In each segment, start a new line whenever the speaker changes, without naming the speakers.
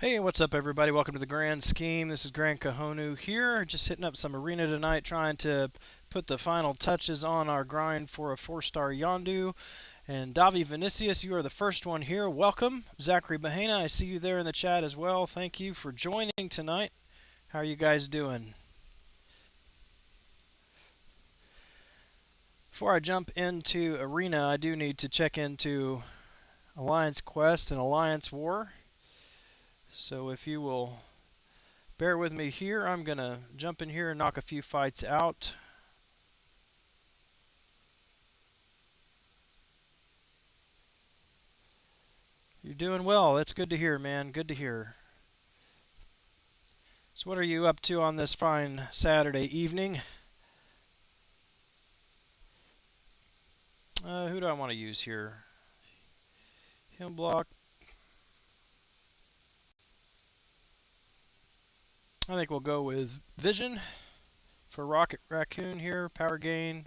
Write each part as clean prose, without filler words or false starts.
Hey, what's up, everybody? Welcome to the Grand Scheme. This is Grant Kahonu here, just hitting up some arena tonight, trying to put the final touches on our grind for a four-star Yondu. And Davi Vinicius, you are the first one here. Welcome. Zachary Bahena, I see you there in the chat as well. Thank you for joining tonight. How are you guys doing? Before I jump into arena, I do need to check into Alliance Quest and Alliance War. So if you will bear with me here, I'm going to jump in here and knock a few fights out. You're doing well. That's good to hear, man. Good to hear. So, what are you up to on this fine Saturday evening? Who do I want to use here? Him block. I think we'll go with Vision for Rocket Raccoon here. Power gain.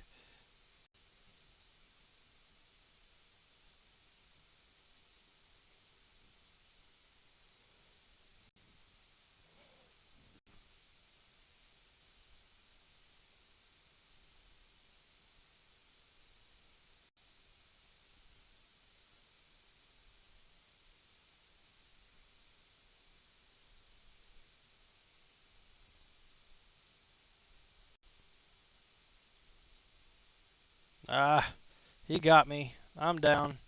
Ah, he got me. I'm down.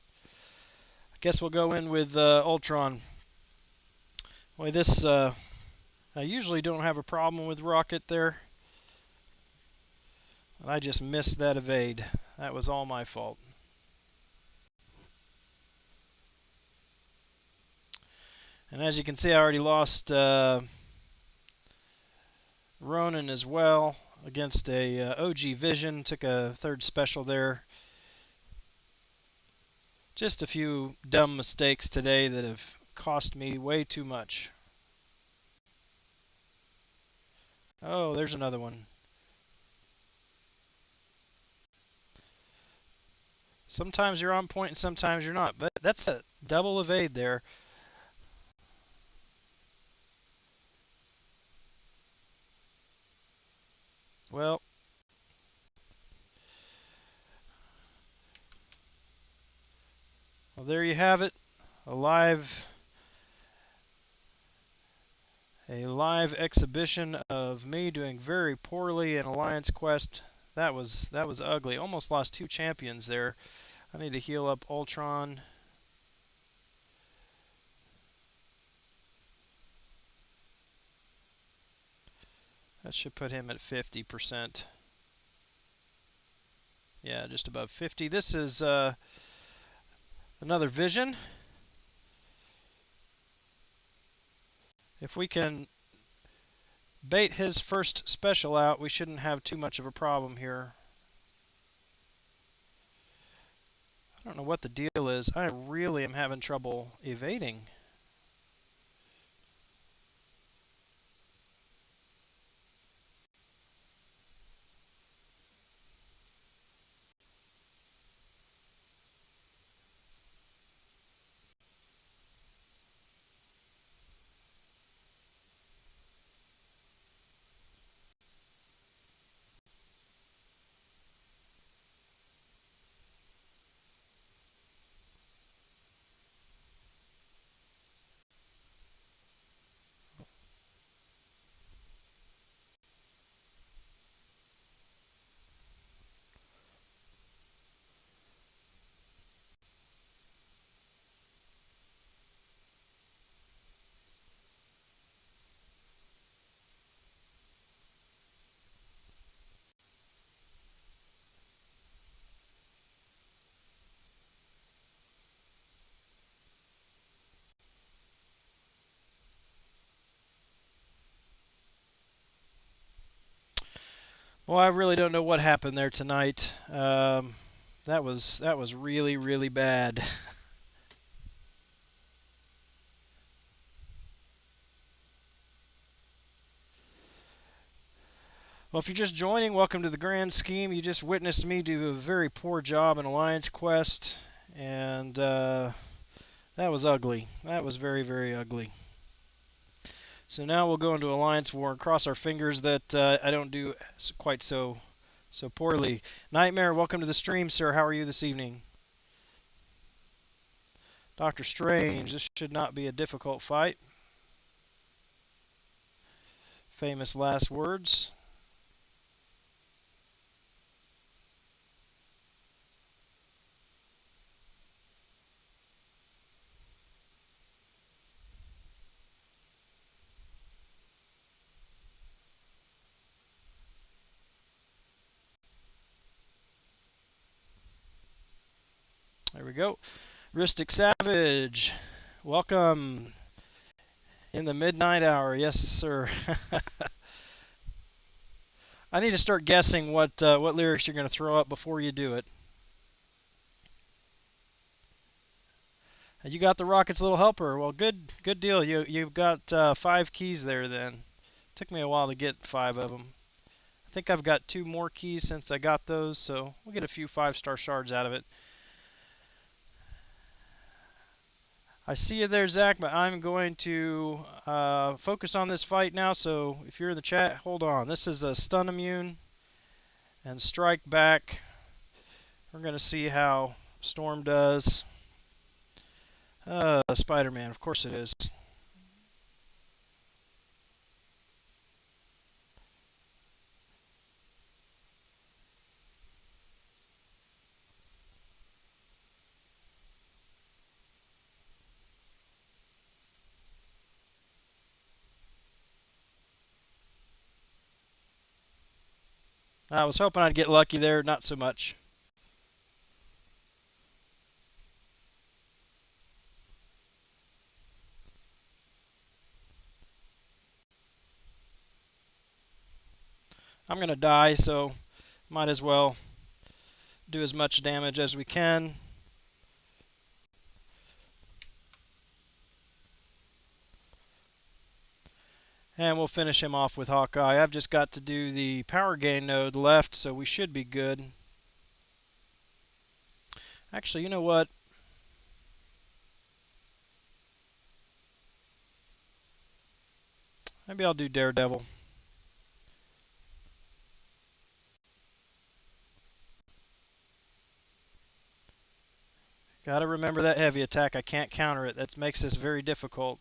I guess we'll go in with Ultron. Boy, this I usually don't have a problem with Rocket there, and I just missed that evade. That was all my fault. And as you can see, I already lost Ronan as well against a OG Vision. Took a third special there. Just a few dumb mistakes today that have cost me way too much. Oh, there's another one. Sometimes you're on point and sometimes you're not. But that's a double evade there. Well, well, there you have it. A live a live exhibition of me doing very poorly in Alliance Quest. That was ugly. Almost lost two champions there. I need to heal up Ultron. That should put him at 50%. Yeah, just above 50. This is another Vision. If we can bait his first special out, we shouldn't have too much of a problem here. I don't know what the deal is. I really am having trouble evading. Well, I really don't know what happened there tonight. That was really bad. Well, if you're just joining, welcome to the Grand Scheme. You just witnessed me do a very poor job in Alliance Quest, and that was ugly. That was very ugly. So now we'll go into Alliance War and cross our fingers that I don't do quite so poorly. Nightmare, welcome to the stream, sir. How are you this evening? Doctor Strange, this should not be a difficult fight. Famous last words. There we go. Ristic Savage, welcome in the midnight hour. Yes, sir. I need to start guessing what lyrics you're going to throw up before you do it. You got the Rocket's Little Helper. Well, good deal. You've got 5 keys there. Then took me a while to get 5 of them. I think I've got 2 more keys since I got those, so we'll get a few 5-star shards out of it. I see you there, Zach, but I'm going to focus on this fight now. So if you're in the chat, hold on. This is a stun immune and strike back. We're going to see how Storm does. Spider-Man, of course it is. I was hoping I'd get lucky there, not so much. I'm going to die, so might as well do as much damage as we can. And we'll finish him off with Hawkeye. I've just got to do the power gain node left, so we should be good. Actually, you know what? Maybe I'll do Daredevil. Gotta remember that heavy attack. I can't counter it. That makes this very difficult.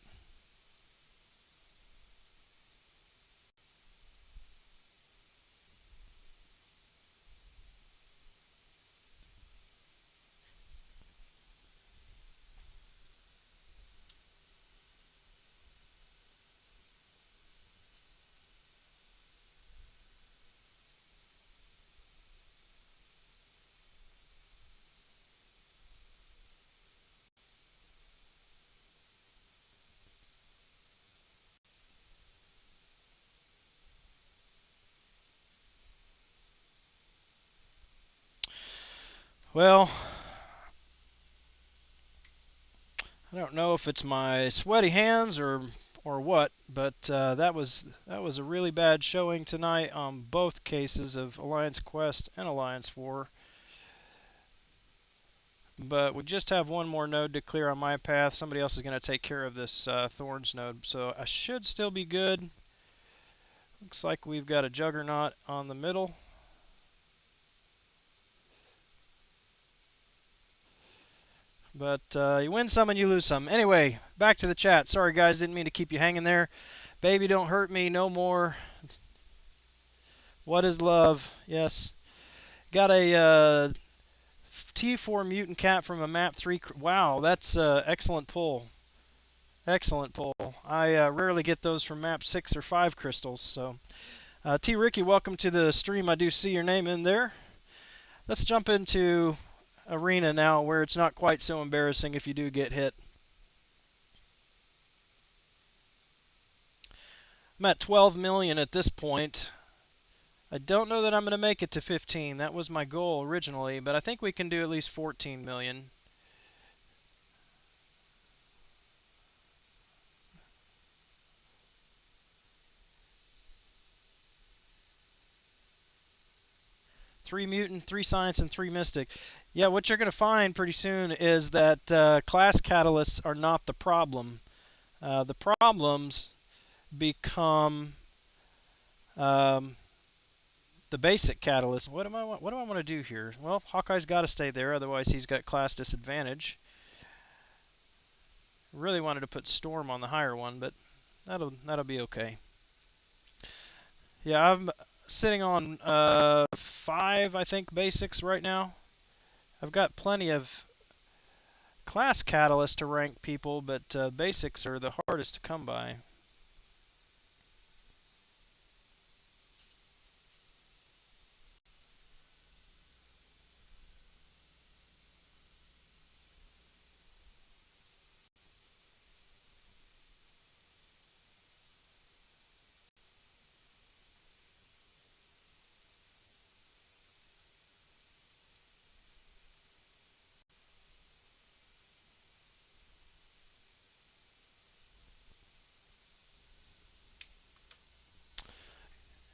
Well, I don't know if it's my sweaty hands or what, but that was a really bad showing tonight on both cases of Alliance Quest and Alliance War. But we just have one more node to clear on my path. Somebody else is going to take care of this Thorns node, so I should still be good. Looks like we've got a Juggernaut on the middle. But you win some and you lose some. Anyway, back to the chat. Sorry, guys, didn't mean to keep you hanging there. Baby, don't hurt me no more. What is love? Yes. Got a T4 mutant cat from a map 3. Wow, that's excellent pull. Excellent pull. I rarely get those from map 6 or 5 crystals. So, T. Ricky, welcome to the stream. I do see your name in there. Let's jump into Arena now, where it's not quite so embarrassing if you do get hit. I'm at 12 million at this point. I don't know that I'm going to make it to 15. That was my goal originally, but I think we can do at least 14 million. Three mutant, 3 science, and 3 mystic. Yeah, what you're going to find pretty soon is that class catalysts are not the problem. The problems become um, the basic catalyst. What do I want to do here? Well, Hawkeye's got to stay there, otherwise he's got class disadvantage. Really wanted to put Storm on the higher one, but that'll be okay. Yeah, I'm sitting on 5, I think, basics right now. I've got plenty of class catalysts to rank people, but basics are the hardest to come by.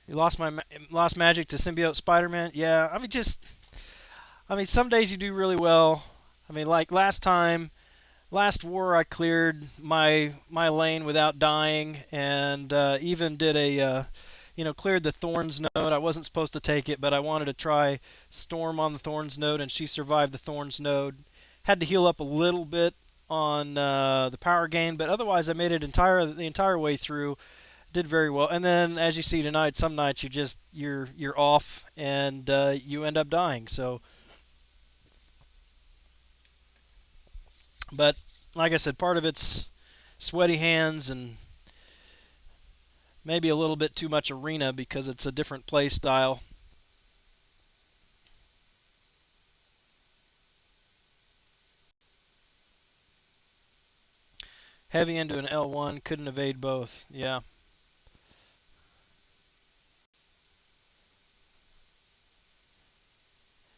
You lost magic to symbiote Spider-Man. Yeah, I mean, some days you do really well. I mean, like last war I cleared my lane without dying, and even did a cleared the Thorns node. I wasn't supposed to take it, but I wanted to try Storm on the Thorns node, and she survived the Thorns node. Had to heal up a little bit on the power gain, but otherwise I made it the entire way through. Did very well, and then as you see tonight, some nights you're off and you end up dying. So, but like I said, part of it's sweaty hands and maybe a little bit too much arena because it's a different play style. Heavy into an L1, couldn't evade both. Yeah.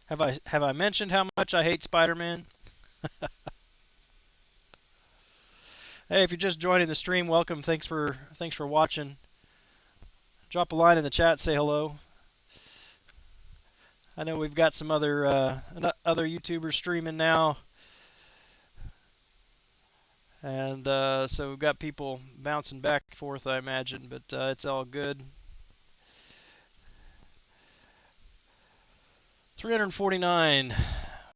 Have I mentioned how much I hate Spider-Man? Hey, if you're just joining the stream, welcome. Thanks for watching. Drop a line in the chat, say hello. I know we've got some other YouTubers streaming now, and so we've got people bouncing back and forth, I imagine, but it's all good. 349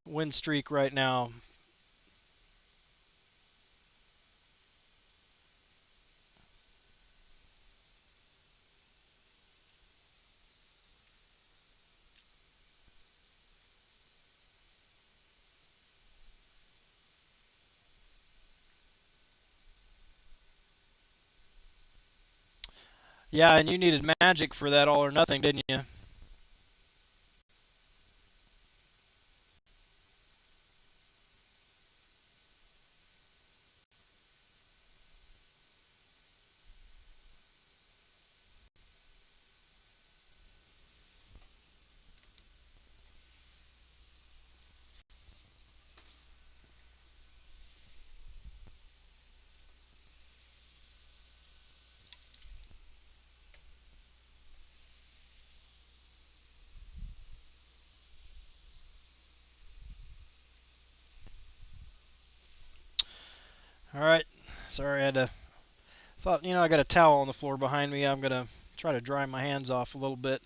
win streak right now. Yeah, and you needed magic for that all or nothing, didn't you? All right. Sorry, I had to. Thought I got a towel on the floor behind me. I'm gonna try to dry my hands off a little bit.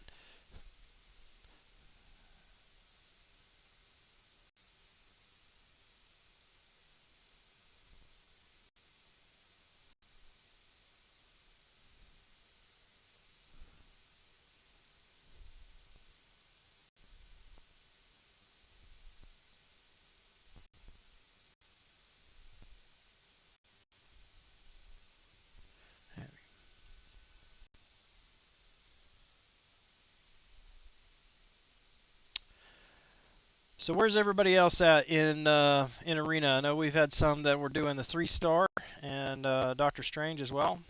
So where's everybody else at in arena? I know we've had some that were doing the 3-star and Doctor Strange as well.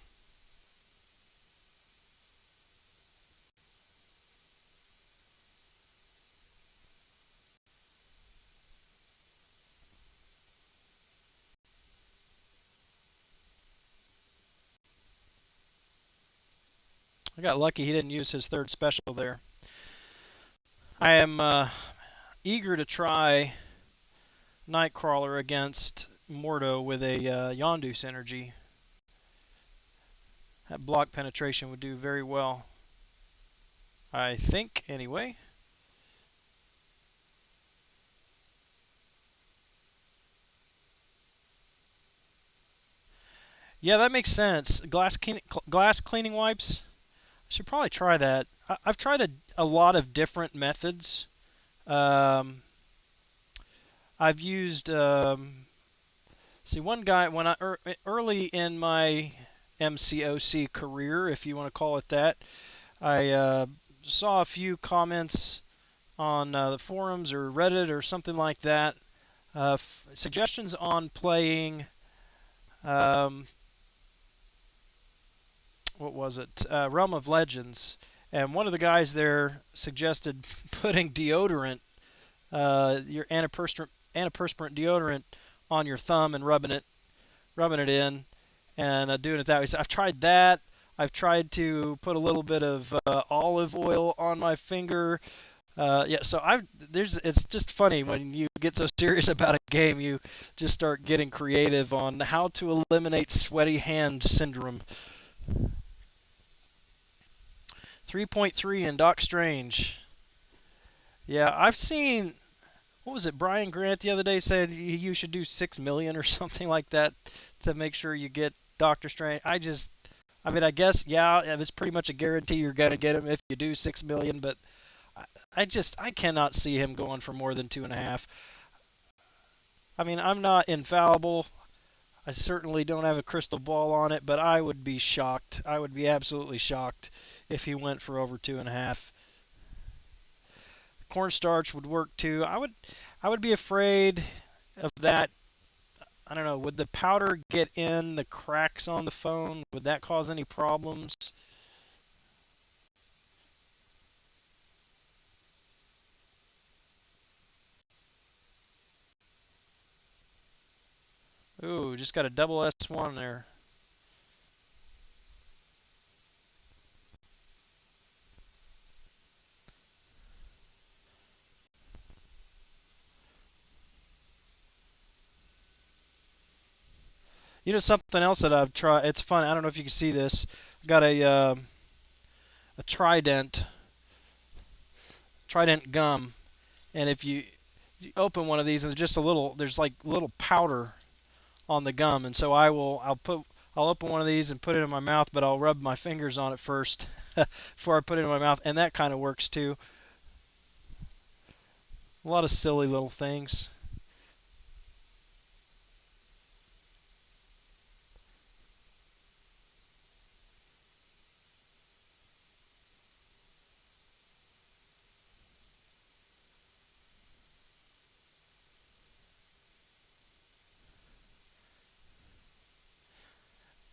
I got lucky he didn't use his third special there. I am eager to try Nightcrawler against Mordo with a Yondu synergy. That block penetration would do very well, I think, anyway. Yeah, that makes sense. Glass cleaning wipes. I should probably try that. I've tried a lot of different methods. Um, I've used see one guy when early in my MCOC career, if you want to call it that, I saw a few comments on the forums or Reddit or something like that. Suggestions on playing. Um, what was it? Realm of Legends, and one of the guys there suggested putting deodorant, your antiperspirant deodorant, on your thumb and rubbing it in, and doing it that way. So I've tried that. I've tried to put a little bit of olive oil on my finger. Yeah, so I've there's it's just funny when you get so serious about a game, you just start getting creative on how to eliminate sweaty hand syndrome. 3.3 in Doc Strange. Yeah, I've seen what was it? Brian Grant the other day said you should do 6 million or something like that to make sure you get Doctor Strange. I mean, I guess yeah, it's pretty much a guarantee you're gonna get him if you do 6 million. But I cannot see him going for more than 2.5. I mean, I'm not infallible. I certainly don't have a crystal ball on it, but I would be shocked. I would be absolutely shocked if he went for over 2.5. Cornstarch would work too. I would be afraid of that. I don't know. Would the powder get in the cracks on the phone? Would that cause any problems? Ooh, just got a double S1 there. You know something else that I've tried. It's fun. I don't know if you can see this. I got a Trident gum, and if you open one of these, and there's like little powder on the gum, and so I'll open one of these and put it in my mouth, but I'll rub my fingers on it first before I put it in my mouth, and that kind of works too. A lot of silly little things.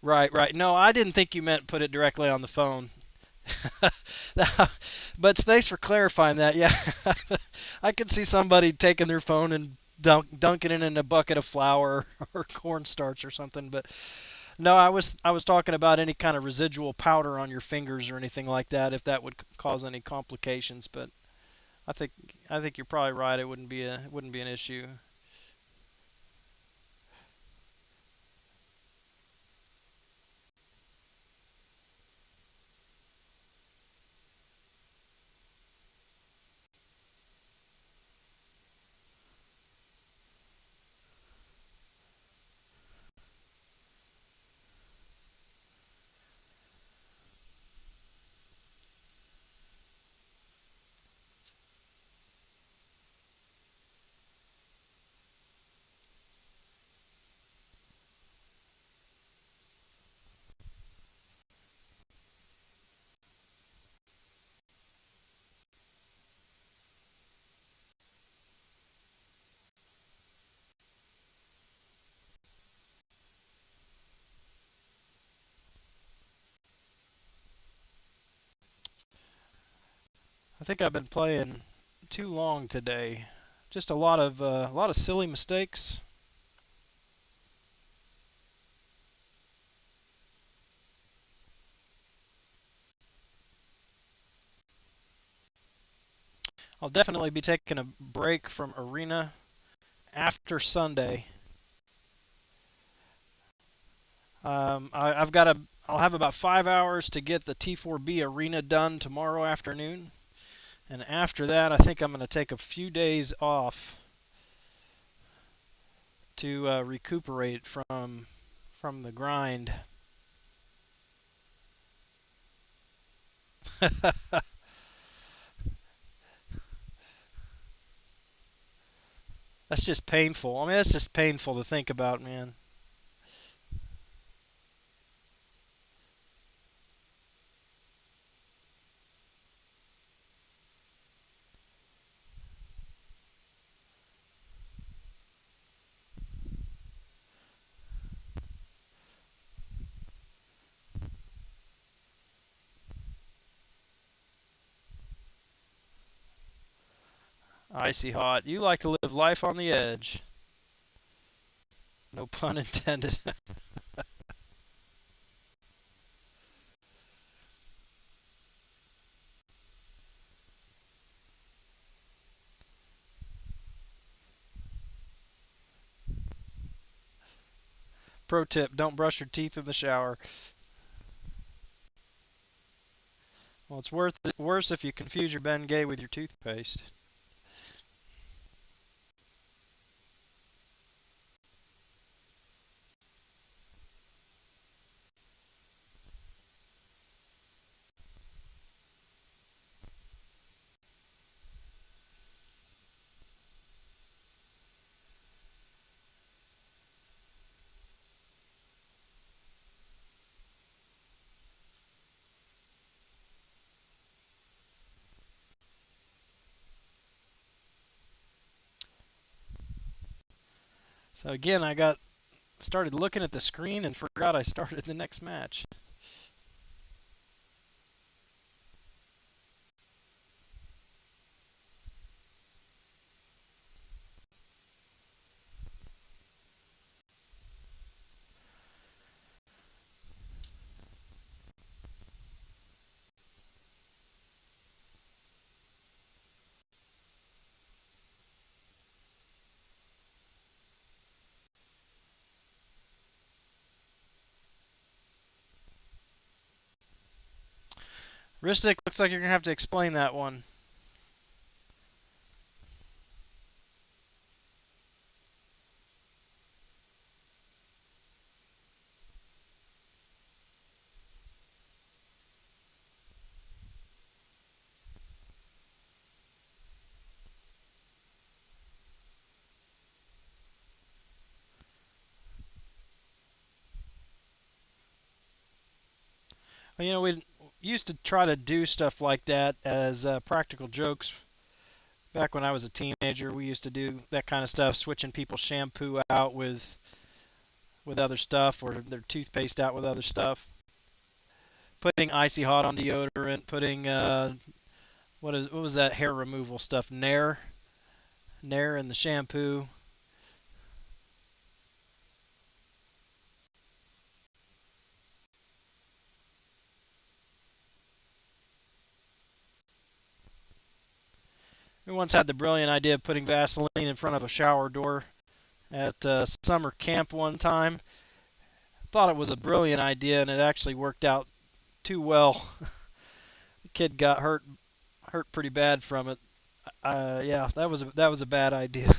Right, right. No, I didn't think you meant put it directly on the phone. But thanks for clarifying that. Yeah, I could see somebody taking their phone and dunking it in a bucket of flour or cornstarch or something. But no, I was talking about any kind of residual powder on your fingers or anything like that, if that would cause any complications. But I think I think you're probably right. It wouldn't be an issue. I think I've been playing too long today. Just a lot of silly mistakes. I'll definitely be taking a break from Arena after Sunday. I've got I'll have about 5 hours to get the T4B arena done tomorrow afternoon. And after that, I think I'm going to take a few days off to recuperate from the grind. That's just painful. I mean, that's just painful to think about, man. Icy hot. You like to live life on the edge. No pun intended. Pro tip: don't brush your teeth in the shower. Well, it's worse if you confuse your Bengay with your toothpaste. So again, I got started looking at the screen and forgot I started the next match. Ristic, looks like you're gonna have to explain that one. Well, we used to try to do stuff like that as practical jokes. Back when I was a teenager, we used to do that kind of stuff, switching people's shampoo out with other stuff, or their toothpaste out with other stuff. Putting icy hot on deodorant, putting what was that hair removal stuff? Nair in the shampoo. We once had the brilliant idea of putting Vaseline in front of a shower door at summer camp one time. Thought it was a brilliant idea, and it actually worked out too well. The kid got hurt pretty bad from it. Yeah, that was a bad idea.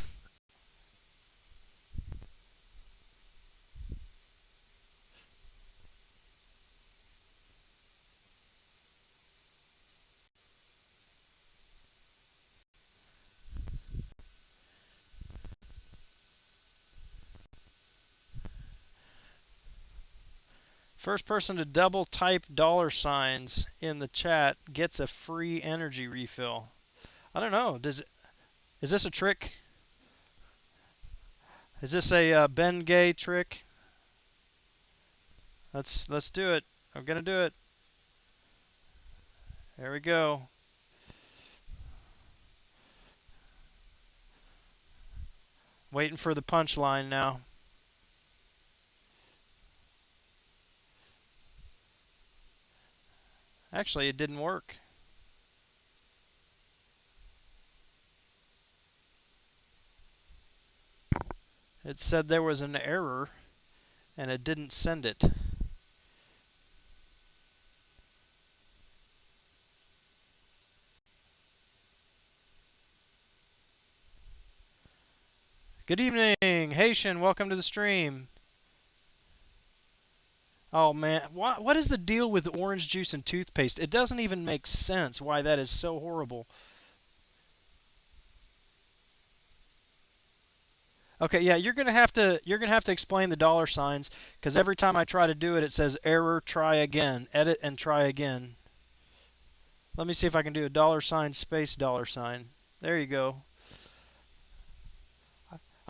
First person to double type dollar signs in the chat gets a free energy refill. I don't know. Is this a trick? Is this a Ben Gay trick? Let's do it. I'm gonna do it. There we go. Waiting for the punchline now. Actually, it didn't work. It said there was an error and it didn't send it. Good evening, Haitian. Welcome to the stream. Oh man, what is the deal with orange juice and toothpaste? It doesn't even make sense why that is so horrible. Okay, yeah, you're gonna have to explain the dollar signs because every time I try to do it, it says error. Try again. Edit and try again. Let me see if I can do a dollar sign space dollar sign. There you go.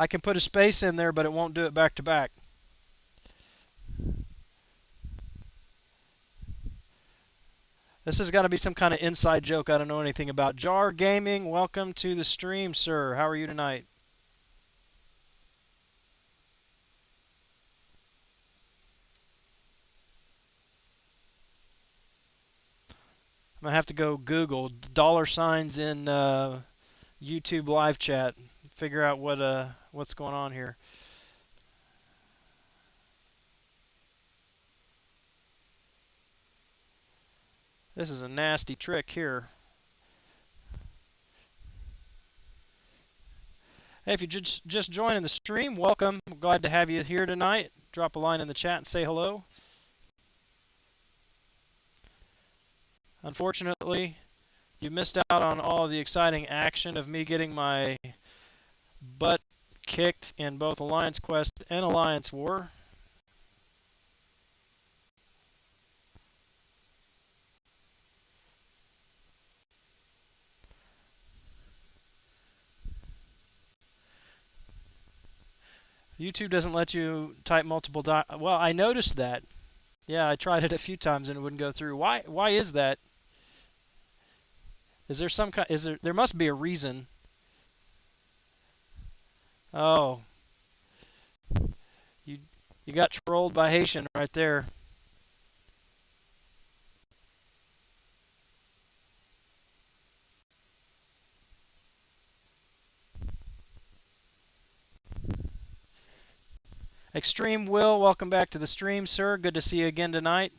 I can put a space in there, but it won't do it back to back. This has got to be some kind of inside joke I don't know anything about. Jar Gaming, welcome to the stream, sir. How are you tonight? I'm gonna have to go Google dollar signs in YouTube live chat. Figure out what's going on here. This is a nasty trick here. Hey, if you just joining the stream, welcome. Glad to have you here tonight. Drop a line in the chat and say hello. Unfortunately, you missed out on all of the exciting action of me getting my butt kicked in both Alliance Quest and Alliance War. YouTube doesn't let you type multiple well, I noticed that. Yeah, I tried it a few times and it wouldn't go through. Why is that? Is there some kind there must be a reason. Oh, you you got trolled by Haitian right there. Extreme Will, welcome back to the stream, sir. Good to see you again tonight.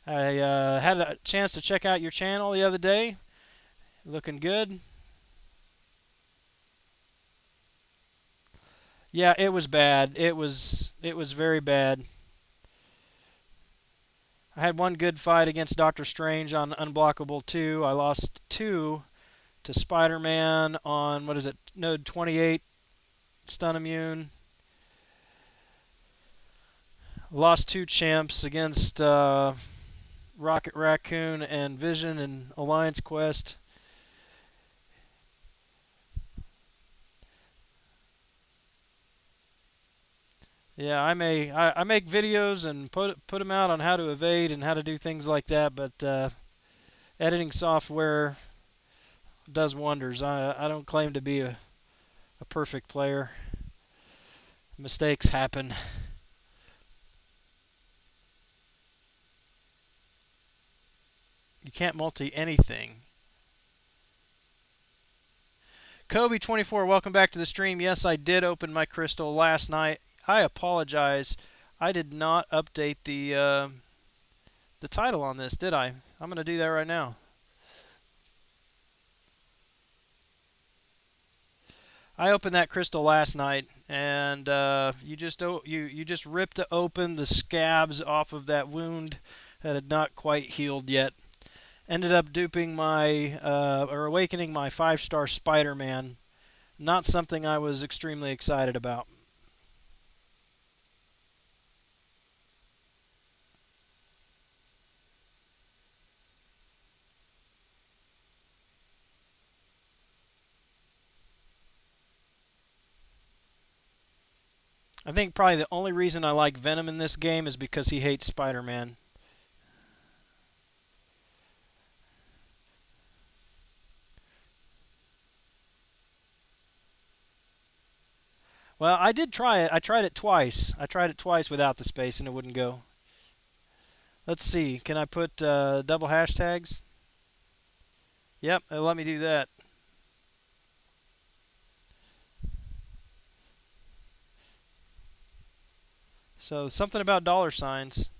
I had a chance to check out your channel the other day. Looking good. Yeah, it was bad. It was very bad. I had one good fight against Doctor Strange on Unblockable 2. I lost 2 to Spider-Man on what is it? Node 28 stun immune. Lost 2 champs against Rocket Raccoon and Vision and Alliance Quest. Yeah, I make videos and put them out on how to evade and how to do things like that, but editing software does wonders. I don't claim to be a perfect player. Mistakes happen. You can't multi anything. Kobe24, welcome back to the stream. Yes, I did open my crystal last night. I apologize. I did not update the title on this, did I? I'm going to do that right now. I opened that crystal last night, and you just ripped open the scabs off of that wound that had not quite healed yet. Ended up duping my or awakening my 5-star Spider-Man. Not something I was extremely excited about. I think probably the only reason I like Venom in this game is because he hates Spider-Man. Well, I did try it. I tried it twice. I tried it twice without the space and it wouldn't go. Let's see. Can I put double hashtags? Yep, it'll let me do that. So something about dollar signs.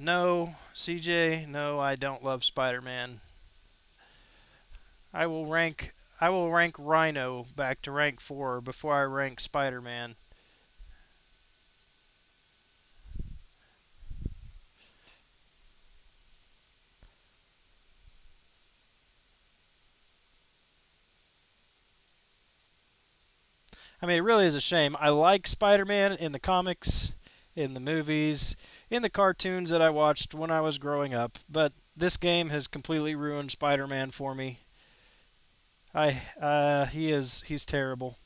No, CJ, no, I don't love Spider-Man. I will rank I will rank Rhino back to rank 4 before I rank Spider-Man. I mean, it really is a shame. I like Spider-Man in the comics, in the movies, in the cartoons that I watched when I was growing up, but this game has completely ruined Spider-Man for me. He's terrible.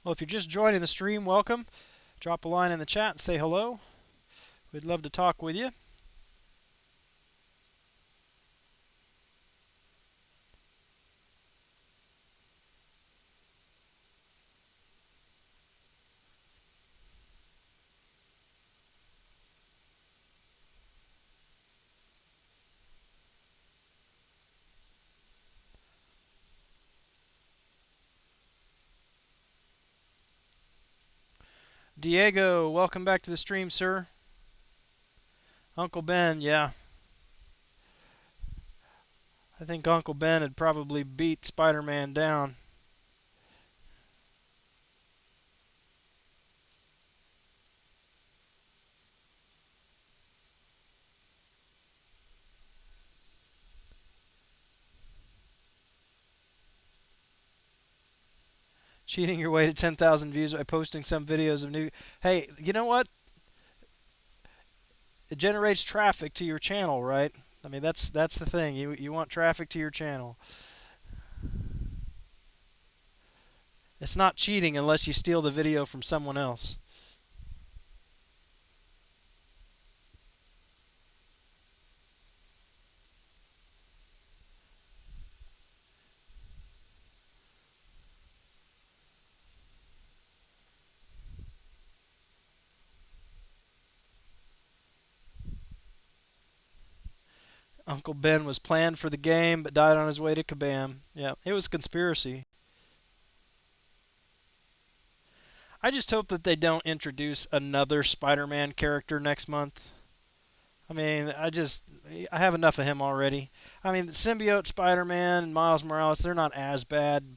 Well, if you're just joining the stream, welcome. Drop a line in the chat and say hello. We'd love to talk with you. Diego, welcome back to the stream, sir. Uncle Ben, yeah. I think Uncle Ben had probably beat Spider-Man down. Cheating your way to 10,000 views by posting some videos of new. Hey, you know what? It generates traffic to your channel, right? I mean, that's the thing. You want traffic to your channel. It's not cheating unless you steal the video from someone else. Uncle Ben was planned for the game but died on his way to Kabam. Yeah, it was conspiracy. I just hope that they don't introduce another Spider-Man character next month. I mean, I have enough of him already. I mean, the symbiote Spider-Man and Miles Morales, they're not as bad,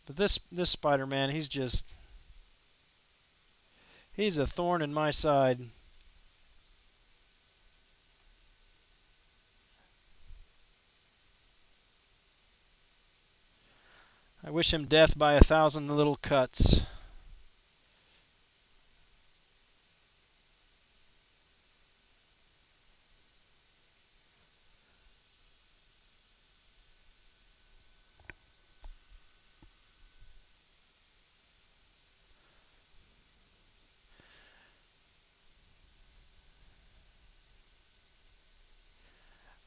but this Spider-Man, he's a thorn in my side. I wish him death by 1,000 little cuts.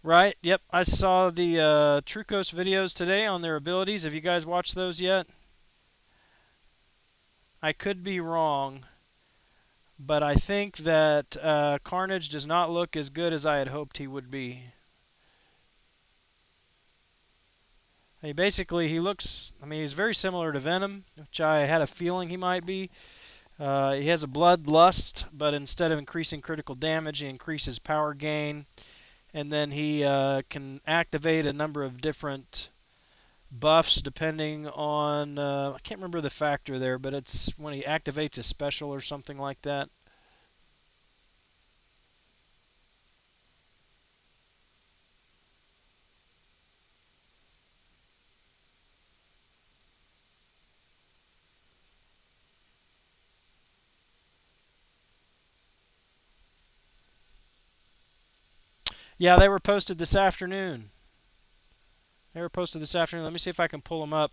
Right? Yep. I saw the Trucos videos today on their abilities. Have you guys watched those yet? I could be wrong, but I think that Carnage does not look as good as I had hoped he would be. He looks. I mean, he's very similar to Venom, which I had a feeling he might be. He has a bloodlust, but instead of increasing critical damage, he increases power gain, and then he can activate a number of different buffs depending on I can't remember the factor there, but it's when he activates a special or something like that. Yeah, they were posted this afternoon. They were posted this afternoon. Let me see if I can pull them up.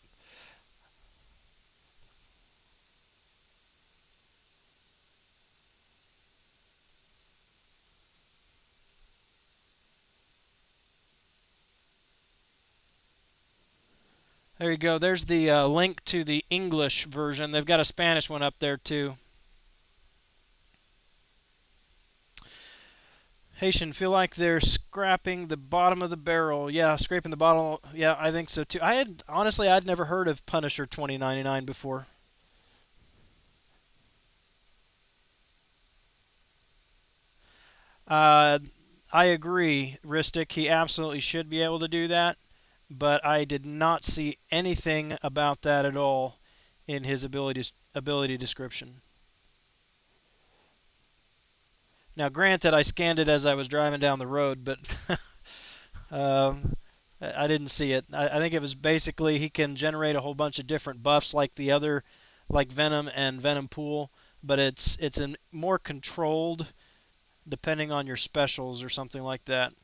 There you go. There's the link to the English version. They've got a Spanish one up there too. Haitian feel like they're scraping the bottom of the barrel. Yeah, scraping the bottom. Yeah, I think so too. I had honestly, I'd never heard of Punisher 2099 before. Uh, I agree, Ristic. He absolutely should be able to do that, but I did not see anything about that at all in his ability description. Now, granted, I scanned it as I was driving down the road, but um, I didn't see it. I think it was basically he can generate a whole bunch of different buffs like the other, like Venom and Venom Pool, but it's a more controlled depending on your specials or something like that.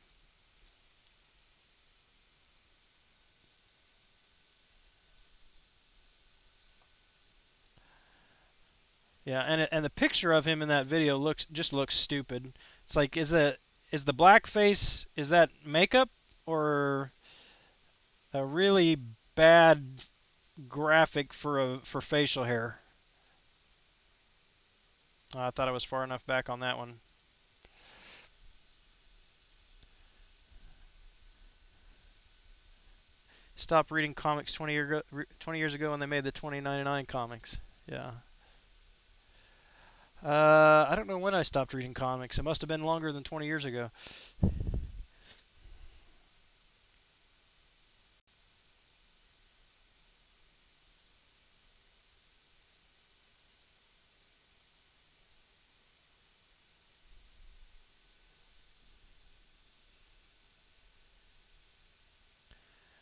Yeah, and the picture of him in that video looks stupid. It's like is the black face is that makeup or a really bad graphic for facial hair? I thought I was far enough back on that one. Stopped reading comics 20 years ago when they made the 2099 comics. Yeah. I don't know when I stopped reading comics. It must have been longer than 20 years ago.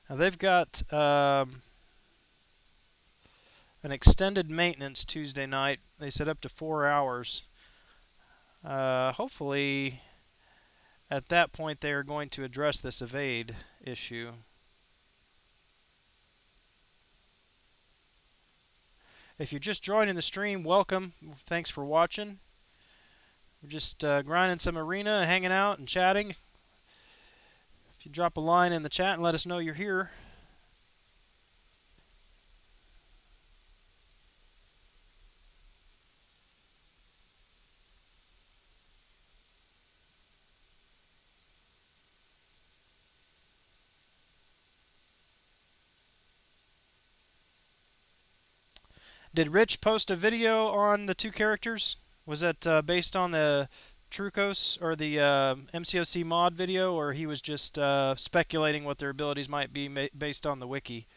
Now they've got an extended maintenance Tuesday night. They said up to 4 hours. Hopefully, at that point, they are going to address this evade issue. If you're just joining the stream, welcome. Thanks for watching. We're just grinding some arena, hanging out, and chatting. If you drop a line in the chat and let us know you're here. Did Rich post a video on the two characters? Was that based on the Trucos or the MCOC mod video, or he was just speculating what their abilities might be based on the wiki?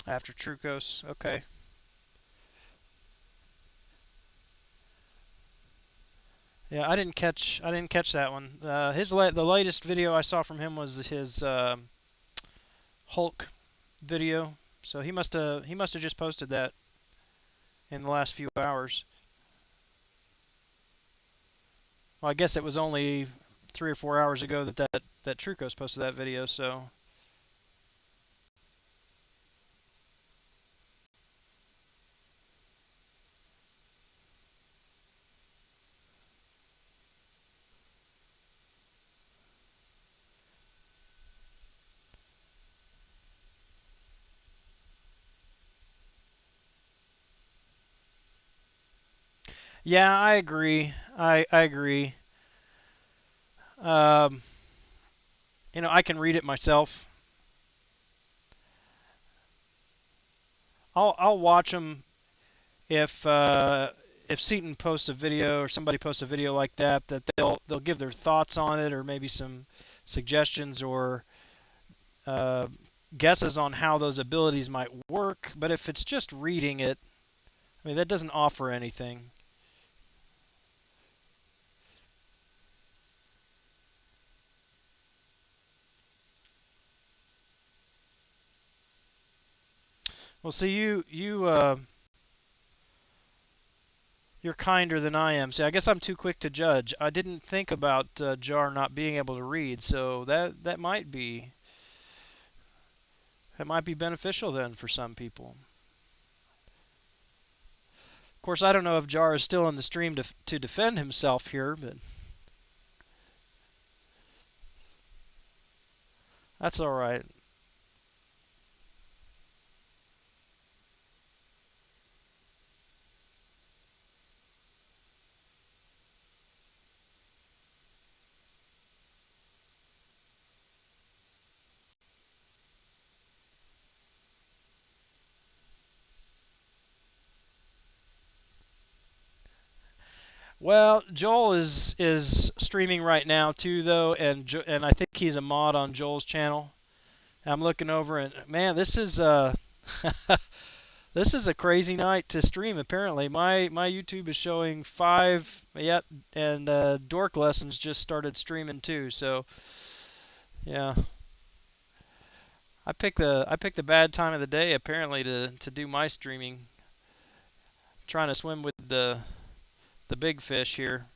After Trucos, okay. Yeah, I didn't catch that one. The latest video I saw from him was his Hulk video. So he must have just posted that in the last few hours. Well, I guess it was only 3 or 4 hours ago that Trucos posted that video. So yeah, I agree. I agree. Um, I can read it myself. I'll watch him if if Seaton posts a video or somebody posts a video like that, that they'll give their thoughts on it or maybe some suggestions or uh, guesses on how those abilities might work. But if it's just reading it, I mean that doesn't offer anything. Well, see, you're kinder than I am. See, I guess I'm too quick to judge. I didn't think about Jar not being able to read, so that might be beneficial then for some people. Of course, I don't know if Jar is still in the stream to defend himself here, but that's all right. Well, Joel is streaming right now too, though, and I think he's a mod on Joel's channel. I'm looking over and man, this is this is a crazy night to stream. Apparently, my YouTube is showing five. Yep, and Dork Lessons just started streaming too. So yeah, I picked the bad time of the day apparently to do my streaming. Trying to swim with the big fish here.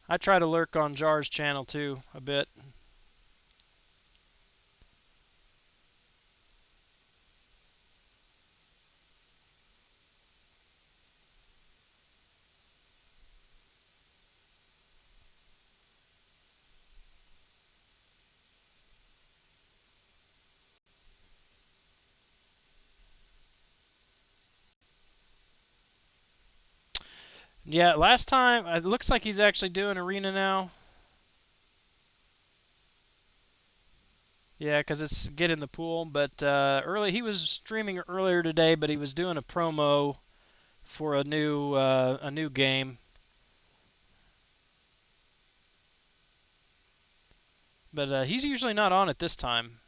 I try to lurk on Jar's channel too a bit. Yeah, last time it looks like he's actually doing arena now. Yeah, because it's get in the pool. But early he was streaming earlier today, but he was doing a promo for a new game. But he's usually not on at this time.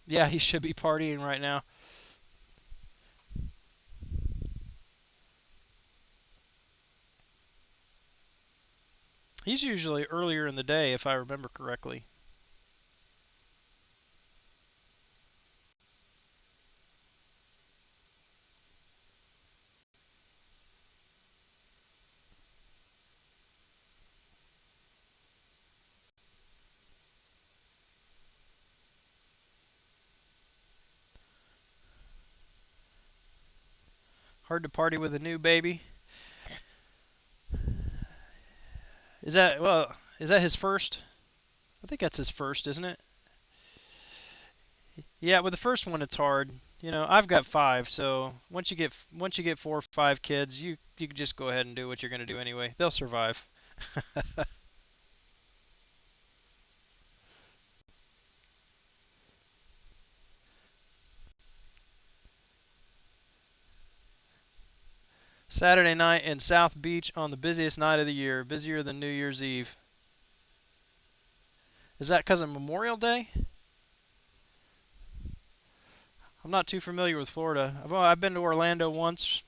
Yeah, he should be partying right now. He's usually earlier in the day, if I remember correctly. Hard to party with a new baby. Is that his first? I think that's his first, isn't it? Yeah, with the first one it's hard. You know, I've got five, so once you get four or five kids, you can just go ahead and do what you're gonna do anyway. They'll survive. Saturday night in South Beach on the busiest night of the year, busier than New Year's Eve. Is that because of Memorial Day? I'm not too familiar with Florida. I've been to Orlando once,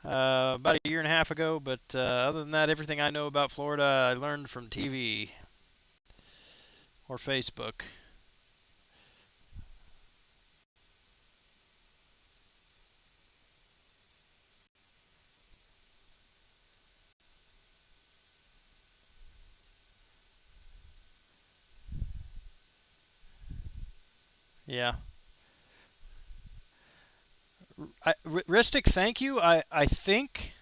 about a year and a half ago, but other than that, everything I know about Florida I learned from TV or Facebook. Yeah. Ristic, thank you. I think,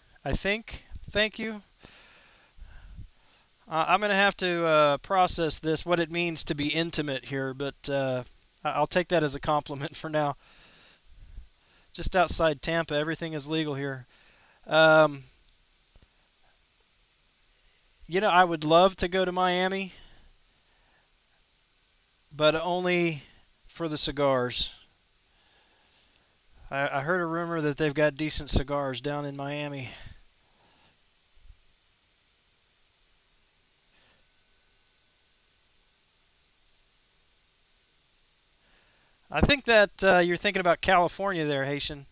thank you. I'm going to have to process this, what it means to be intimate here, but I'll take that as a compliment for now. Just outside Tampa, everything is legal here. Um, I would love to go to Miami, but only for the cigars. I heard a rumor that they've got decent cigars down in Miami. I think that you're thinking about California there, Haitian.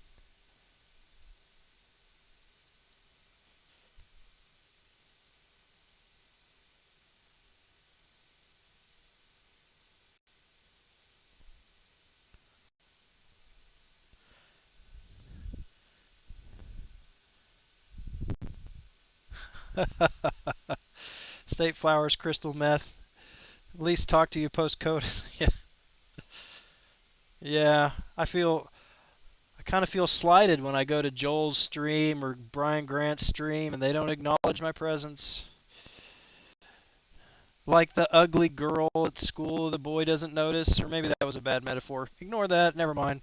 State Flowers, Crystal Meth. At least talk to you post CODIS. Yeah, yeah. I kind of feel slighted when I go to Joel's stream or Brian Grant's stream and they don't acknowledge my presence. Like the ugly girl at school the boy doesn't notice, or maybe that was a bad metaphor. Ignore that. Never mind.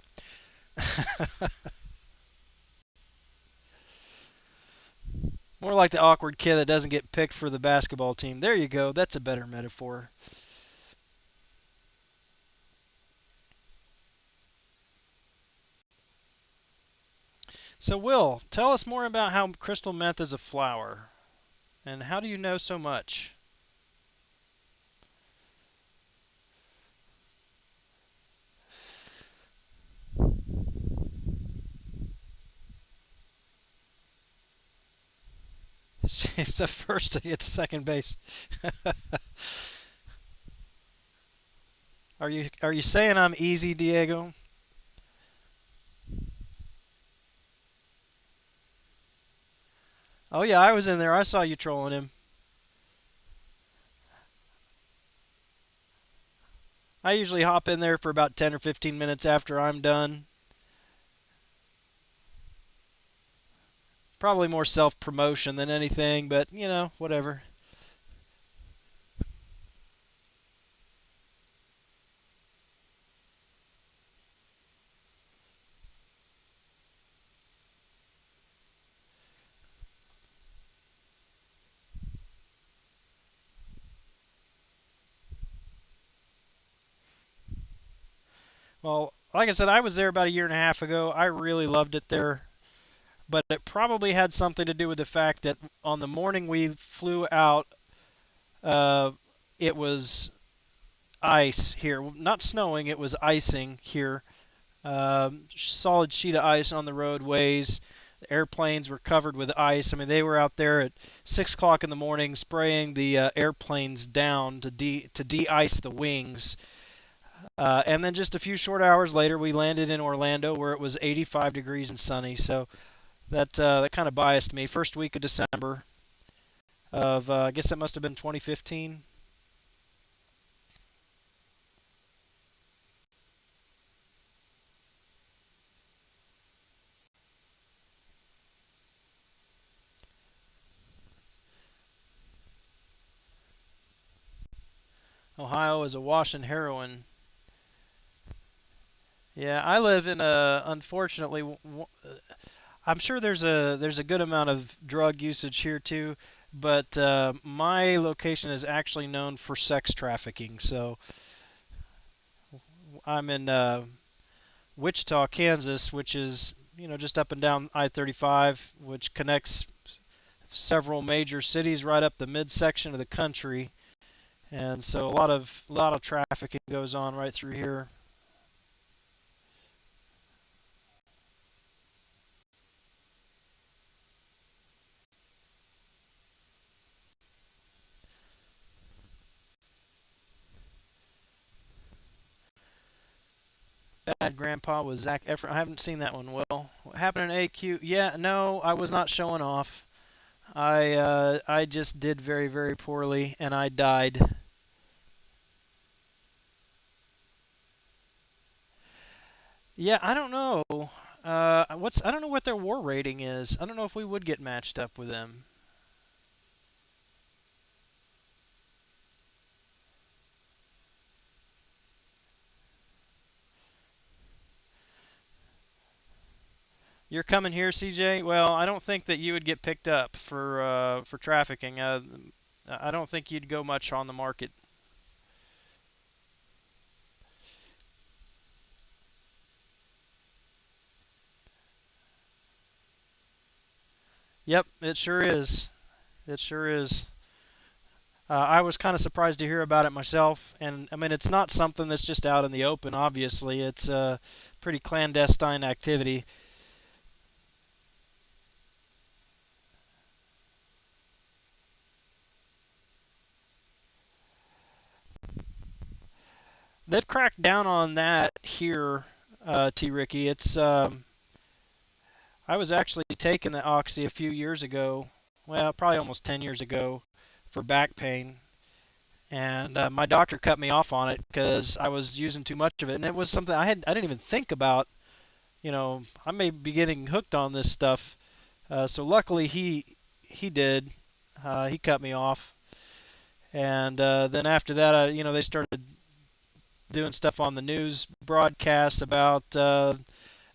More like the awkward kid that doesn't get picked for the basketball team. There you go. That's a better metaphor. So, Will, tell us more about how crystal meth is a flower, and how do you know so much? She's the first to get to second base. Are you saying I'm easy, Diego? Oh yeah, I was in there. I saw you trolling him. I usually hop in there for about 10 or 15 minutes after I'm done. Probably more self promotion than anything, but whatever. Well, like I said, I was there about a year and a half ago. I really loved it there, but it probably had something to do with the fact that on the morning we flew out, uh, it was ice here. Not snowing, it was icing here. Solid sheet of ice on the roadways. The airplanes were covered with ice. I mean, they were out there at 6 o'clock in the morning spraying the airplanes down to de-ice the wings. And then just a few short hours later, we landed in Orlando, where it was 85 degrees and sunny. So that kind of biased me. First week of December of I guess that must have been 2015. Ohio is awash in heroin. Yeah, I live in a unfortunately. I'm sure there's a good amount of drug usage here too, but my location is actually known for sex trafficking. So I'm in Wichita, Kansas, which is just up and down I-35, which connects several major cities right up the midsection of the country, and so a lot of trafficking goes on right through here. Bad Grandpa with Zach Efron. I haven't seen that one. Well, what happened in AQ? Yeah, no, I was not showing off. I just did very very poorly and I died. Yeah, I don't know. I don't know what their war rating is. I don't know if we would get matched up with them. You're coming here, CJ? Well, I don't think that you would get picked up for trafficking. I don't think you'd go much on the market. Yep, it sure is. It sure is. I was kind of surprised to hear about it myself, and I mean, it's not something that's just out in the open. Obviously, it's a pretty clandestine activity. They've cracked down on that here, T. Ricky. It's I was actually taking the oxy a few years ago, well, probably almost 10 years ago, for back pain, and my doctor cut me off on it because I was using too much of it, and it was something I didn't even think about. I may be getting hooked on this stuff. So luckily he did. He cut me off, and then after that, they started doing stuff on the news broadcasts about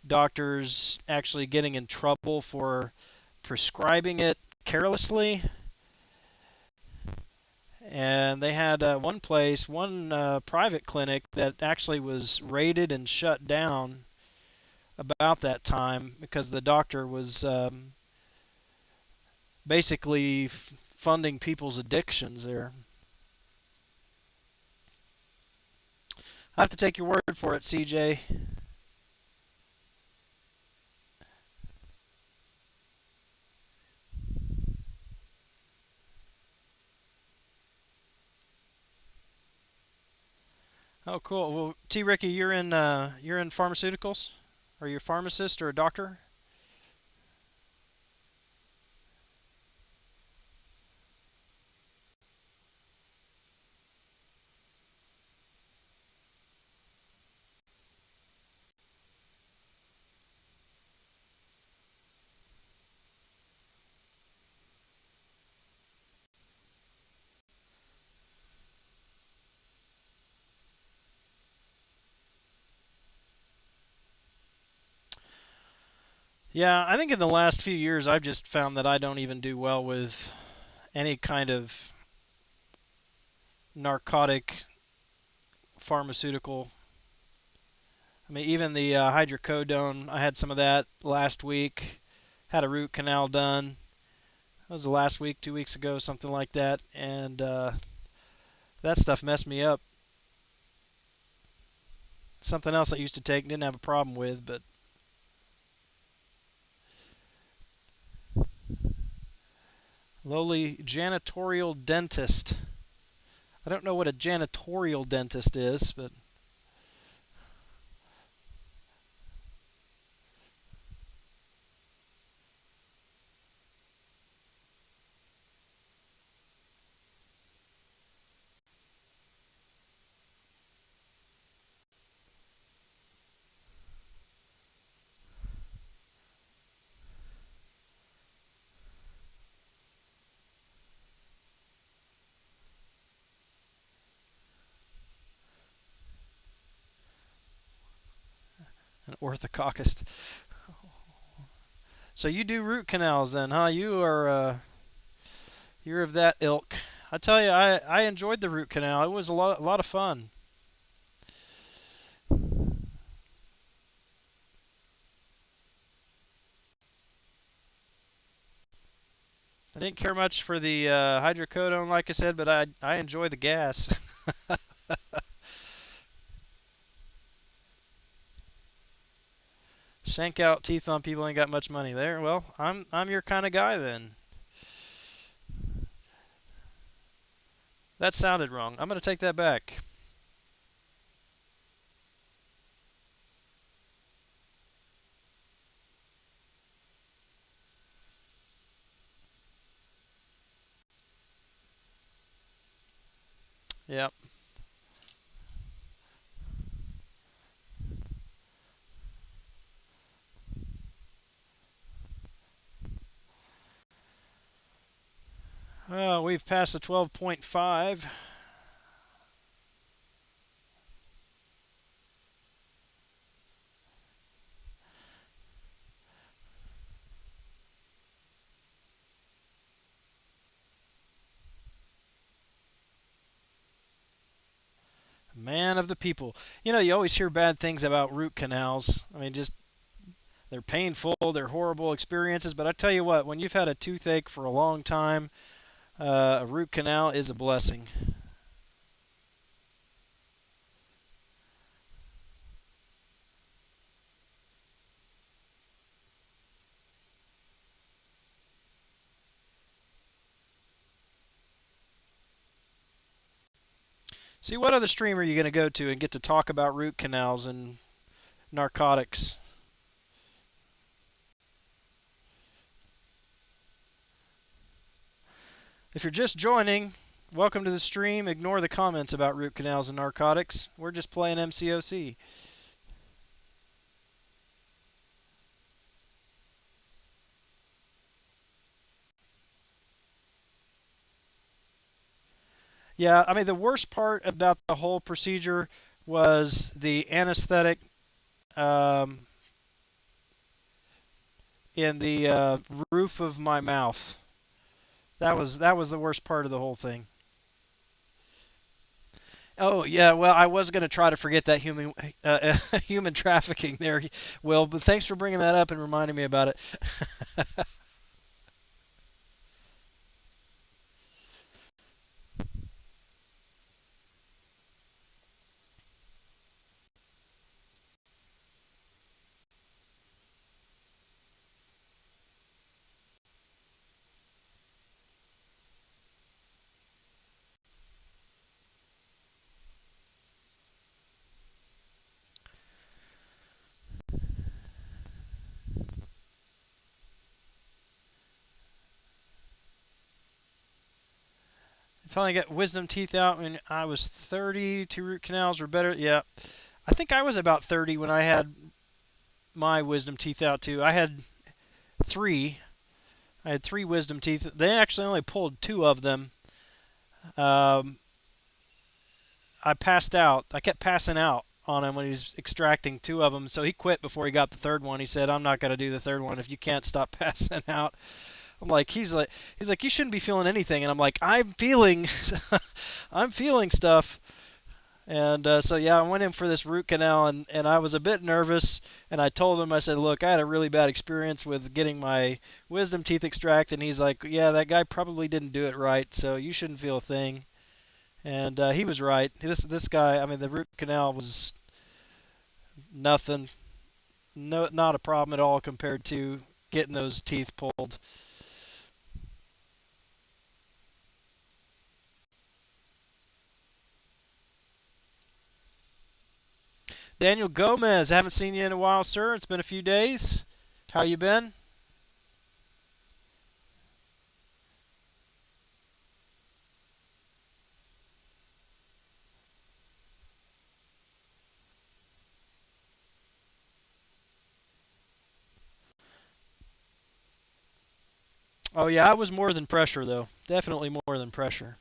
doctors actually getting in trouble for prescribing it carelessly. And they had one private clinic that actually was raided and shut down about that time because the doctor was basically funding people's addictions there. I have to take your word for it, CJ. Oh, cool. Well, T. Ricky, you're in pharmaceuticals. Are you a pharmacist or a doctor? Yeah, I think in the last few years I've just found that I don't even do well with any kind of narcotic pharmaceutical. I mean, even the hydrocodone, I had some of that last week. Had a root canal done. That was the last week, 2 weeks ago, something like that. And that stuff messed me up. Something else I used to take and didn't have a problem with, but lowly janitorial dentist. I don't know what a janitorial dentist is, but an orthococcus. So you do root canals then, huh? You're of that ilk. I tell you, I enjoyed the root canal. It was a lot of fun. I didn't care much for the hydrocodone, like I said, but I enjoy the gas. Shank out teeth on people ain't got much money there. Well, I'm your kind of guy then. That sounded wrong. I'm gonna take that back. Yep. We've passed the 12.5. Man of the people. You know, you always hear bad things about root canals. I mean, just they're painful, they're horrible experiences. But I tell you what, when you've had a toothache for a long time, a root canal is a blessing. See, what other stream are you going to go to and get to talk about root canals and narcotics? If you're just joining, welcome to the stream. Ignore the comments about root canals and narcotics. We're just playing MCOC. Yeah, I mean, the worst part about the whole procedure was the anesthetic um, in the roof of my mouth. That was the worst part of the whole thing. Oh yeah, well I was going to try to forget that human trafficking there, Will, but thanks for bringing that up and reminding me about it. Finally got wisdom teeth out when I was 30. Two root canals were better. Yeah, I think I was about 30 when I had my wisdom teeth out too. I had three. I had three wisdom teeth. They actually only pulled two of them. Um, I passed out. I kept passing out on him when he was extracting two of them. So he quit before he got the third one. He said, "I'm not going to do the third one if you can't stop passing out." I'm like, he's like, you shouldn't be feeling anything, and I'm like, I'm feeling, I'm feeling stuff. And so yeah, I went in for this root canal, and I was a bit nervous. And I told him, I said, look, I had a really bad experience with getting my wisdom teeth extracted. And he's like, yeah, that guy probably didn't do it right, so you shouldn't feel a thing. And he was right. This guy, I mean, the root canal was nothing, no, not a problem at all compared to getting those teeth pulled. Daniel Gomez, haven't seen you in a while, sir. It's been a few days. How you been? Oh yeah, I was more than pressure though. Definitely more than pressure.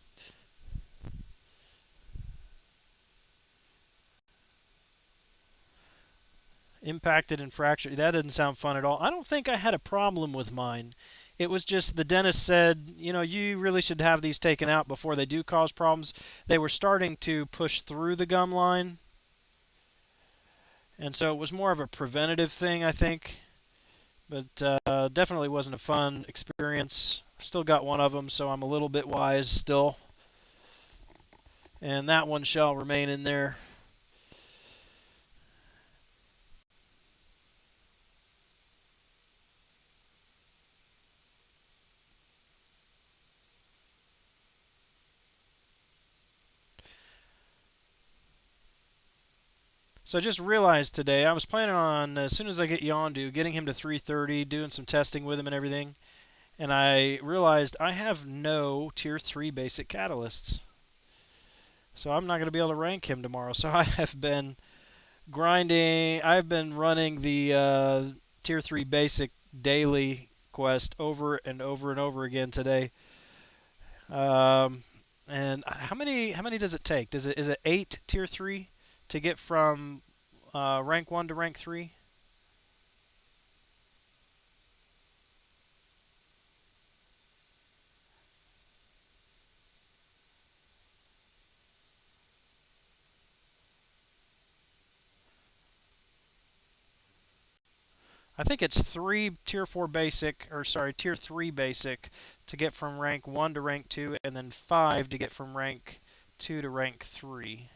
Impacted and fractured. That didn't sound fun at all. I don't think I had a problem with mine. It was just the dentist said, you really should have these taken out before they do cause problems. They were starting to push through the gum line, and so it was more of a preventative thing, I think. But definitely wasn't a fun experience. Still got one of them, so I'm a little bit wise still. And that one shall remain in there. So I just realized today I was planning on, as soon as I get Yondu, getting him to 330, doing some testing with him and everything. And I realized I have no tier 3 basic catalysts. So I'm not going to be able to rank him tomorrow. So I have been grinding, I've been running the tier 3 basic daily quest over and over and over again today. Um, and how many does it take? Is it 8 tier 3 to get from rank 1 to rank 3? I think it's three tier 4 basic, or sorry, tier 3 basic to get from rank 1 to rank 2, and then 5 to get from rank 2 to rank 3.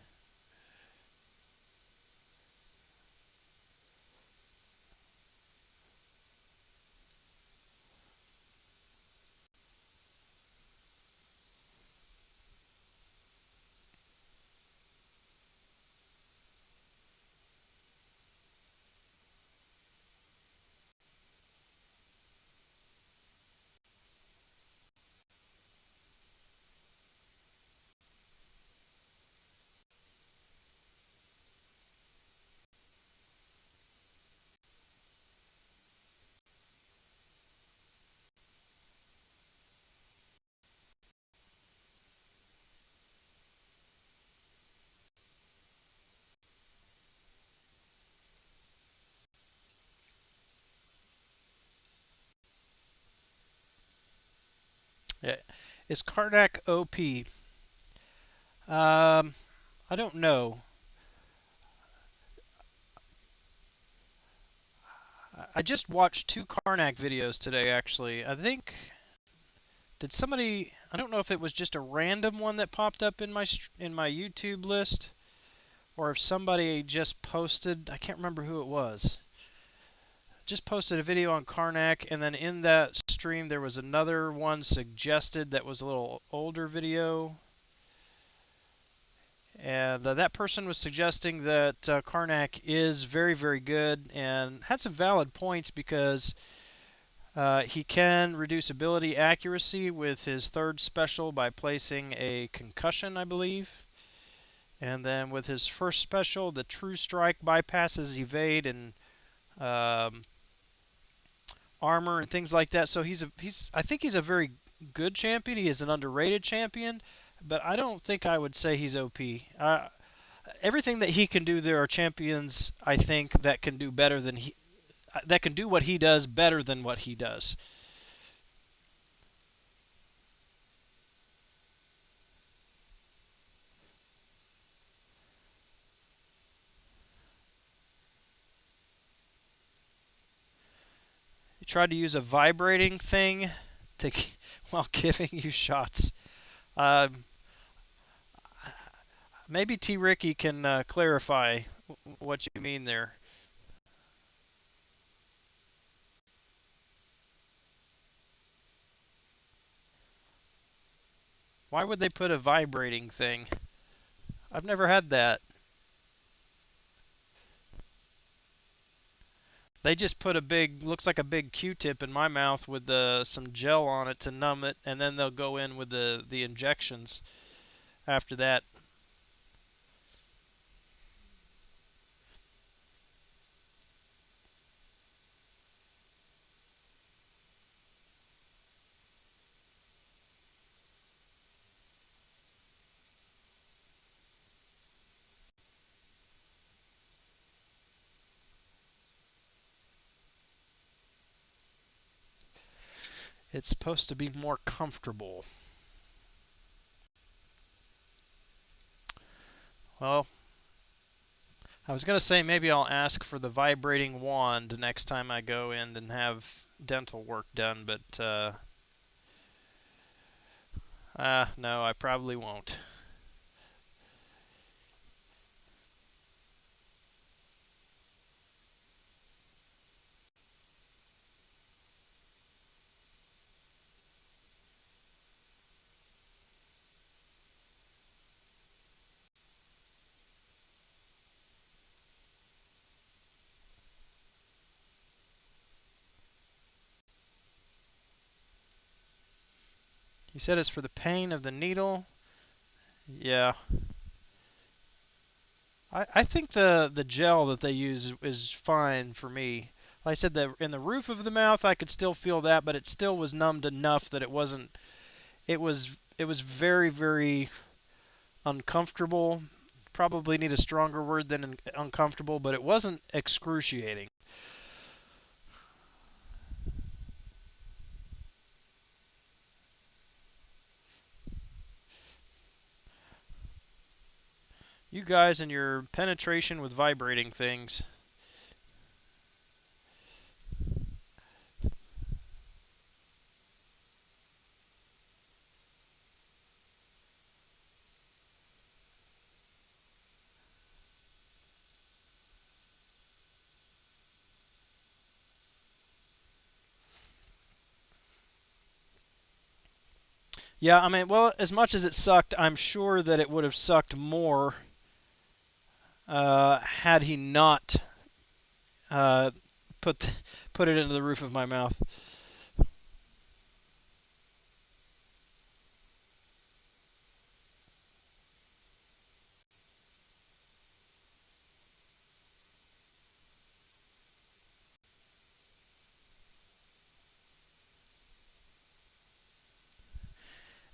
Yeah. Is Karnak OP? I don't know. I just watched two Karnak videos today, actually. I think did somebody? I don't know if it was just a random one that popped up in my YouTube list, or if somebody just posted. I can't remember who it was. Just posted a video on Karnak, and then in that stream there was another one suggested that was a little older video, and that person was suggesting that Karnak is very, very good and had some valid points because he can reduce ability accuracy with his third special by placing a concussion, I believe. And then with his first special, the True Strike bypasses evade and um, armor and things like that. So he's I think he's a very good champion. He is an underrated champion, but I don't think I would say he's OP. Everything that he can do, there are champions I think that can do better than he that can do what he does better than what he does. He tried to use a vibrating thing to while giving you shots. Um, Maybe T. Ricky can clarify what you mean there. Why would they put a vibrating thing? I've never had that. They just put a big, looks like a big Q-tip in my mouth with some gel on it to numb it, and then they'll go in with the injections after that. It's supposed to be more comfortable. Well, I was going to say maybe I'll ask for the vibrating wand next time I go in and have dental work done, but no, I probably won't. You said it's for the pain of the needle. Yeah, I think the gel that they use is fine for me. Like I said, in the roof of the mouth, I could still feel that, but it still was numbed enough that it wasn't. It was very, very uncomfortable. Probably need a stronger word than uncomfortable, but it wasn't excruciating. You guys and your penetration with vibrating things. Yeah, I mean, well, as much as it sucked, I'm sure that it would have sucked more had he not uh, put put it into the roof of my mouth.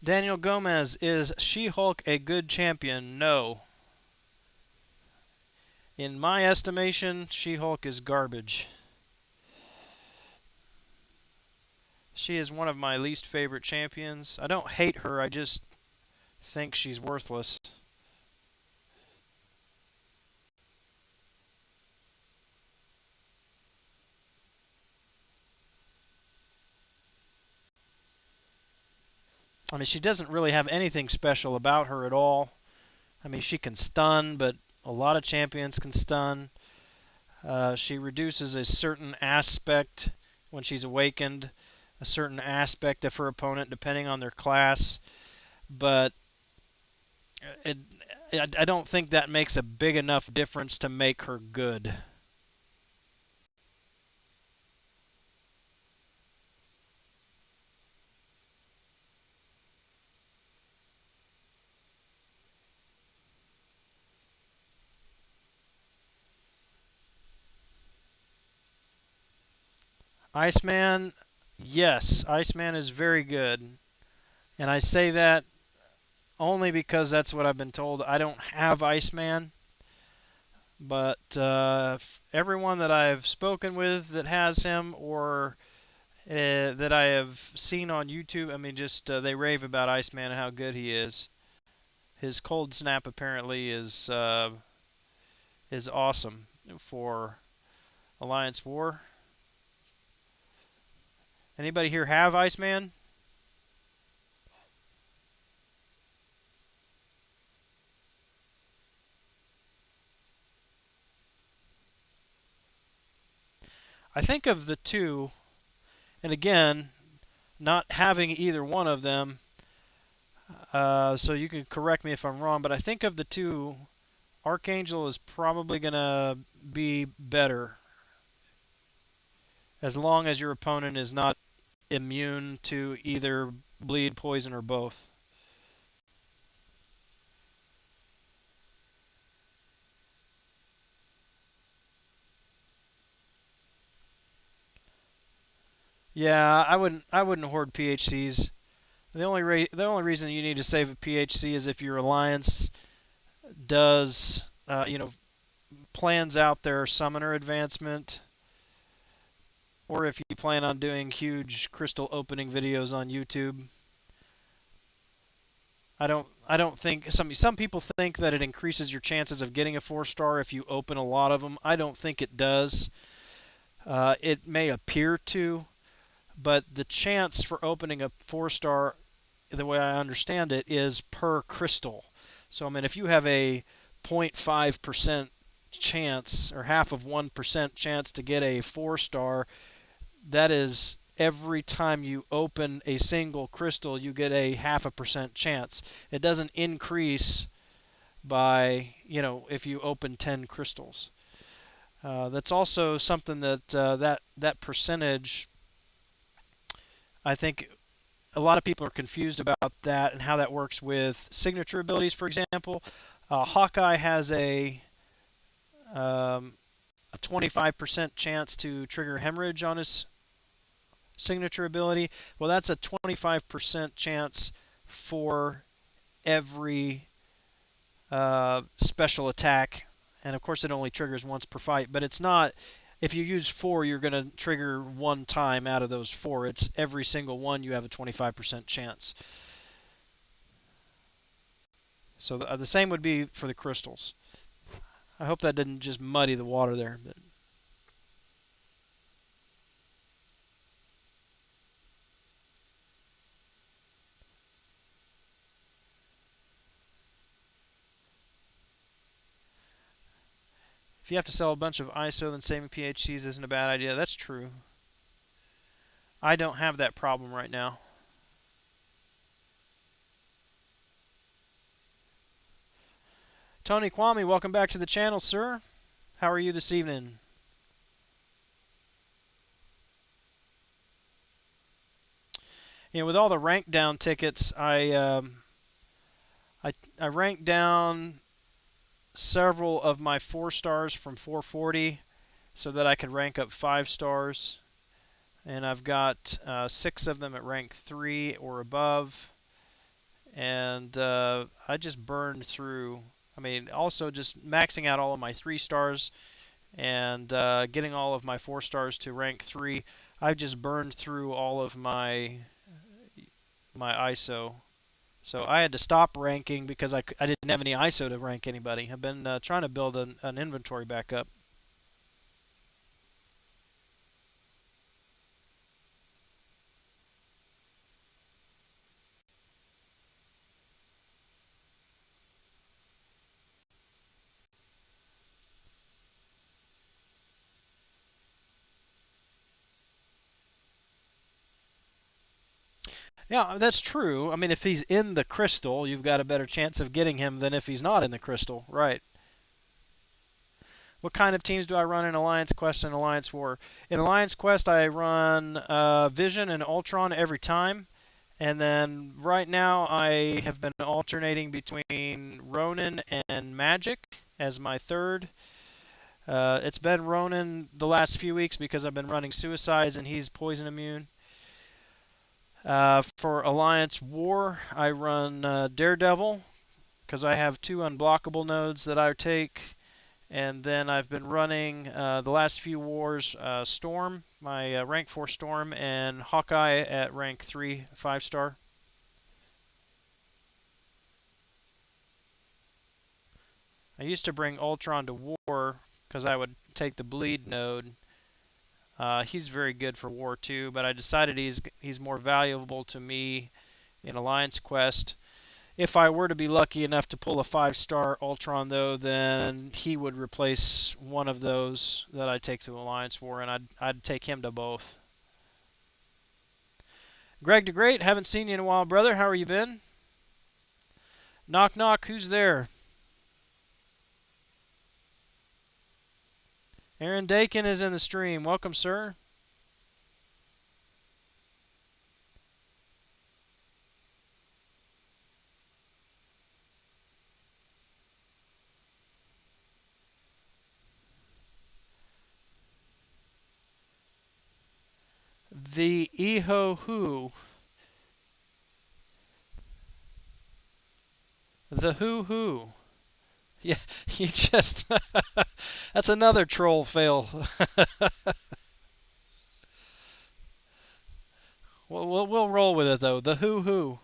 Daniel Gomez, is She-Hulk a good champion? No. In my estimation, She-Hulk is garbage. She is one of my least favorite champions. I don't hate her, I just think she's worthless. I mean, she doesn't really have anything special about her at all. I mean, she can stun, but a lot of champions can stun. She reduces a certain aspect when she's awakened, a certain aspect of her opponent depending on their class. But it, I don't think that makes a big enough difference to make her good. Iceman, yes, Iceman is very good. And I say that only because that's what I've been told. I don't have Iceman, but everyone that I've spoken with that has him or that I have seen on YouTube, I mean, just they rave about Iceman and how good he is. His cold snap apparently is awesome for Alliance War. Anybody here have Iceman? I think of the two, and again, not having either one of them, so you can correct me if I'm wrong, but I think of the two, Archangel is probably going to be better as long as your opponent is not immune to either bleed, poison, or both. Yeah, I wouldn't hoard PHCs. The only reason you need to save a PHC is if your alliance does plans out their summoner advancement, or if you plan on doing huge crystal opening videos on YouTube. I don't think some people think that it increases your chances of getting a 4 star if you open a lot of them. I don't think it does. It may appear to, but the chance for opening a 4 star, the way I understand it, is per crystal. So I mean, if you have a 0.5% chance or half of 1% chance to get a 4 star, that is every time you open a single crystal, you get a half a percent chance. It doesn't increase by, if you open 10 crystals. That's also something that percentage, I think a lot of people are confused about that and how that works with signature abilities, for example. Hawkeye has um, a 25% chance to trigger hemorrhage on his signature ability. Well, that's a 25% chance for every special attack. And of course, it only triggers once per fight, but it's not. If you use four, you're going to trigger one time out of those four. It's every single one you have a 25% chance. So the same would be for the crystals. I hope that didn't just muddy the water there. But if you have to sell a bunch of ISO, then saving PHCs isn't a bad idea. That's true. I don't have that problem right now. Tony Kwame, welcome back to the channel, sir. How are you this evening? With all the rank down tickets, I ranked down several of my 4 stars from 440 so that I could rank up 5 stars, and I've got 6 of them at rank 3 or above, and I just burned through. I mean, also just maxing out all of my 3 stars and getting all of my 4 stars to rank 3. I've just burned through all of my ISO. So I had to stop ranking because I didn't have any ISO to rank anybody. I've been trying to build an inventory back up. Yeah, that's true. I mean, if he's in the crystal, you've got a better chance of getting him than if he's not in the crystal. Right. What kind of teams do I run in Alliance Quest and Alliance War? In Alliance Quest, I run Vision and Ultron every time. And then right now, I have been alternating between Ronin and Magic as my third. It's been Ronin the last few weeks because I've been running Suicides and he's poison immune. For Alliance War, I run Daredevil because I have 2 unblockable nodes that I take. And then I've been running the last few wars Storm, my rank 4 Storm, and Hawkeye at rank 3, 5 star. I used to bring Ultron to War because I would take the bleed node. He's very good for War too, but I decided he's more valuable to me in Alliance Quest. If I were to be lucky enough to pull a 5 star Ultron, though, then he would replace one of those that I take to Alliance War, and I'd take him to both. Greg the Great, haven't seen you in a while, brother. How are you been? Knock knock, who's there? Aaron Dakin is in the stream. Welcome, sir. The Eho Who. The Who Who. Yeah, you just. That's another troll fail. We'll roll with it, though. The Who Who.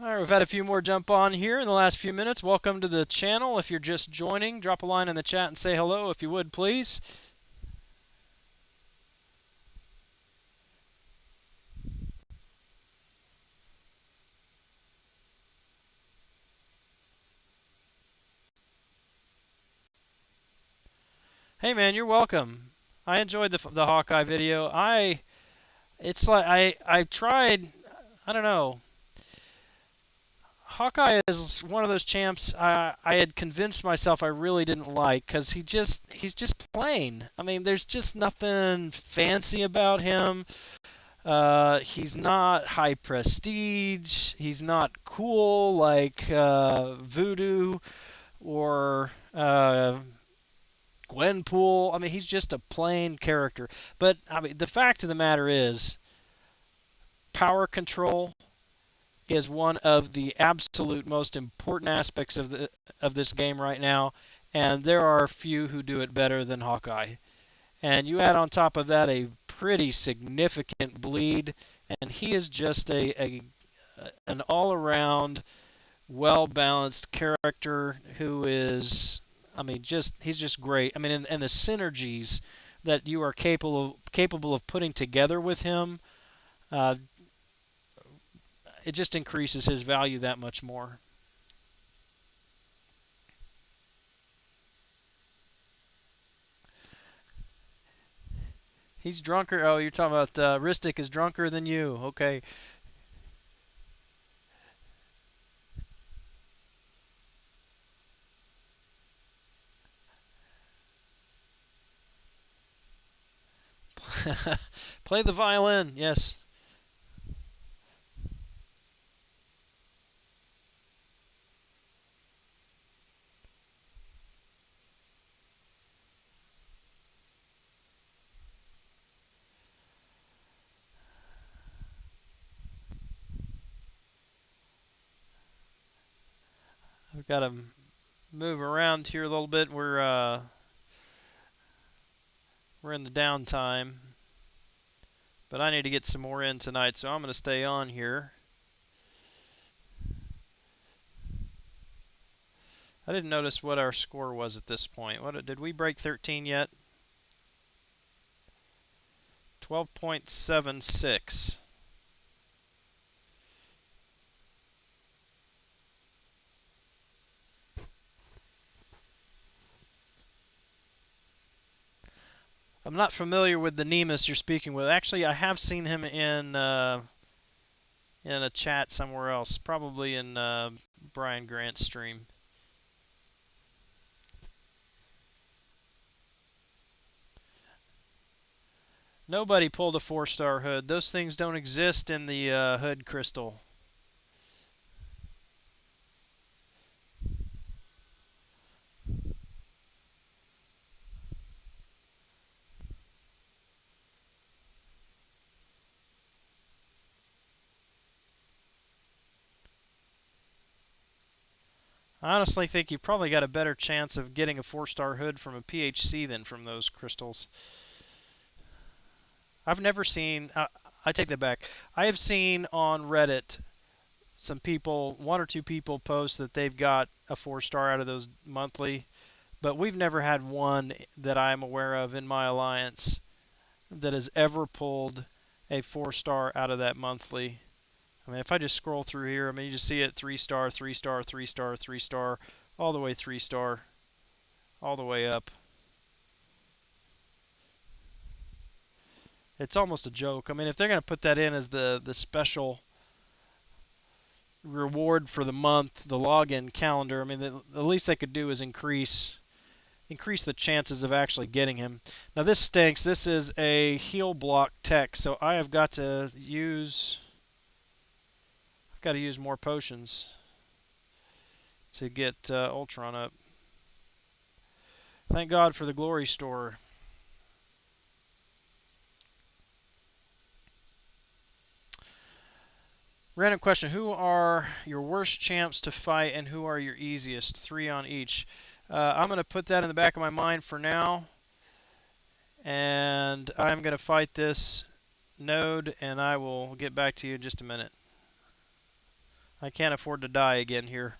All right, we've had a few more jump on here in the last few minutes. Welcome to the channel. If you're just joining, drop a line in the chat and say hello if you would, please. Hey man, you're welcome. I enjoyed the Hawkeye video. It's like I tried. I don't know. Hawkeye is one of those champs I had convinced myself I really didn't like because he's just plain. I mean, there's just nothing fancy about him. He's not high prestige. He's not cool like Voodoo or Gwenpool. I mean, he's just a plain character. But I mean, the fact of the matter is, power control is one of the absolute most important aspects of this game right now, and there are few who do it better than Hawkeye. And you add on top of that a pretty significant bleed, and he is just an all-around, well-balanced character who is, I mean, he's just great. I mean, and the synergies that you are capable of putting together with him, uh, it just increases his value that much more. He's drunker. Oh, you're talking about Ristic is drunker than you. Okay. Play the violin. Yes. I've got to move around here a little bit. We're in the downtime, but I need to get some more in tonight, so I'm going to stay on here. I didn't notice what our score was at this point. What did we break 13 yet? 12.76. I'm not familiar with the Nemus you're speaking with. Actually, I have seen him in a chat somewhere else, probably in Brian Grant's stream. Nobody pulled a 4-star hood. Those things don't exist in the hood crystal. I honestly think you probably got a better chance of getting a 4-star hood from a PHC than from those crystals. I've never seen. I take that back. I have seen on Reddit some people, one or two people, post that they've got a 4-star out of those monthly, but we've never had one that I'm aware of in my alliance that has ever pulled a 4-star out of that monthly. I mean, if I just scroll through here, I mean, you just see it 3-star, 3-star, 3-star, 3-star, all the way 3-star, all the way up. It's almost a joke. I mean, if they're going to put that in as the special reward for the month, the login calendar, I mean, the least they could do is increase the chances of actually getting him. Now this stinks. This is a heal block tech, so I have got to use more potions to get Ultron up. Thank God for the glory store. Random question: who are your worst champs to fight, and who are your easiest? 3 on each. I'm going to put that in the back of my mind for now, and I'm going to fight this node, and I will get back to you in just a minute. I can't afford to die again here.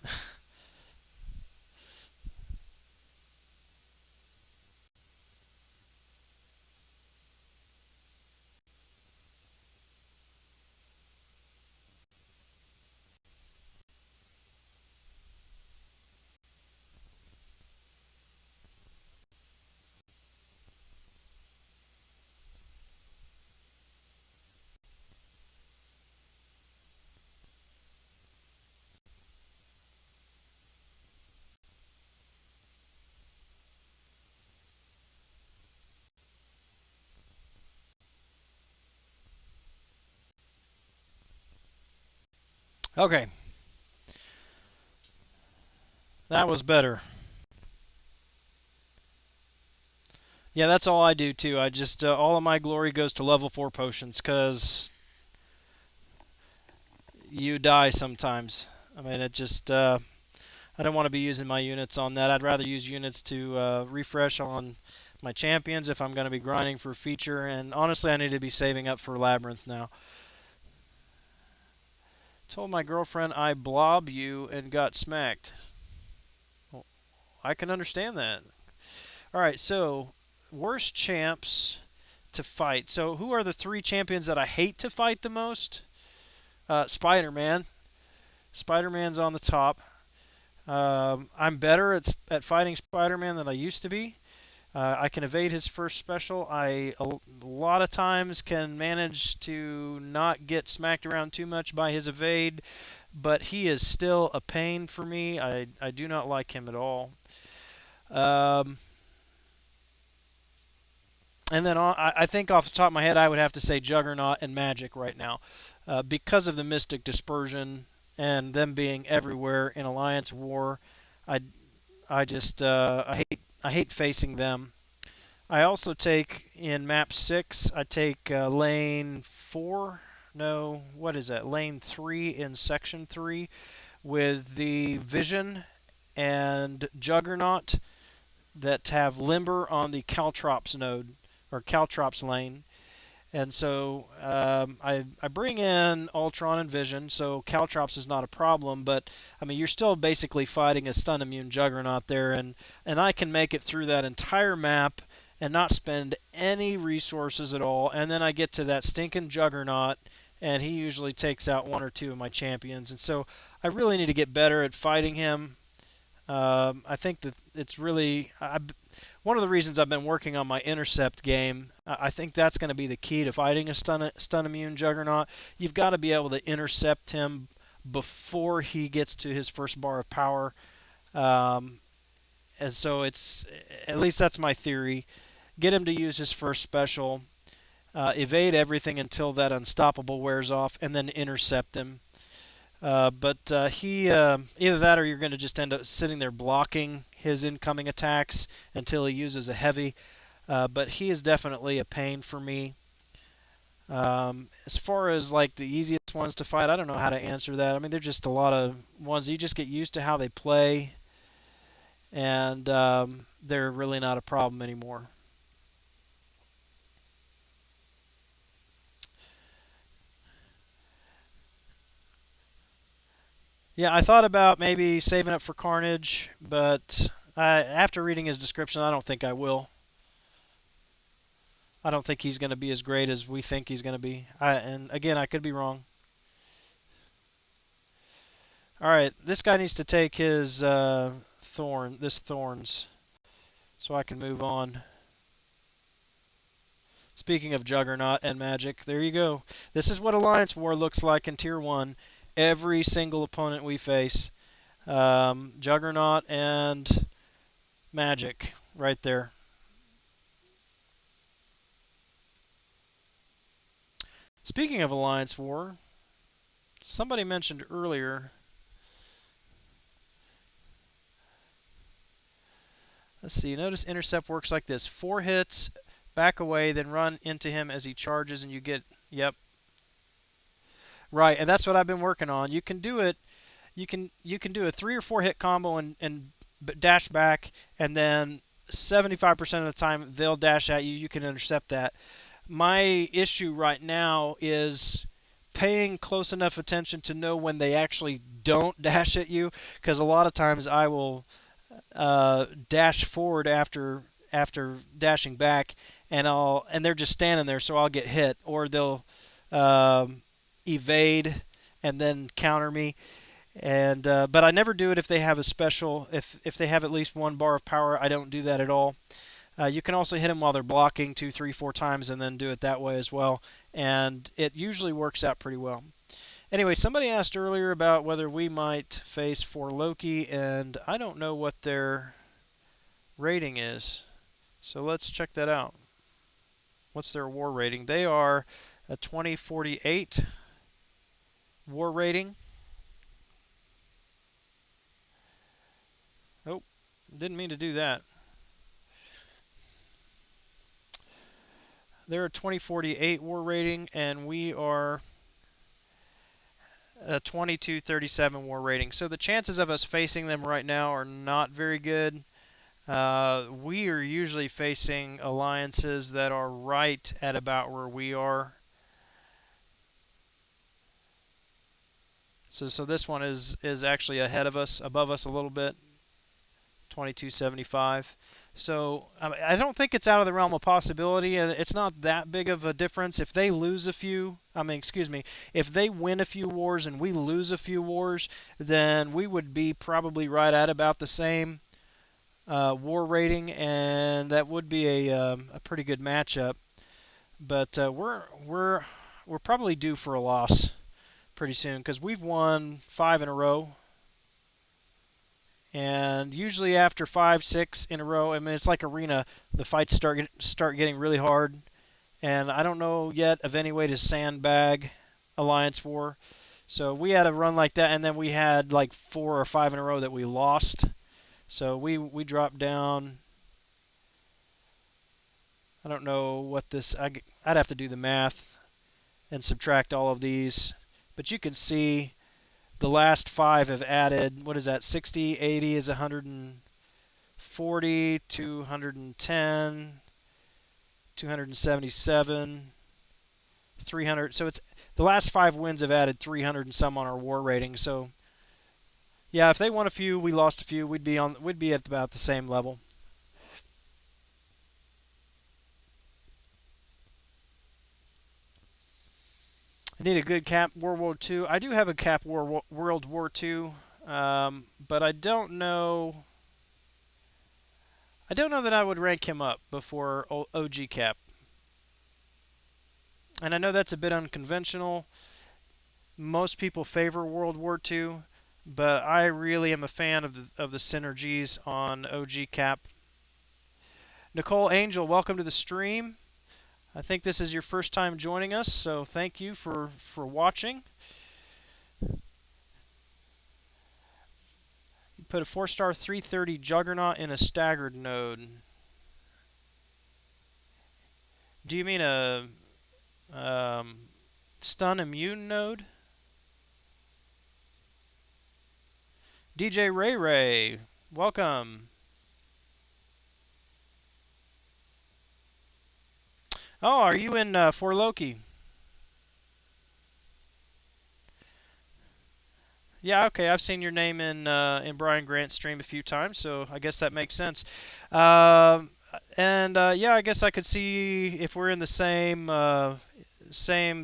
Okay, that was better. Yeah, that's all I do too. I just all of my glory goes to level 4 potions because you die sometimes. I mean, it just I don't want to be using my units on that. I'd rather use units to refresh on my champions if I'm going to be grinding for a feature. And honestly, I need to be saving up for Labyrinth now. Told my girlfriend I blob you and got smacked. Well, I can understand that. All right, so worst champs to fight. So, who are the three champions that I hate to fight the most? Spider-Man. Spider-Man's on the top. I'm better at fighting Spider-Man than I used to be. I can evade his first special. A lot of times can manage to not get smacked around too much by his evade, but he is still a pain for me. I do not like him at all. Um, and then I think off the top of my head, I would have to say Juggernaut and Magic right now, because of the Mystic Dispersion and them being everywhere in Alliance War. I I just I hate facing them. I also take in map 6, I take lane 4. No, what is that? Lane 3 in section 3 with the Vision and Juggernaut that have Limber on the Caltrops node or Caltrops lane. And so I bring in Ultron and Vision, so Caltrops is not a problem. But I mean, you're still basically fighting a stun immune Juggernaut there, and I can make it through that entire map and not spend any resources at all. And then I get to that stinking Juggernaut, and he usually takes out one or two of my champions. And so I really need to get better at fighting him. I think that it's really one of the reasons I've been working on my intercept game. I think that's going to be the key to fighting a stun immune Juggernaut. You've got to be able to intercept him before he gets to his first bar of power. Um, and so it's at least that's my theory. Get him to use his first special, evade everything until that unstoppable wears off, and then intercept him. But he either that or you're going to just end up sitting there blocking his incoming attacks until he uses a heavy. But he is definitely a pain for me. As far as like the easiest ones to fight, I don't know how to answer that. I mean, they're just a lot of ones you just get used to how they play, and they're really not a problem anymore. Yeah, I thought about maybe saving up for Carnage, but after reading his description, I don't think I will. I don't think he's going to be as great as we think he's going to be. And again, I could be wrong. All right, this guy needs to take his thorns, so I can move on. Speaking of Juggernaut and Magic, there you go. This is what Alliance War looks like in Tier 1. Every single opponent we face. Juggernaut and Magic right there. Speaking of Alliance War, somebody mentioned earlier. Let's see. Notice intercept works like this: 4 hits, back away, then run into him as he charges, and you get. Yep. Right, and that's what I've been working on. You can do it. You can do a 3 or 4 hit combo and dash back, and then 75% of the time they'll dash at you. You can intercept that. My issue right now is paying close enough attention to know when they actually don't dash at you, because a lot of times I will dash forward after dashing back, and they're just standing there, so I'll get hit, or they'll um, evade and then counter me. And but I never do it if they have a special. If they have at least 1 bar of power, I don't do that at all. You can also hit them while they're blocking 2, 3, 4 times, and then do it that way as well. And it usually works out pretty well. Anyway, somebody asked earlier about whether we might face for Loki, and I don't know what their rating is. So let's check that out. What's their war rating? They are a 2048 war rating. Oh, didn't mean to do that. They're a 2048 war rating, and we are a 2237 war rating. So the chances of us facing them right now are not very good. We are usually facing alliances that are right at about where we are. So this one is actually ahead of us, above us a little bit. 2275. So I don't think it's out of the realm of possibility, and it's not that big of a difference. If they lose a few, excuse me, if they win a few wars and we lose a few wars, then we would be probably right at about the same war rating, and that would be a pretty good matchup. But we're probably due for a loss pretty soon because we've won 5 in a row. And usually after 5, 6 in a row, I mean it's like arena. The fights start getting really hard, and I don't know yet of any way to sandbag Alliance War. So we had a run like that, and then we had like 4 or 5 in a row that we lost. So we dropped down. I don't know what this. I'd have to do the math and subtract all of these, but you can see the last 5 have added, what is that, 60, 80 is 140, 210, 277, 300. So it's the last 5 wins have added 300 and some on our war rating. So yeah, if they won a few, we lost a few, we'd be at about the same level. I need a good Cap World War II. I do have a Cap World War II, but I don't know. I don't know that I would rank him up before OG Cap. And I know that's a bit unconventional. Most people favor World War II, but I really am a fan of the synergies on OG Cap. Nicole Angel, welcome to the stream. I think this is your first time joining us, so thank you for watching. You put a 4-star 330 Juggernaut in a staggered node. Do you mean a stun immune node? DJ Ray Ray, welcome. Oh, are you in For Loki? Yeah, okay. I've seen your name in Brian Grant's stream a few times, so I guess that makes sense. Um and yeah, I guess I could see if we're in the same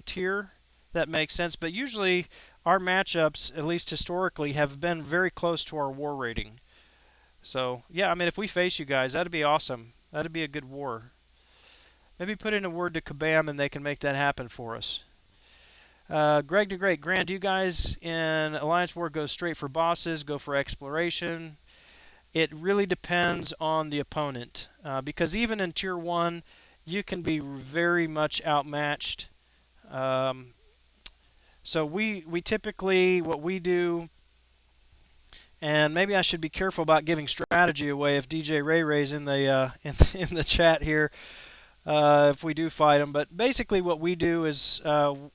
tier. That makes sense. But usually our matchups, at least historically, have been very close to our war rating. So yeah, I mean, if we face you guys, that'd be awesome. That'd be a good war. Maybe put in a word to Kabam and they can make that happen for us. Greg the Great, Grant, do you guys in Alliance War go straight for bosses, go for exploration? It really depends on the opponent. Because even in Tier 1, you can be very much outmatched. Um, so we typically, what we do, and maybe I should be careful about giving strategy away if DJ Ray Ray's in the in the chat here. If we do fight them. But basically, what we do is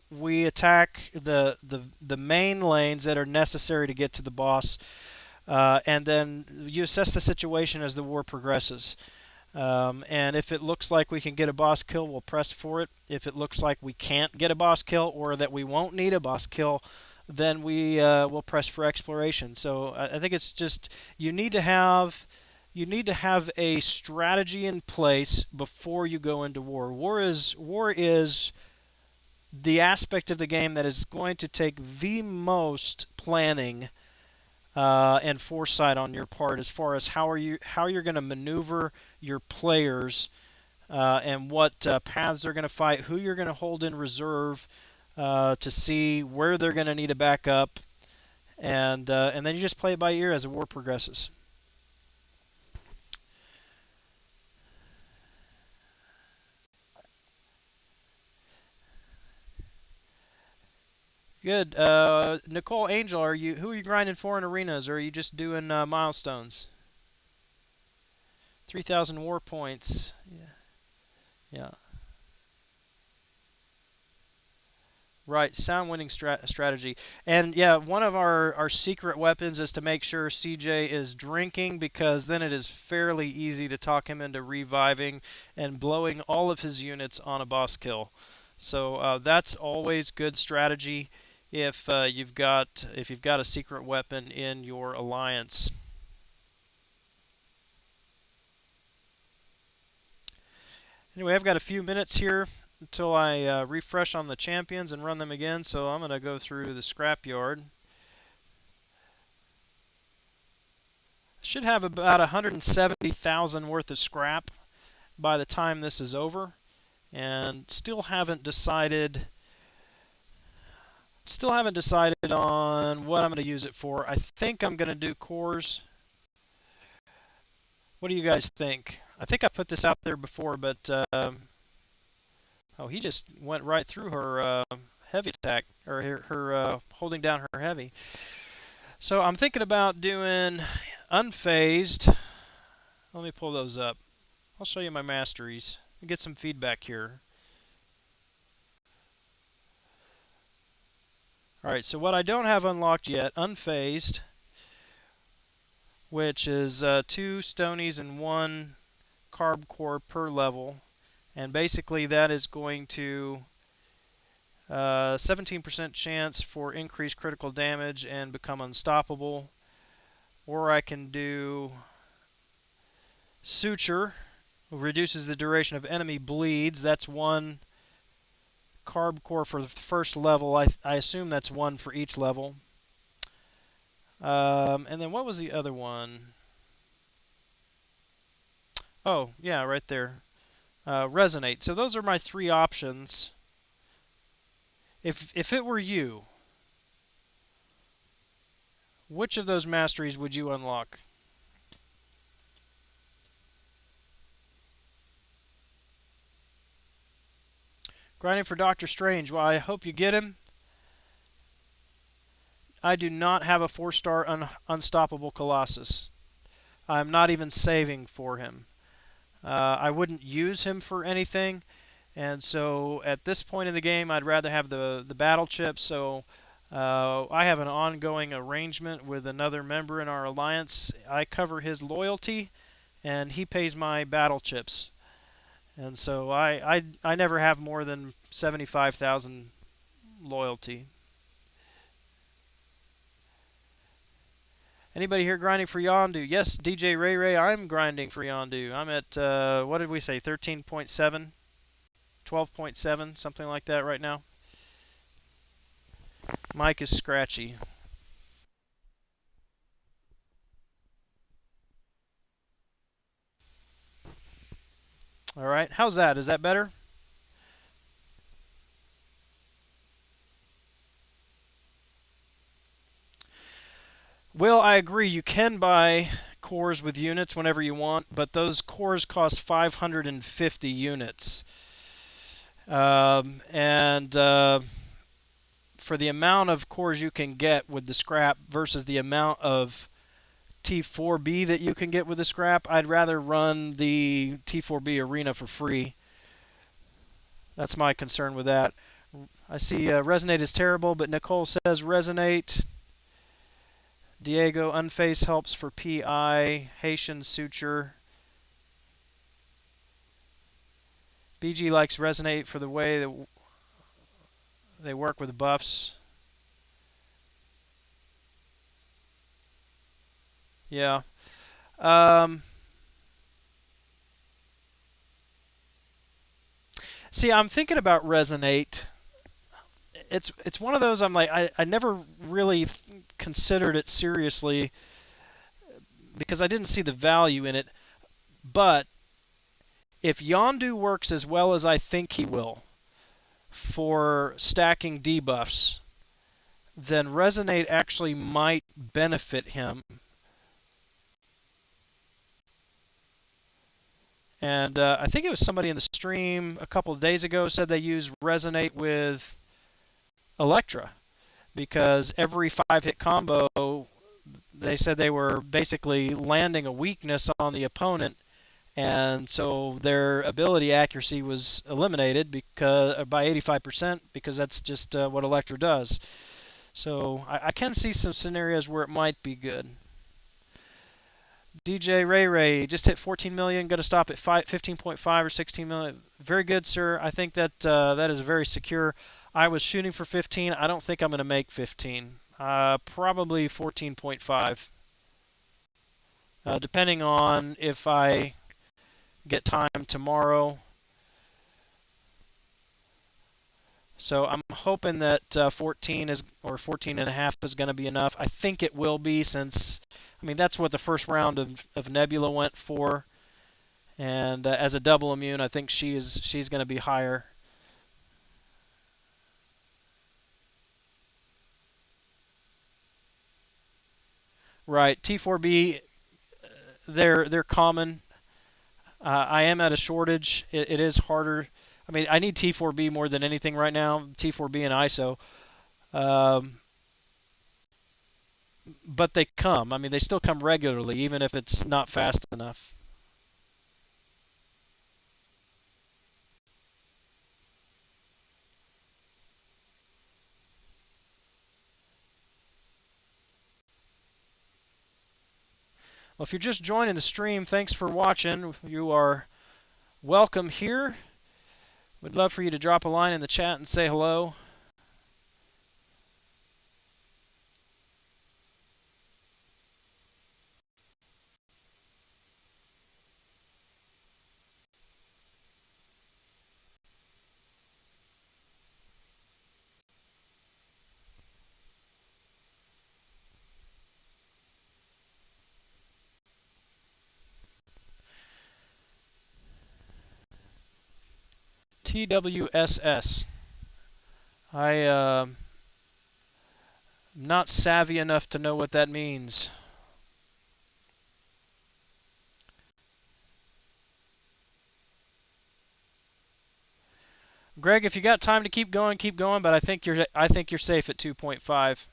we attack the main lanes that are necessary to get to the boss, and then you assess the situation as the war progresses. And if it looks like we can get a boss kill, we'll press for it. If it looks like we can't get a boss kill or that we won't need a boss kill, then we will press for exploration. So I think it's just you need to have a strategy in place before you go into war. War is the aspect of the game that is going to take the most planning and foresight on your part as far as how you're going to maneuver your players and what paths they're going to fight, who you're going to hold in reserve to see where they're going to need a backup, and then you just play it by ear as the war progresses. Good. Nicole Angel, who are you grinding for in arenas, or are you just doing milestones? 3,000 war points. Yeah. Yeah. Right, sound winning strategy. And yeah, one of our secret weapons is to make sure CJ is drinking because then it is fairly easy to talk him into reviving and blowing all of his units on a boss kill. So that's always good strategy if you've got a secret weapon in your alliance. Anyway, I've got a few minutes here until I refresh on the champions and run them again, so I'm going to go through the scrapyard. Should have about 170,000 worth of scrap by the time this is over, and still haven't decided on what I'm going to use it for. I think I'm going to do cores. What do you guys think? I think I put this out there before, but oh, he just went right through her heavy attack, or her holding down her heavy. So I'm thinking about doing unfazed. Let me pull those up. I'll show you my masteries and get some feedback here. Alright, so what I don't have unlocked yet, unfazed, which is 2 stonies and 1 carb core per level. And basically that is going to 17% chance for increased critical damage and become unstoppable. Or I can do Suture, reduces the duration of enemy bleeds. That's 1 carb core for the first level. I assume that's 1 for each level. And then what was the other one? Oh, yeah, right there. Resonate. So those are my 3 options. If it were you, which of those masteries would you unlock? Grinding for Doctor Strange. Well, I hope you get him. I do not have a 4-star Unstoppable Colossus. I'm not even saving for him. I wouldn't use him for anything, and so at this point in the game, I'd rather have the battle chips. So I have an ongoing arrangement with another member in our alliance. I cover his loyalty, and he pays my battle chips. And so I never have more than 75,000 loyalty. Anybody here grinding for Yondu? Yes, DJ Ray Ray, I'm grinding for Yondu. I'm at, what did we say, 13.7? 12.7, something like that right now. Mike is scratchy. All right, how's that? Is that better? Well, I agree. You can buy cores with units whenever you want, but those cores cost 550 units. And for the amount of cores you can get with the scrap versus the amount of T4B that you can get with the scrap, I'd rather run the T4B arena for free. That's my concern with that. I see Resonate is terrible, but Nicole says Resonate. Diego, Unface helps for PI. Haitian Suture. BG likes Resonate for the way that they work with buffs. Yeah. See, I'm thinking about Resonate. It's one of those I'm like I never really considered it seriously because I didn't see the value in it. But if Yondu works as well as I think he will for stacking debuffs, then Resonate actually might benefit him. And I think it was somebody in the stream a couple of days ago said they use Resonate with Electra because every 5-hit combo, they said they were basically landing a weakness on the opponent, and so their ability accuracy was eliminated because by 85% because that's just what Electra does. So I can see some scenarios where it might be good. DJ Ray Ray just hit 14 million. Going to stop at 15.5 or 16 million. Very good, sir. I think that that is very secure. I was shooting for 15. I don't think I'm going to make 15. Probably 14.5. Depending on if I get time tomorrow. So I'm hoping that 14 is or 14 and a half is going to be enough. I think it will be since I mean that's what the first round of Nebula went for, and as a double immune, I think she's going to be higher. Right, T4B, they're common. I am at a shortage. It is harder. I mean, I need T4B more than anything right now. T4B and ISO. Um, but they come. I mean, they still come regularly, even if it's not fast enough. Well, if you're just joining the stream, thanks for watching. You are welcome here. Would love for you to drop a line in the chat and say hello. TWSS. I'm not savvy enough to know what that means. Greg, if you got time to keep going, keep going. But I think you're safe at 2.5.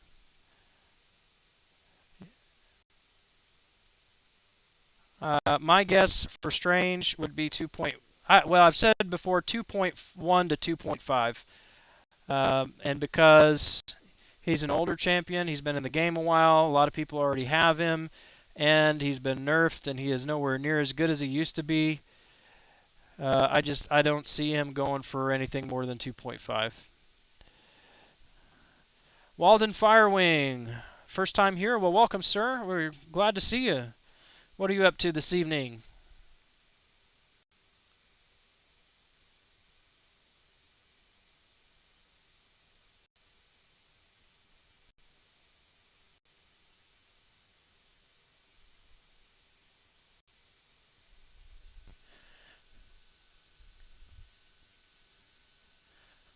My guess for Strange would be 2. Well, I've said before 2.1 to 2.5, and because he's an older champion, he's been in the game a while. A lot of people already have him, and he's been nerfed, and he is nowhere near as good as he used to be. I don't see him going for anything more than 2.5. Walden Firewing, first time here. Well, welcome, sir. We're glad to see you. What are you up to this evening?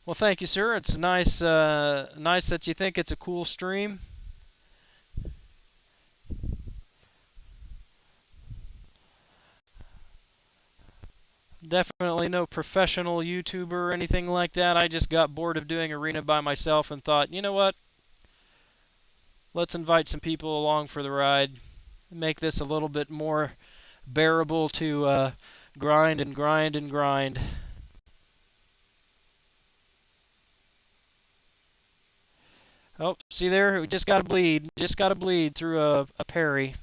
Well, thank you, sir. It's nice that you think it's a cool stream. Definitely no professional YouTuber or anything like that. I just got bored of doing arena by myself and thought, you know what? Let's invite some people along for the ride. Make this a little bit more bearable to grind and grind and grind. Oh, see there? We just got to bleed. Just got to bleed through a parry.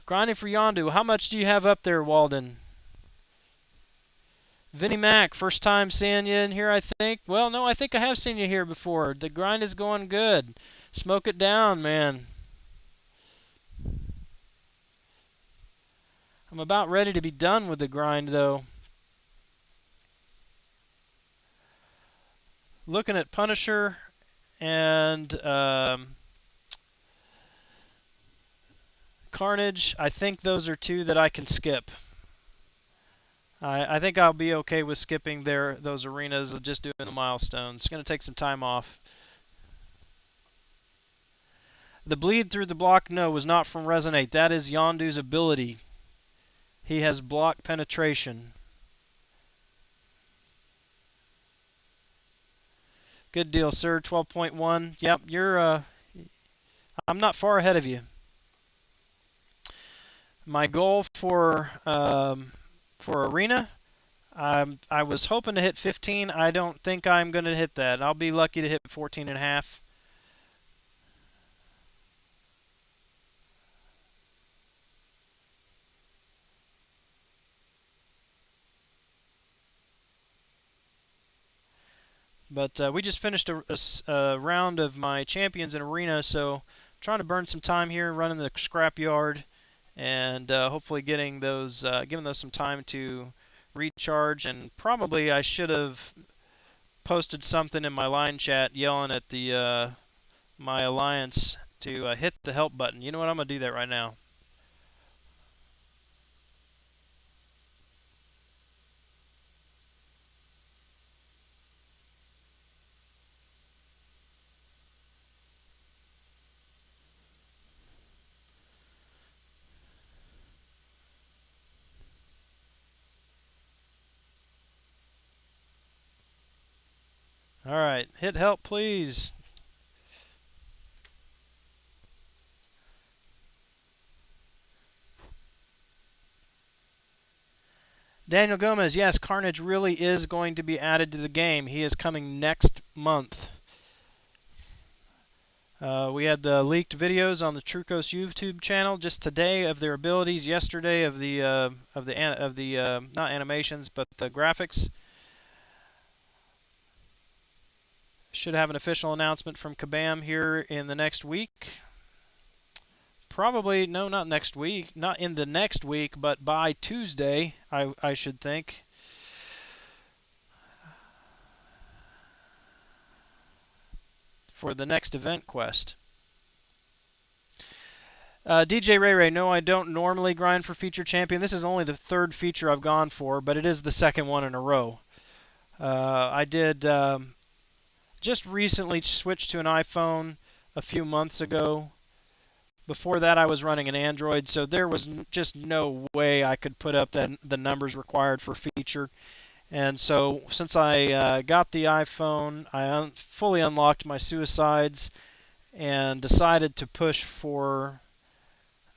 Grinding for Yondu. How much do you have up there, Walden? Vinnie Mac, first time seeing you in here, I think. Well, no, I think I have seen you here before. The grind is going good. Smoke it down, man. I'm about ready to be done with the grind, though. Looking at Punisher and Carnage, I think those are two that I can skip. I think I'll be okay with skipping those arenas of just doing the milestones. It's going to take some time off. The bleed through the block, no, was not from Resonate. That is Yondu's ability. He has block penetration. Good deal, sir. 12.1. Yep, I'm not far ahead of you. My goal for arena, I was hoping to hit 15. I don't think I'm going to hit that. I'll be lucky to hit 14 and a half. But we just finished a round of my champions in arena, so I'm trying to burn some time here running the scrapyard and hopefully getting those, giving those some time to recharge. And probably I should have posted something in my line chat yelling at the my alliance to hit the help button. You know what? I'm gonna do that right now. All right, hit help, please. Daniel Gomez, yes, Carnage really is going to be added to the game. He is coming next month. We had the leaked videos on the Trucos YouTube channel just today of their abilities. Yesterday of the not animations but the graphics. Should have an official announcement from Kabam here in the next week. Probably, no, not next week. Not in the next week, but by Tuesday, I should think. For the next event quest. DJ Ray Ray, no, I don't normally grind for feature champion. This is only the third feature I've gone for, but it is the second one in a row. I did just recently switched to an iPhone a few months ago. Before that, I was running an Android, so there was just no way I could put up the numbers required for feature. And so, since I got the iPhone, I fully unlocked my suicides and decided to push for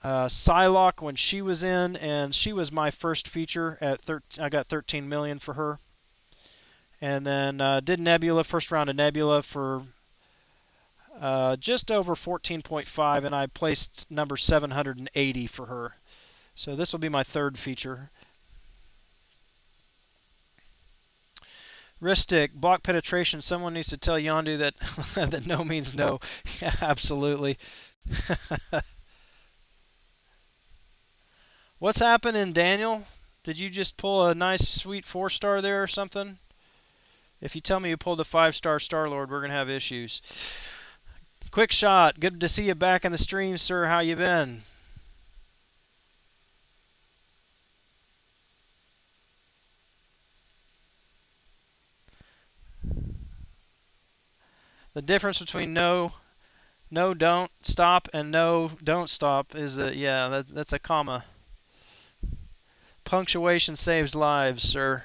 Psylocke when she was in, and she was my first feature at I got 13 million for her. And then did Nebula, first round of Nebula for just over 14.5, and I placed number 780 for her. So this will be my third feature. Ristic, block penetration. Someone needs to tell Yondu that that no means no. Yeah, absolutely. What's happening, Daniel? Did you just pull a nice, sweet 4-star there or something? If you tell me you pulled a 5-star Star-Lord, we're going to have issues. Quick shot. Good to see you back in the stream, sir. How you been? The difference between no, don't stop, and no, don't stop is that, yeah, that's a comma. Punctuation saves lives, sir.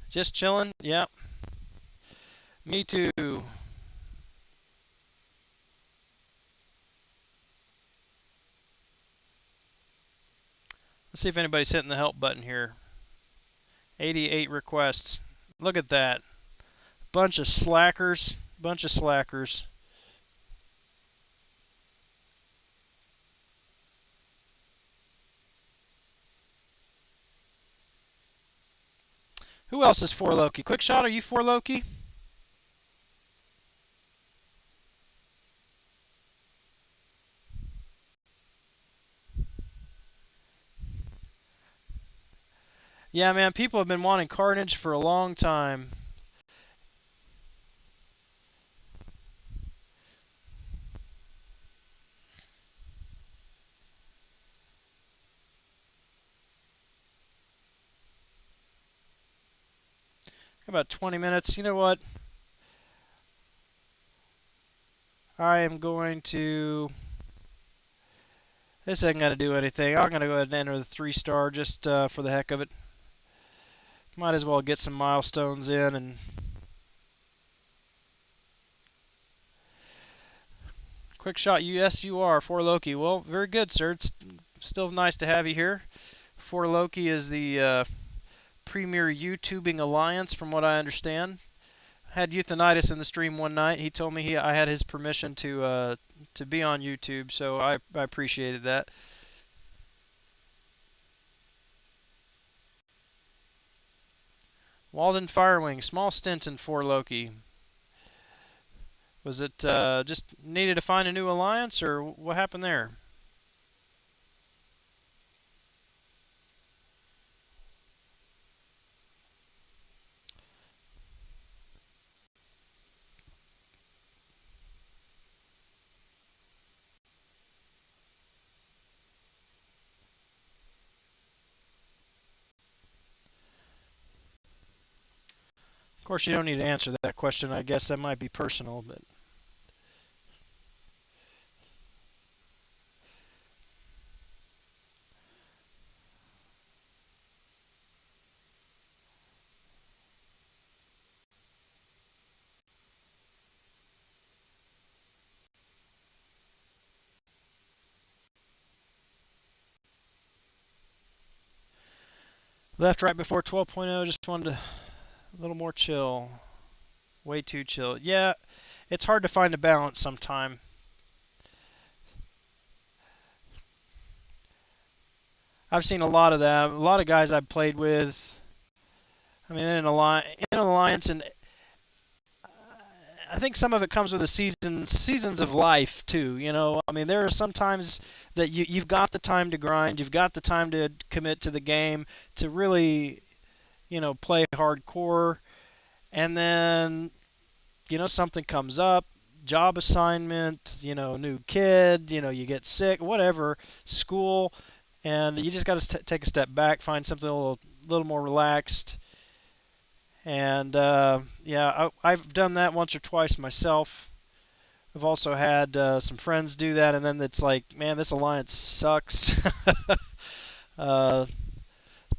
Just chilling? Yep. Me too. Let's see if anybody's hitting the help button here. 88 requests. Look at that. Bunch of slackers. Bunch of slackers. Who else is for Loki? Quick shot, are you for Loki? Yeah, man, people have been wanting Carnage for a long time. About 20 minutes. You know what? I am going to... This ain't going to do anything. I'm going to go ahead and enter the 3-star just for the heck of it. Might as well get some milestones in and... Quick shot, yes you are, for Loki. Well, very good, sir. It's still nice to have you here. For Loki is the premier YouTubing alliance, from what I understand. had Euthanitis in the stream one night. He told me I had his permission to be on YouTube, so I appreciated that. Walden Firewing, small stint in 4 Loki. Was it just needed to find a new alliance, or what happened there? Of course, you don't need to answer that question. I guess that might be personal, but left right before 12.0. Just wanted a little more chill. Way too chill. Yeah, it's hard to find a balance sometime. I've seen a lot of that. A lot of guys I've played with. I mean, in an alliance, and I think some of it comes with the seasons of life too. I mean, there are some times that you've got the time to grind, you've got the time to commit to the game, to really, play hardcore, and then something comes up, job assignment, new kid, you get sick, whatever, school, and you just got to take a step back, find something a little more relaxed. And yeah, I've done that once or twice myself. I've also had some friends do that, and then it's like, man, this alliance sucks. uh,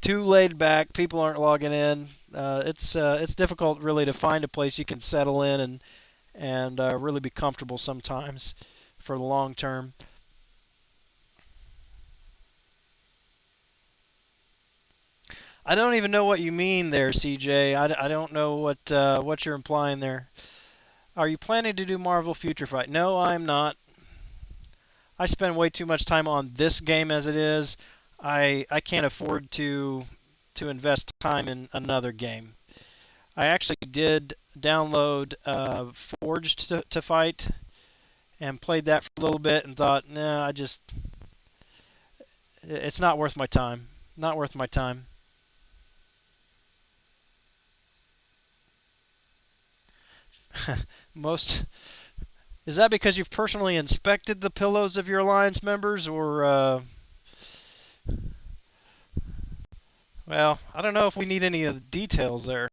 Too laid back. People aren't logging in. It's difficult really to find a place you can settle in and really be comfortable sometimes for the long term. I don't even know what you mean there, CJ. I don't know what you're implying there. Are you planning to do Marvel Future Fight? No, I'm not. I spend way too much time on this game as it is. I can't afford to invest time in another game. I actually did download Forged to fight and played that for a little bit and thought, nah, it's not worth my time. Not worth my time. Most Is that because you've personally inspected the pillows of your alliance members, or well, I don't know if we need any of the details there.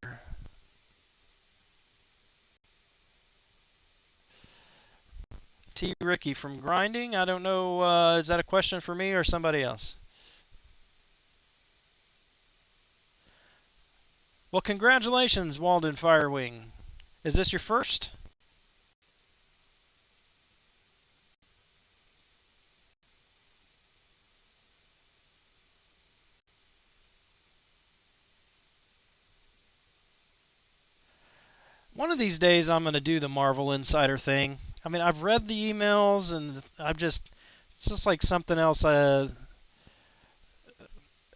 T. Ricky from Grinding. I don't know. Is that a question for me or somebody else? Well, congratulations, Walden Firewing. Is this your first? One of these days, I'm going to do the Marvel Insider thing. I mean, I've read the emails, and it's just like something else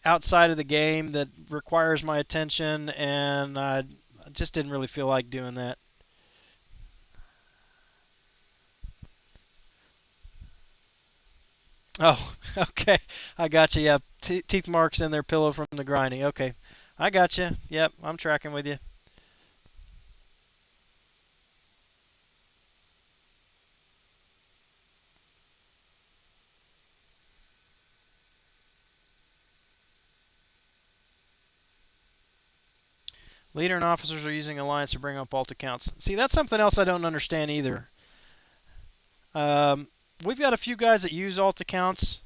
outside of the game that requires my attention, and I just didn't really feel like doing that. Oh, okay. I got you. Yeah, teeth marks in their pillow from the grinding. Okay, I got you. Yep, I'm tracking with you. Leader and officers are using Alliance to bring up alt accounts. See, that's something else I don't understand either. Um, we've got a few guys that use alt accounts,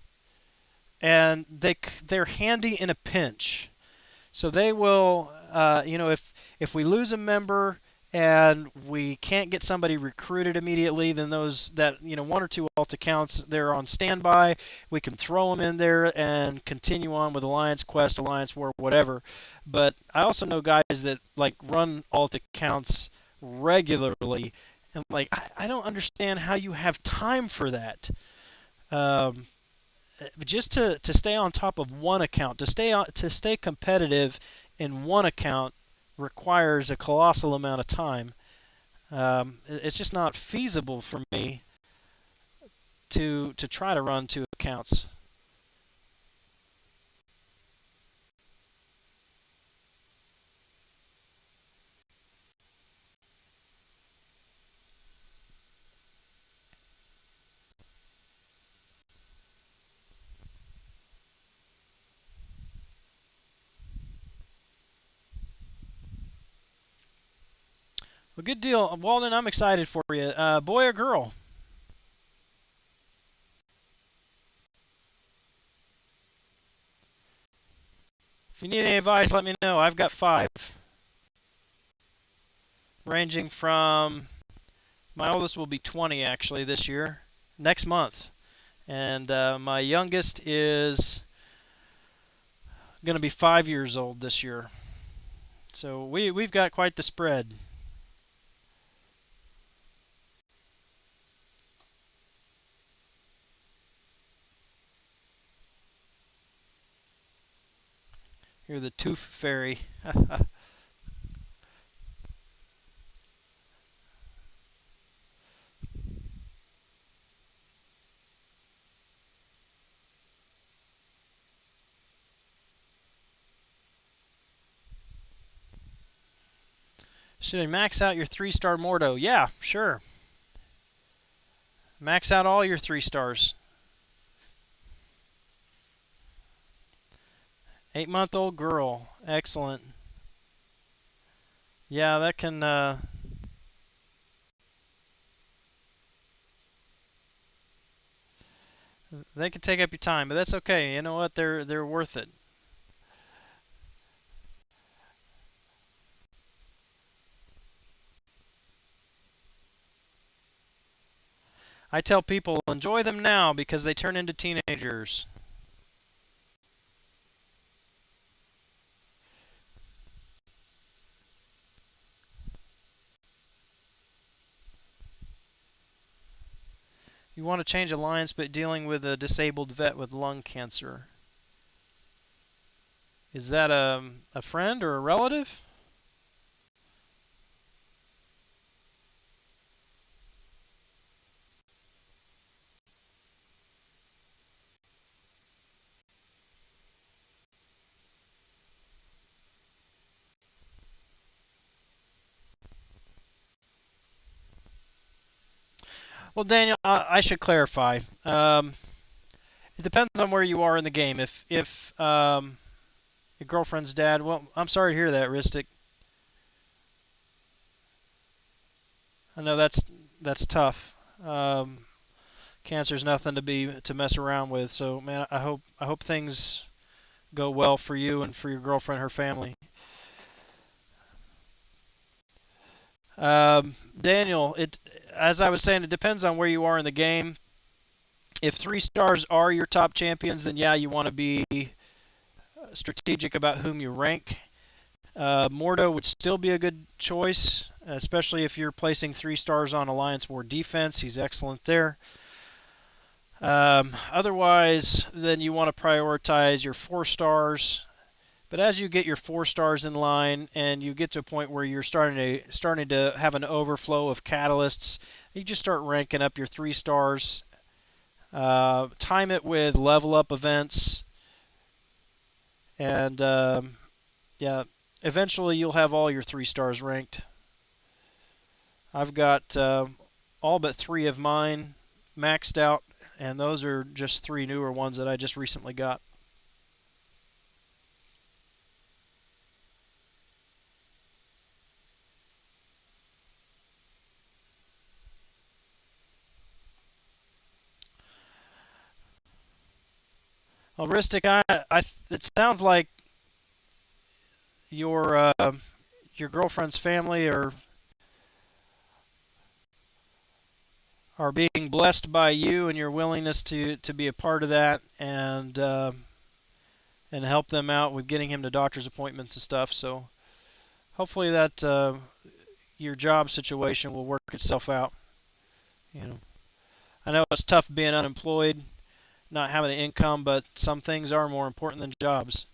and they're handy in a pinch. So they will, if we lose a member and we can't get somebody recruited immediately, then those that one or two alt accounts, they're on standby. We can throw them in there and continue on with Alliance Quest, Alliance War, whatever. But I also know guys that like run alt accounts regularly. And like, I don't understand how you have time for that. Um, just to stay on top of one account, to stay competitive in one account requires a colossal amount of time. It's just not feasible for me to try to run two accounts. Well, good deal, Walden. I'm excited for you. Boy or girl? If you need any advice, let me know. I've got five, ranging from my oldest will be 20 actually this year, next month, and my youngest is going to be 5 years old this year. So we've got quite the spread. You're the tooth fairy. Should I max out your three-star Mordo? Yeah, sure. Max out all your three stars. 8-month-old girl. Excellent. Yeah, that can they can take up your time, but that's okay. You know what? They're worth it. I tell people enjoy them now because they turn into teenagers. You want to change alliance, but dealing with a disabled vet with lung cancer. Is that a friend or a relative? Well, Daniel, I should clarify. It depends on where you are in the game. If your girlfriend's dad, well, I'm sorry to hear that, Ristic. I know that's tough. Cancer's nothing to mess around with. So, man, I hope things go well for you and for your girlfriend, her family. Daniel, it as I was saying, it depends on where you are in the game. If three stars are your top champions, then yeah, you want to be strategic about whom you rank. Mordo would still be a good choice, especially if you're placing three stars on Alliance War defense. He's excellent there. Otherwise, then you want to prioritize your four stars. But as you get your four stars in line and you get to a point where you're starting to have an overflow of catalysts, you just start ranking up your three stars. Time it with level up events, and yeah, eventually you'll have all your three stars ranked. I've got all but three of mine maxed out, and those are just three newer ones that I just recently got. Well, Ristic, it sounds like your your girlfriend's family are being blessed by you and your willingness to be a part of that and help them out with getting him to doctor's appointments and stuff. So hopefully that your job situation will work itself out. You know, I know it's tough being unemployed, not having an income, but some things are more important than jobs.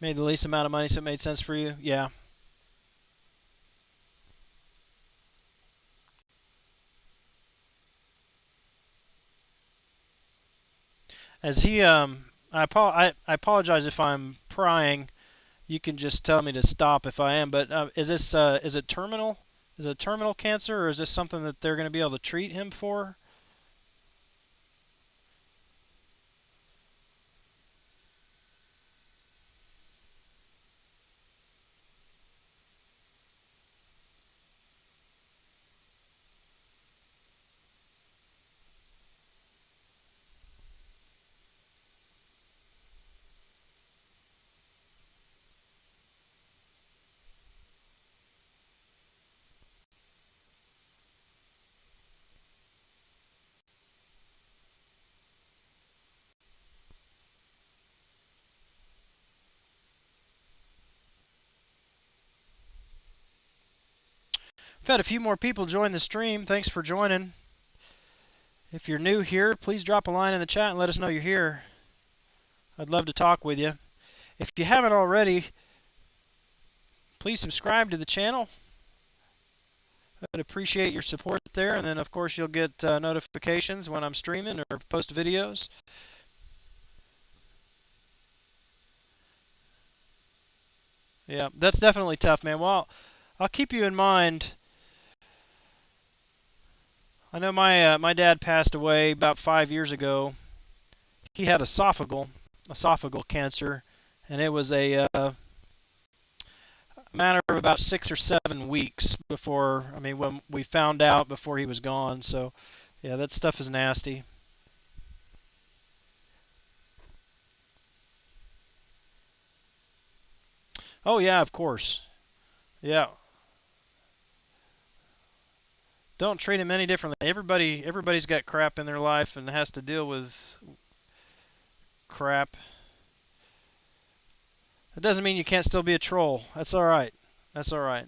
Made the least amount of money, so it made sense for you. Yeah. As he, I apologize if I'm prying. You can just tell me to stop if I am. But is it terminal? Is it terminal cancer, or is this something that they're going to be able to treat him for? We've had a few more people join the stream. Thanks for joining. If you're new here, please drop a line in the chat and let us know you're here. I'd love to talk with you. If you haven't already, please subscribe to the channel. I'd appreciate your support there. And then, of course, you'll get notifications when I'm streaming or post videos. Yeah, that's definitely tough, man. Well, I'll keep you in mind. I know my dad passed away about 5 years ago. He had esophageal cancer, and it was a matter of about 6 or 7 weeks before. I mean, when we found out before he was gone. So, yeah, that stuff is nasty. Oh yeah, of course. Yeah, don't treat him any differently. Everybody's got crap in their life and has to deal with crap. That doesn't mean you can't still be a troll. That's all right. That's all right.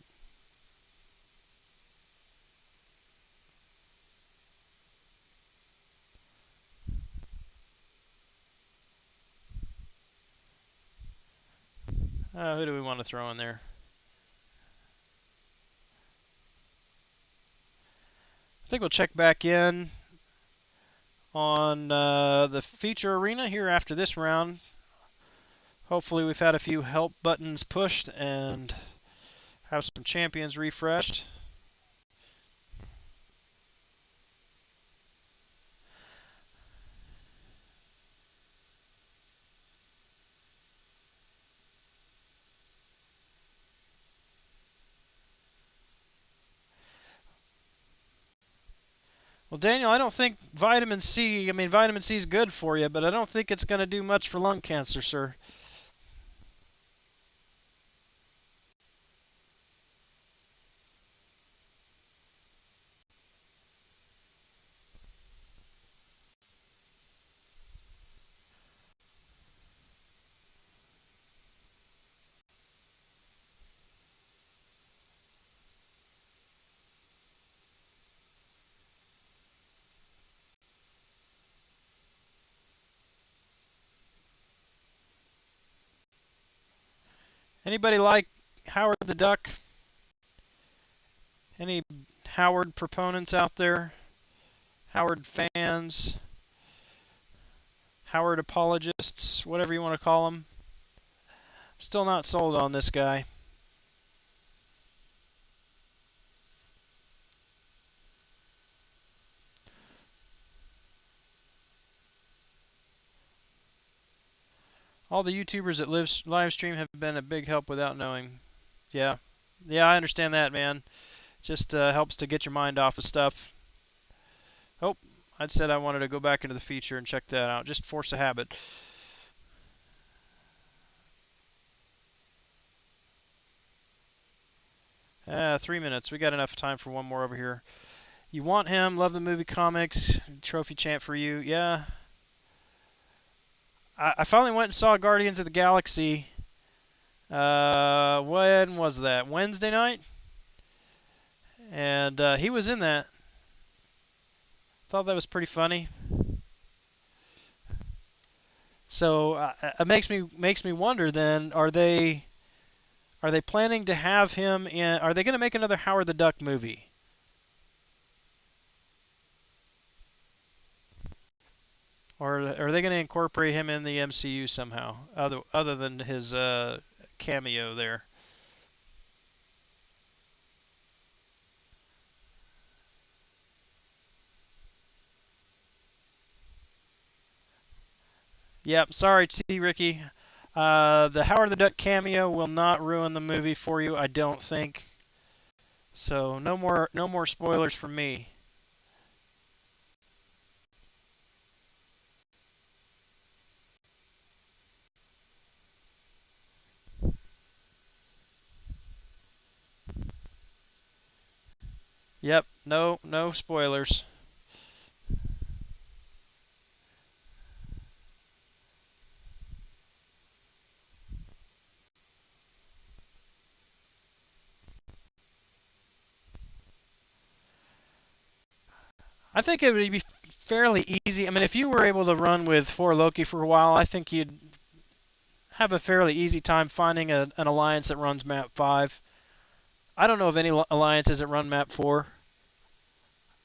Who do we want to throw in there? I think we'll check back in on the feature arena here after this round. Hopefully we've had a few help buttons pushed and have some champions refreshed. Well, Daniel, I don't think vitamin C, I mean, vitamin C is good for you, but I don't think it's going to do much for lung cancer, sir. Anybody like Howard the Duck? Any Howard proponents out there? Howard fans? Howard apologists? Whatever you want to call them? Still not sold on this guy. All the YouTubers that live stream have been a big help without knowing. Yeah, yeah, I understand that, man. Just helps to get your mind off of stuff. Oh, I said I wanted to go back into the feature and check that out. Just force a habit. 3 minutes. We got enough time for one more over here. You want him? Love the movie comics. Trophy champ for you. Yeah. I finally went and saw Guardians of the Galaxy. When was that? Wednesday night? And he was in that. Thought that was pretty funny. So it makes me wonder. Then are they planning to have him in? Are they going to make another Howard the Duck movie? Or are they going to incorporate him in the MCU somehow, other than his cameo there? Yep. Sorry, T. Ricky. The Howard the Duck cameo will not ruin the movie for you, I don't think. So no more spoilers from me. Yep. No spoilers. I think it would be fairly easy. I mean, if you were able to run with 4 Loki for a while, I think you'd have a fairly easy time finding an alliance that runs map 5. I don't know of any alliances that run map 4.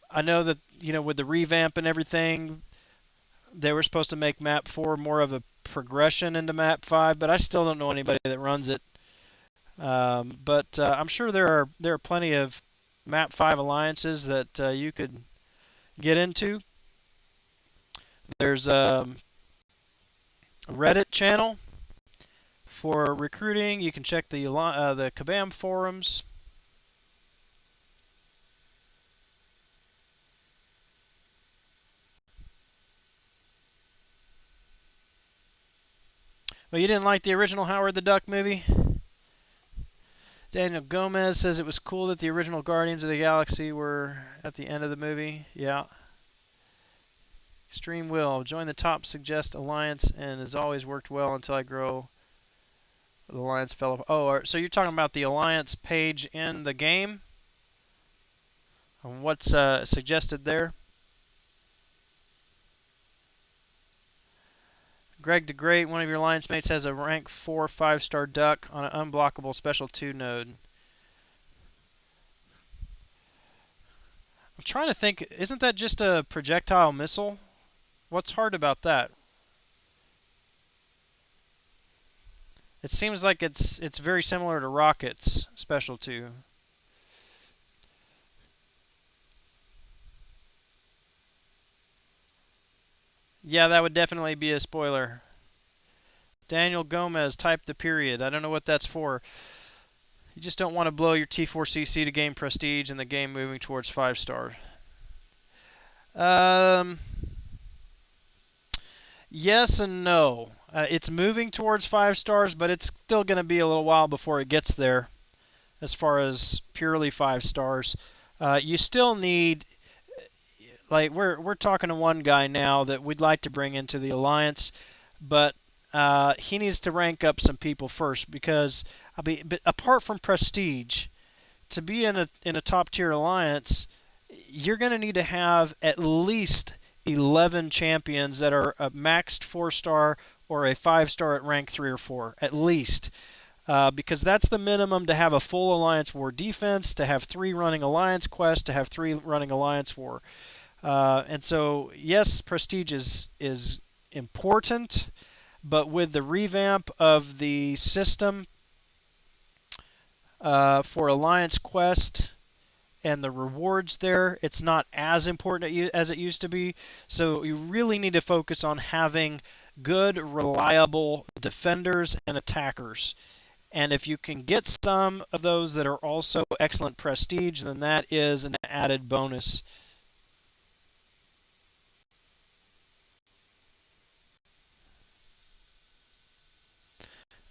I know that, with the revamp and everything, they were supposed to make map 4 more of a progression into map 5, but I still don't know anybody that runs it. But I'm sure there are plenty of map 5 alliances that you could get into. There's a Reddit channel for recruiting. You can check the Kabam forums. Well, you didn't like the original Howard the Duck movie? Daniel Gomez says it was cool that the original Guardians of the Galaxy were at the end of the movie. Yeah. Extreme Will. Join the top suggest alliance and has always worked well until I grow. The alliance fell apart. Oh, so you're talking about the alliance page in the game? And what's suggested there? Greg the Great, one of your alliance mates, has a rank 4 5-star duck on an unblockable special 2 node. I'm trying to think, isn't that just a projectile missile? What's hard about that? It seems like it's very similar to Rocket's special 2. Yeah, that would definitely be a spoiler. Daniel Gomez typed the period. I don't know what that's for. You just don't want to blow your T4CC to gain prestige and the game moving towards 5-star. Um, yes and no. It's moving towards 5 stars, but it's still going to be a little while before it gets there as far as purely 5 stars. You still need, like, we're talking to one guy now that we'd like to bring into the alliance, but he needs to rank up some people first because, but apart from prestige, to be in a top tier alliance, you're going to need to have at least 11 champions that are a maxed 4-star or a 5-star at rank 3 or 4, at least. Because that's the minimum to have a full Alliance War defense, to have 3 running Alliance Quest, to have 3 running Alliance War. And so, yes, prestige is important, but with the revamp of the system for Alliance Quest and the rewards there, it's not as important as it used to be. So you really need to focus on having good, reliable defenders and attackers. And if you can get some of those that are also excellent prestige, then that is an added bonus.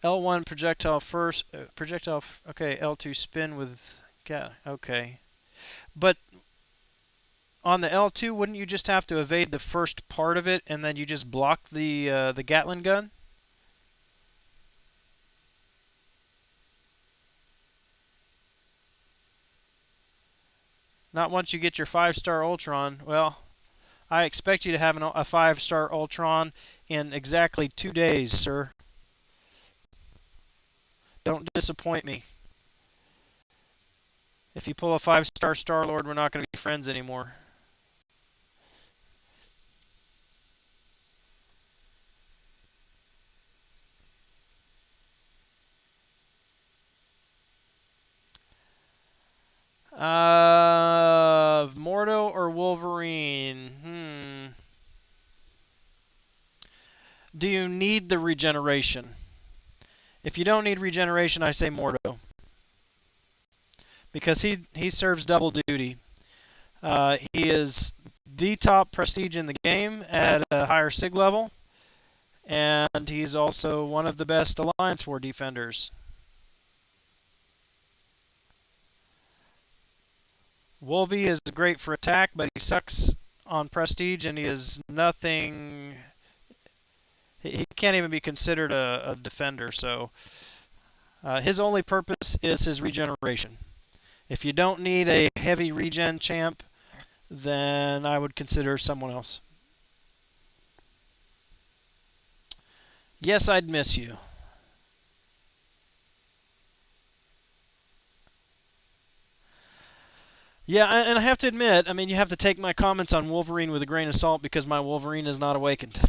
L1 projectile first, projectile, okay, L2 spin with, okay. But on the L2, wouldn't you just have to evade the first part of it and then you just block the Gatling gun? Not once you get your 5-star Ultron. Well, I expect you to have a 5-star Ultron in exactly 2 days, sir. Don't disappoint me. If you pull a 5-star Star-Lord, we're not going to be friends anymore. Mordo or Wolverine? Do you need the regeneration? If you don't need regeneration, I say Mordo. Because he serves double duty. He is the top prestige in the game at a higher SIG level. And he's also one of the best Alliance War defenders. Wolvie is great for attack, but he sucks on prestige, and he is nothing. He can't even be considered a defender. So his only purpose is his regeneration. If you don't need a heavy regen champ, then I would consider someone else. Yes, I'd miss you. Yeah, and I have to admit, I mean, you have to take my comments on Wolverine with a grain of salt because my Wolverine is not awakened.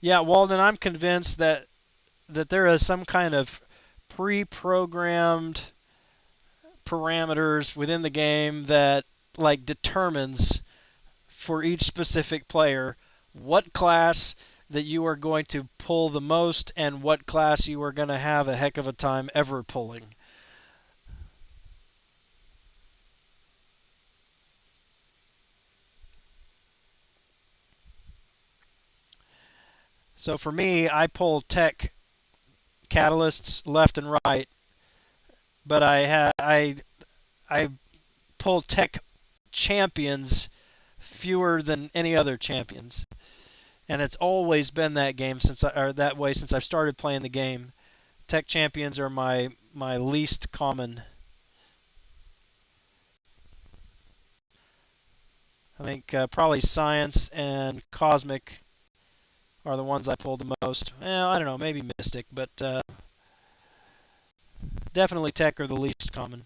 Yeah, Walden, I'm convinced that there is some kind of pre-programmed parameters within the game that like determines for each specific player what class that you are going to pull the most and what class you are going to have a heck of a time ever pulling. So for me, I pull tech catalysts left and right, but I pull tech champions fewer than any other champions. And it's always been that game or that way since I've started playing the game. Tech champions are my least common. I think probably science and cosmic are the ones I pulled the most. Well, I don't know, maybe mystic, but definitely tech are the least common.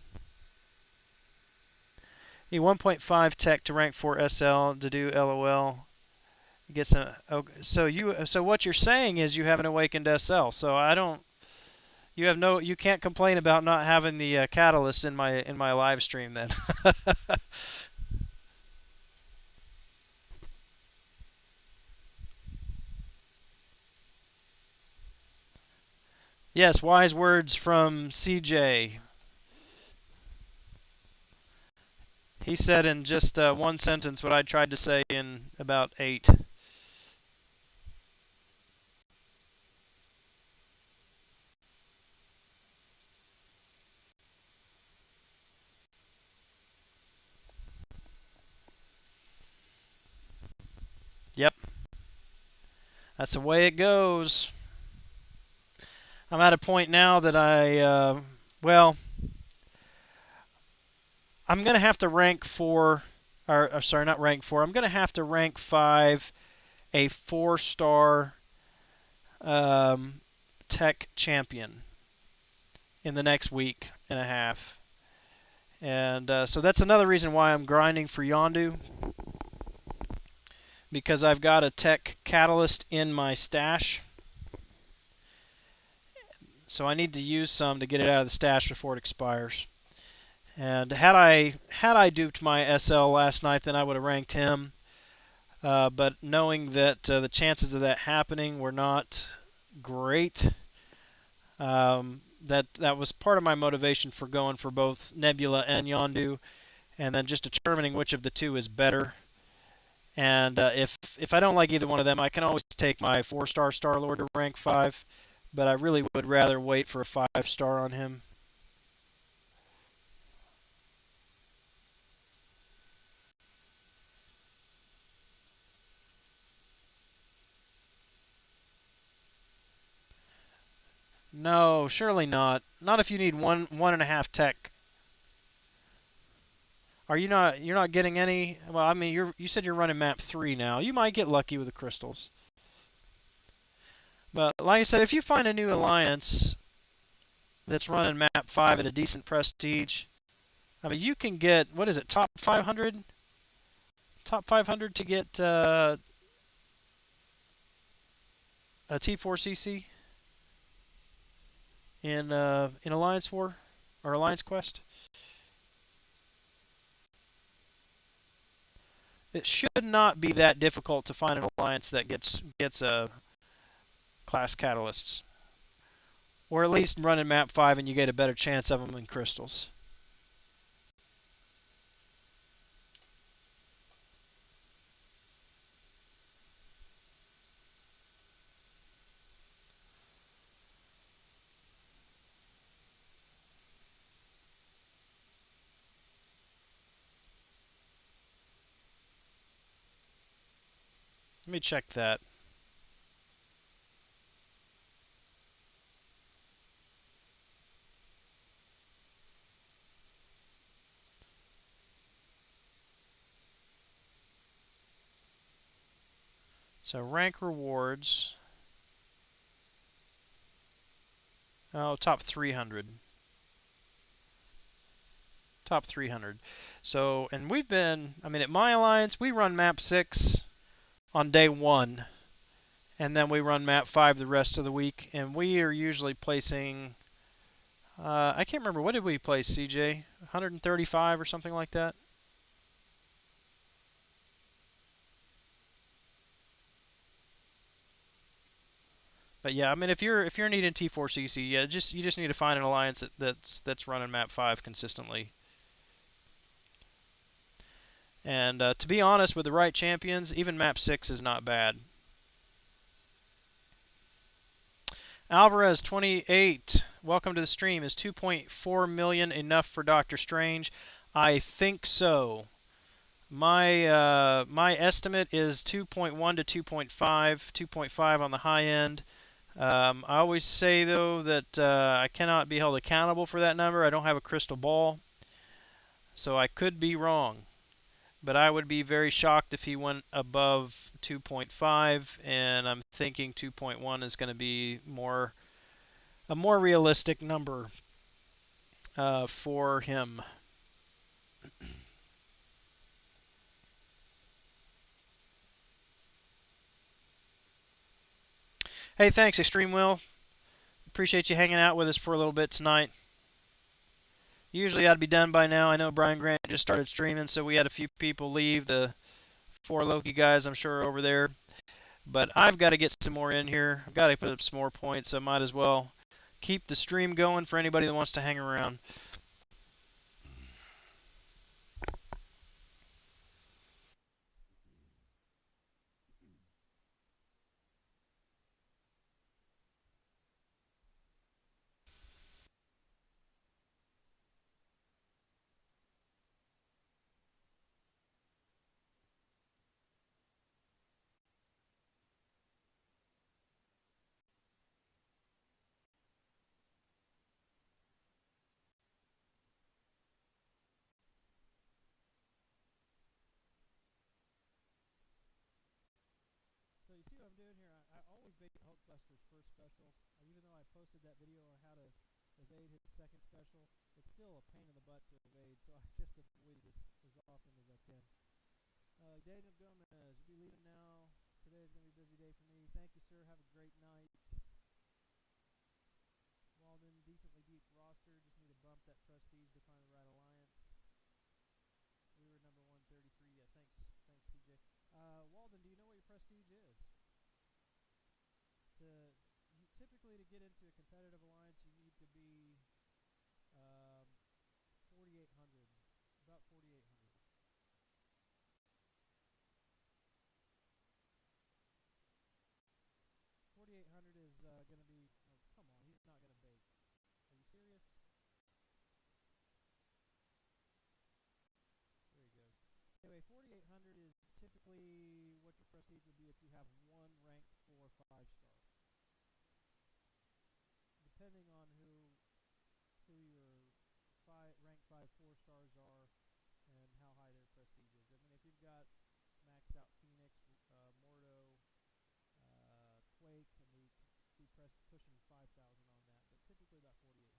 Need 1.5 tech to rank 4 SL to do LOL. Get some. Okay, so what you're saying is you have an awakened SL. So I don't. You have no. You can't complain about not having the catalyst in my live stream then. Yes, wise words from CJ. He said in just one sentence what I tried to say in about 8. Yep, that's the way it goes. I'm at a point now that well, I'm going to have to rank 4, or sorry, not rank 4. I'm going to have to rank 5 a 4-star tech champion in the next week and a half. And so that's another reason why I'm grinding for Yondu, because I've got a tech catalyst in my stash. so I need to use some to get it out of the stash before it expires. And had I duped my SL last night, then I would have ranked him. But knowing that the chances of that happening were not great, that was part of my motivation for going for both Nebula and Yondu, and then just determining which of the two is better. And if I don't like either one of them, I can always take my 4-star Star Lord to rank 5. But I really would rather wait for a 5-star on him. No, surely not. Not if you need one and a half tech. Are you not? You're not getting any. Well, I mean, you said you're running map 3 now. You might get lucky with the crystals. But like I said, if you find a new alliance that's running map 5 at a decent prestige, I mean, you can get, what is it, top 500? Top 500 to get a T4CC in Alliance War or Alliance Quest. It should not be that difficult to find an alliance that gets a class catalysts, or at least run in map 5 and you get a better chance of them in crystals. Let me check that. So rank rewards. Oh, top 300. Top 300. So, and we've been, I mean, at my alliance, we run map 6 on day 1, and then we run map 5 the rest of the week, and we are usually placing, I can't remember, what did we place, CJ? 135 or something like that? But yeah, I mean, if you're needing T4CC, yeah, you just need to find an alliance that's running map 5 consistently. And to be honest, with the right champions, even map 6 is not bad. Alvarez 28, welcome to the stream. Is 2.4 million enough for Doctor Strange? I think so. My estimate is 2.1 to 2.5, 2.5 on the high end. I always say though that I cannot be held accountable for that number. I don't have a crystal ball, so I could be wrong. But I would be very shocked if he went above 2.5, and I'm thinking 2.1 is going to be a more realistic number for him. Hey, thanks, Extreme Will. Appreciate you hanging out with us for a little bit tonight. Usually I'd be done by now. I know Brian Grant just started streaming, so we had a few people leave. The 4 Loki guys, I'm sure, are over there. But I've got to get some more in here. I've got to put up some more points, so I might as well keep the stream going for anybody that wants to hang around. So you see what I'm doing here? I always bait Hulkbuster's first special. Even though I posted that video on how to evade his second special, it's still a pain in the butt to evade, so I just avoid it as often as I can. Daniel Gomez, you'll be leaving now. Today is going to be a busy day for me. Thank you, sir. Have a great night. decently deep roster. Just need to bump that prestige to find the right alliance. We were number 133. Yeah, thanks, CJ. Walden, do you know what your prestige is? Typically, to get into a competitive alliance, you need to be 4,800, about 4,800. 4,800 is going to be. Oh, come on, he's not going to bake. Are you serious? There he goes. Anyway, 4,800 is typically what your prestige would be if you have one rank 4 5-star. Depending on who your rank 5 4-stars are and how high their prestige is. I mean, if you've got maxed out Phoenix, Mordo, Quake, and we be pushing 5,000 on that, but typically about 4,800.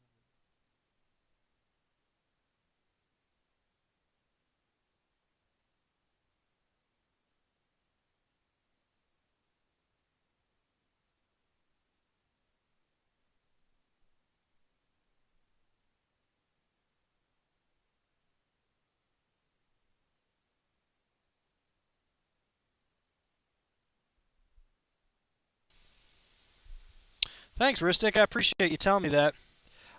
Thanks, Ristic. I appreciate you telling me that.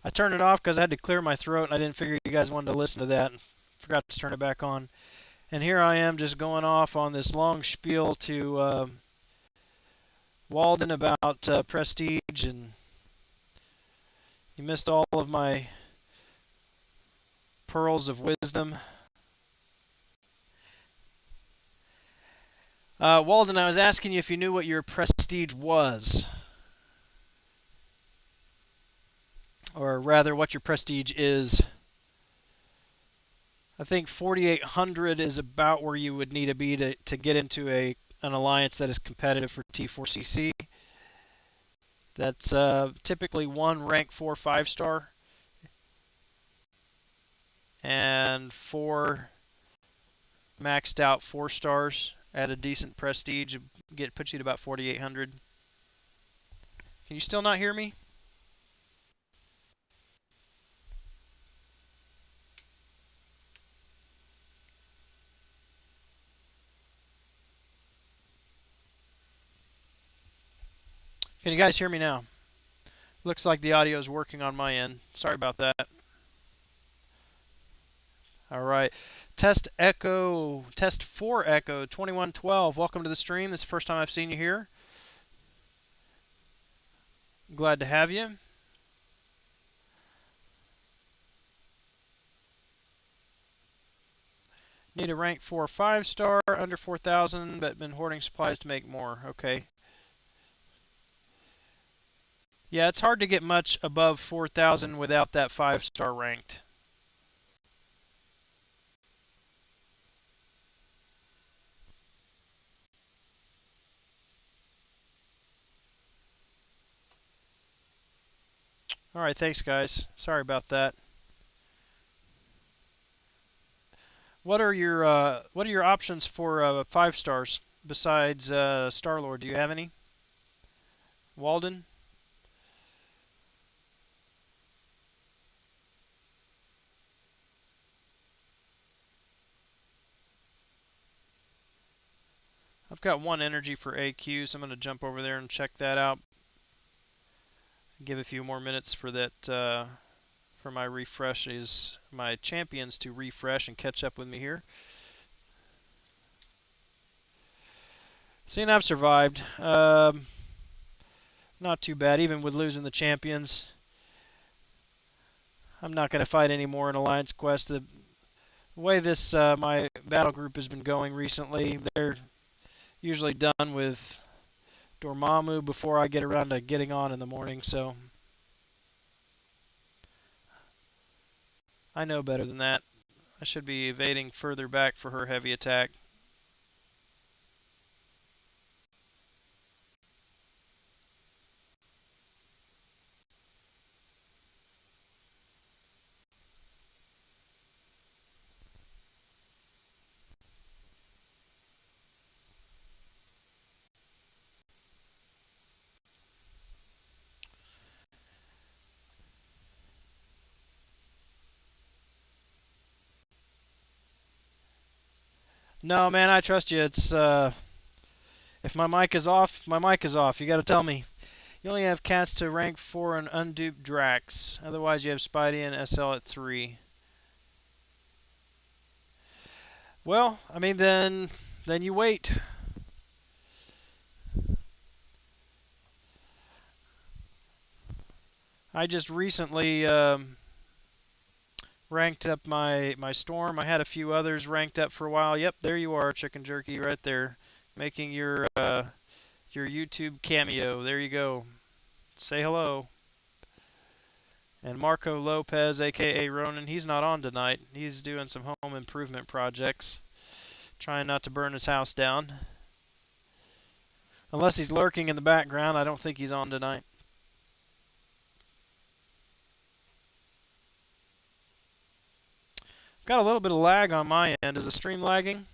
I turned it off because I had to clear my throat, and I didn't figure you guys wanted to listen to that, and forgot to turn it back on. And here I am just going off on this long spiel to Walden about prestige, and you missed all of my pearls of wisdom. Walden, I was asking you if you knew what your prestige was. Or rather, what your prestige is. I think 4,800 is about where you would need to be to get into an alliance that is competitive for T4CC. That's typically one rank 4 5-star and 4 maxed out 4 stars at a decent prestige. Puts you to about 4,800. Can you still not hear me? Can you guys hear me now? Looks like the audio is working on my end. Sorry about that. All right. Test 4 Echo 2112. Welcome to the stream. This is the first time I've seen you here. Glad to have you. Need a rank 4 5-star, under 4,000, but been hoarding supplies to make more. Okay. Yeah, it's hard to get much above 4,000 without that 5-star ranked. All right, thanks guys. Sorry about that. What are your options for 5-stars besides Star-Lord? Do you have any? Walden? I've got 1 energy for AQ, so I'm going to jump over there and check that out. Give a few more minutes for that for my refreshes, my champions to refresh and catch up with me here. Seeing I've survived, not too bad, even with losing the champions. I'm not going to fight anymore in Alliance Quest. The way this my battle group has been going recently, they're usually done with Dormammu before I get around to getting on in the morning, so I know better than that. I should be evading further back for her heavy attack. No, man, I trust you. It's if my mic is off, my mic is off. You got to tell me. You only have cats to rank 4 and unduped Drax. Otherwise, you have Spidey and SL at 3. Well, I mean, then you wait. I just recently ranked up my Storm. I had a few others ranked up for a while. Yep, there you are, Chicken Jerky, right there, making your YouTube cameo. There you go. Say hello. And Marco Lopez, aka Ronan, he's not on tonight. He's doing some home improvement projects, trying not to burn his house down. Unless he's lurking in the background, I don't think he's on tonight. Got a little bit of lag on my end. Is the stream lagging?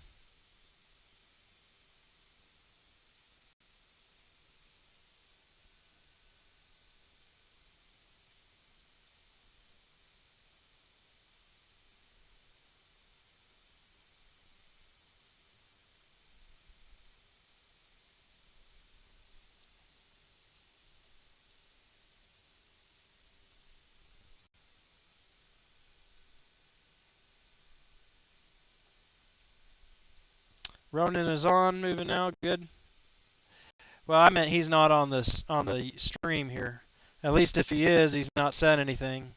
Ronan is on, moving out. Good. Well, I meant he's not on the stream here. At least if he is, he's not said anything.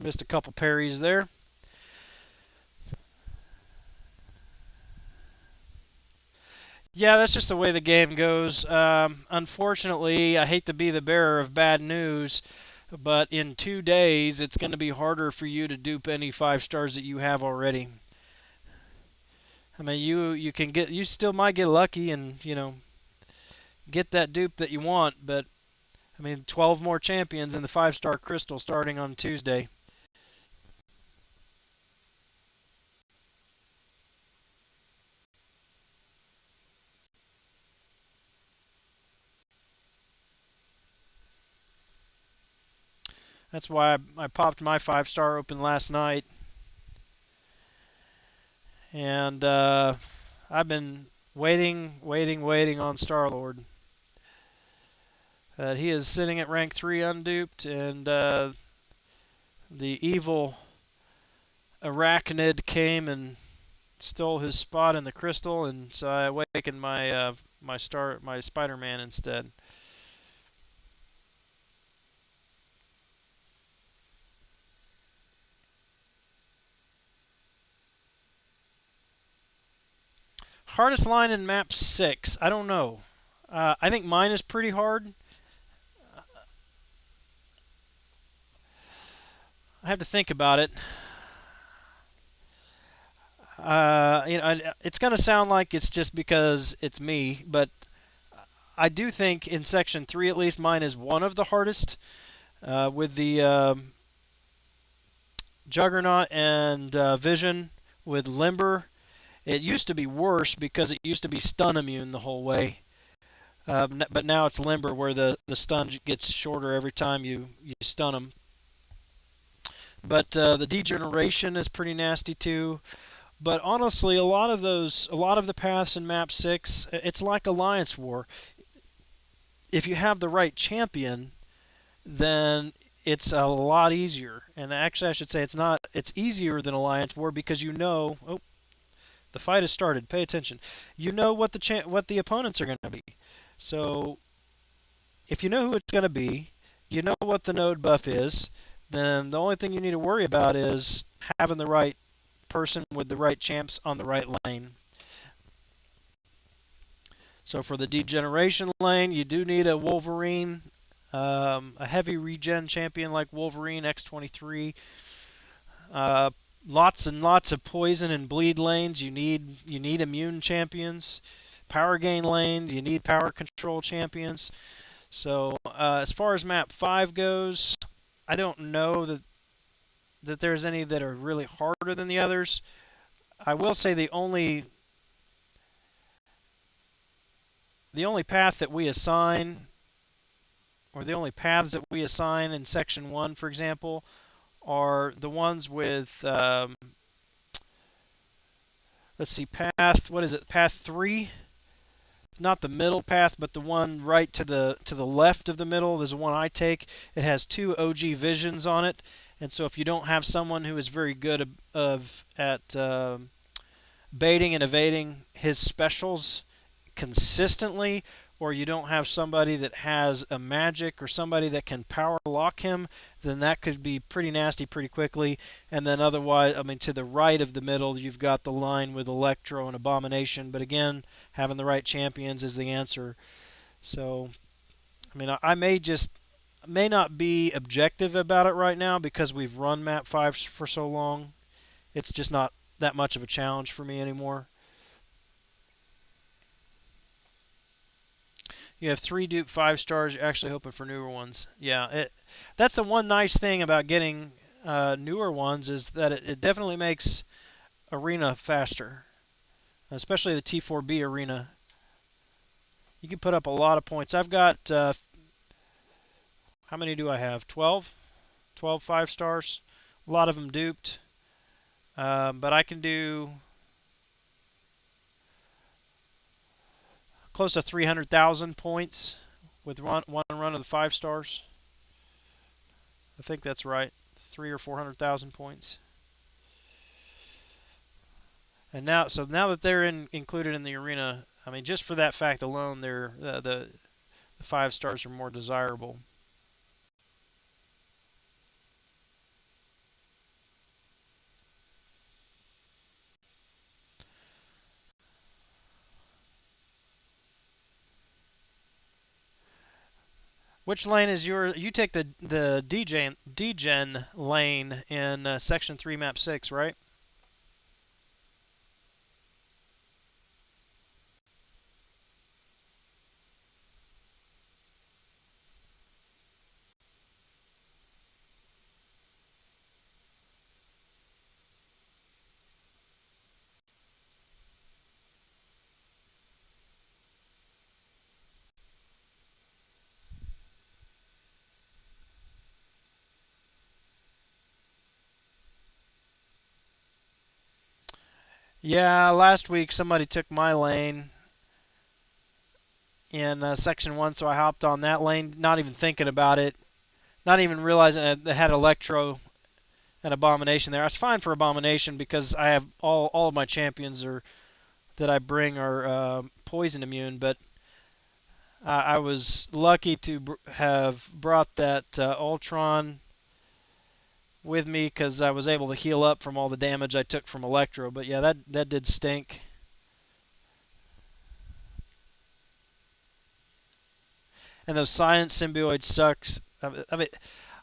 Missed a couple parries there. Yeah, that's just the way the game goes. Unfortunately, I hate to be the bearer of bad news, but in 2 days, it's going to be harder for you to dupe any 5 stars that you have already. I mean, you still might get lucky and get that dupe that you want, but I mean, 12 more champions in the 5 star crystal starting on Tuesday. That's why I popped my 5 star open last night, and I've been waiting on Star Lord. He is sitting at rank 3 unduped, and the evil arachnid came and stole his spot in the crystal, and so I awakened my Spider-Man instead. Hardest line in map 6? I don't know. I think mine is pretty hard. I have to think about it. It's going to sound like it's just because it's me, but I do think in section 3 at least mine is one of the hardest. With the Juggernaut and Vision with Limber, it used to be worse because it used to be stun immune the whole way. But now it's Limber where the stun gets shorter every time you stun them. But the Degeneration is pretty nasty too. But honestly, a lot of the paths in Map 6, it's like Alliance War. If you have the right champion, then it's a lot easier. And actually, I should say it's not. It's easier than Alliance War because you know. Oh, the fight has started. Pay attention. You know what what the opponents are going to be. So if you know who it's going to be, you know what the node buff is. Then the only thing you need to worry about is having the right person with the right champs on the right lane. So for the Degeneration lane, you do need a Wolverine A heavy regen champion like Wolverine X23. Uh, Lots and lots of poison and bleed lanes. You need immune champions. Power gain lane. You need power control champions. So as far as map 5 goes, I don't know that there's any that are really harder than the others. I will say the only path that we assign, or the only paths that we assign in section 1, for example, are the ones with let's see, path, what is it, path 3, not the middle path, but the one right to the left of the middle is the one I take. It has two OG visions on it, and so if you don't have someone who is very good at baiting and evading his specials consistently, or you don't have somebody that has a magic or somebody that can power lock him, then that could be pretty nasty pretty quickly. And then otherwise, I mean, to the right of the middle, you've got the line with Electro and Abomination. But again, having the right champions is the answer. So, I mean, I may not be objective about it right now because we've run map 5 for so long. It's just not that much of a challenge for me anymore. You have three dupe 5 stars. You're actually hoping for newer ones. Yeah, that's the one nice thing about getting newer ones is that it definitely makes arena faster, especially the T4B arena. You can put up a lot of points. I've got, how many do I have? 12? 12 5 stars. A lot of them duped. But I can do close to 300,000 points with one run of the 5 stars. I think that's right. 300,000 or 400,000 points. And now that they're included in the arena, I mean, just for that fact alone, the 5 stars are more desirable. Which lane is your? You take the DGen lane in section 3, map 6, right? Yeah, last week somebody took my lane in section 1, so I hopped on that lane, not even thinking about it, not even realizing that they had Electro and Abomination there. I was fine for Abomination because I have all of my champions are that I bring are poison immune, but I was lucky to have brought that Ultron with me because I was able to heal up from all the damage I took from Electro. But yeah, that did stink. And those science symbiotes sucks. I mean,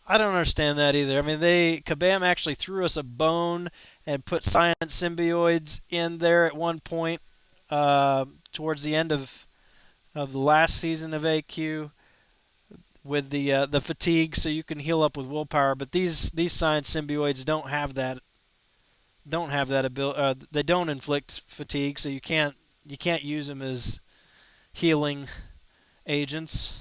I don't understand that either. I mean, Kabam actually threw us a bone and put science symbioids in there at one point towards the end of the last season of AQ with the fatigue, so you can heal up with willpower. But these science symbioids don't have that ability. They don't inflict fatigue, so you can't use them as healing agents.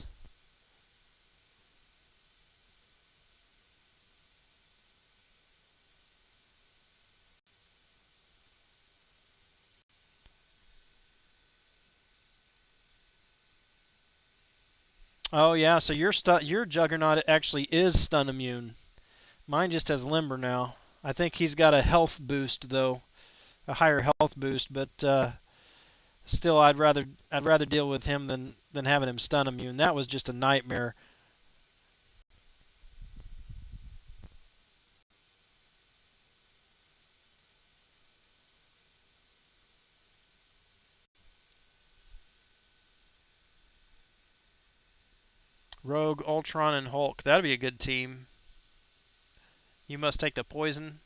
Oh yeah, so your Juggernaut actually is stun immune. Mine just has Limber now. I think he's got a health boost though, a higher health boost, but still, I'd rather deal with him than having him stun immune. That was just a nightmare. Rogue, Ultron, and Hulk. That'd be a good team. You must take the poison.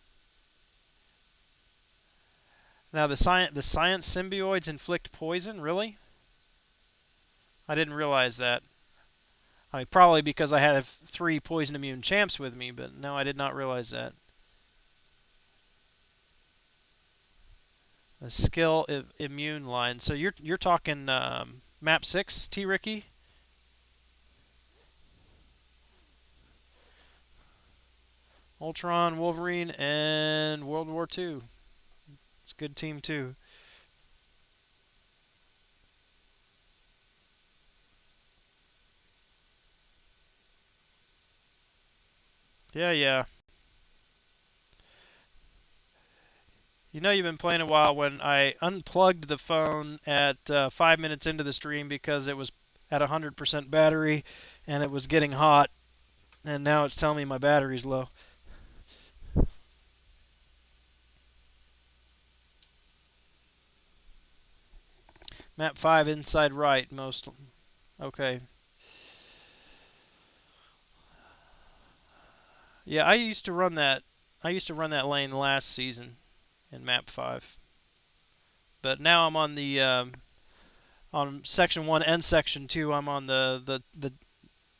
Now the science symbiotes inflict poison. Really? I didn't realize that. I mean, probably because I have 3 poison immune champs with me, but no, I did not realize that. The skill immune line. So you're talking map 6, T Ricky. Ultron, Wolverine, and World War II. It's a good team too. Yeah, yeah. You know you've been playing a while when I unplugged the phone at 5 minutes into the stream because it was at 100% battery and it was getting hot, and now it's telling me my battery's low. Map 5 inside right most. Okay. Yeah, I used to run that. I used to run that lane last season in map 5. But now I'm on the on section 1 and section 2. I'm on the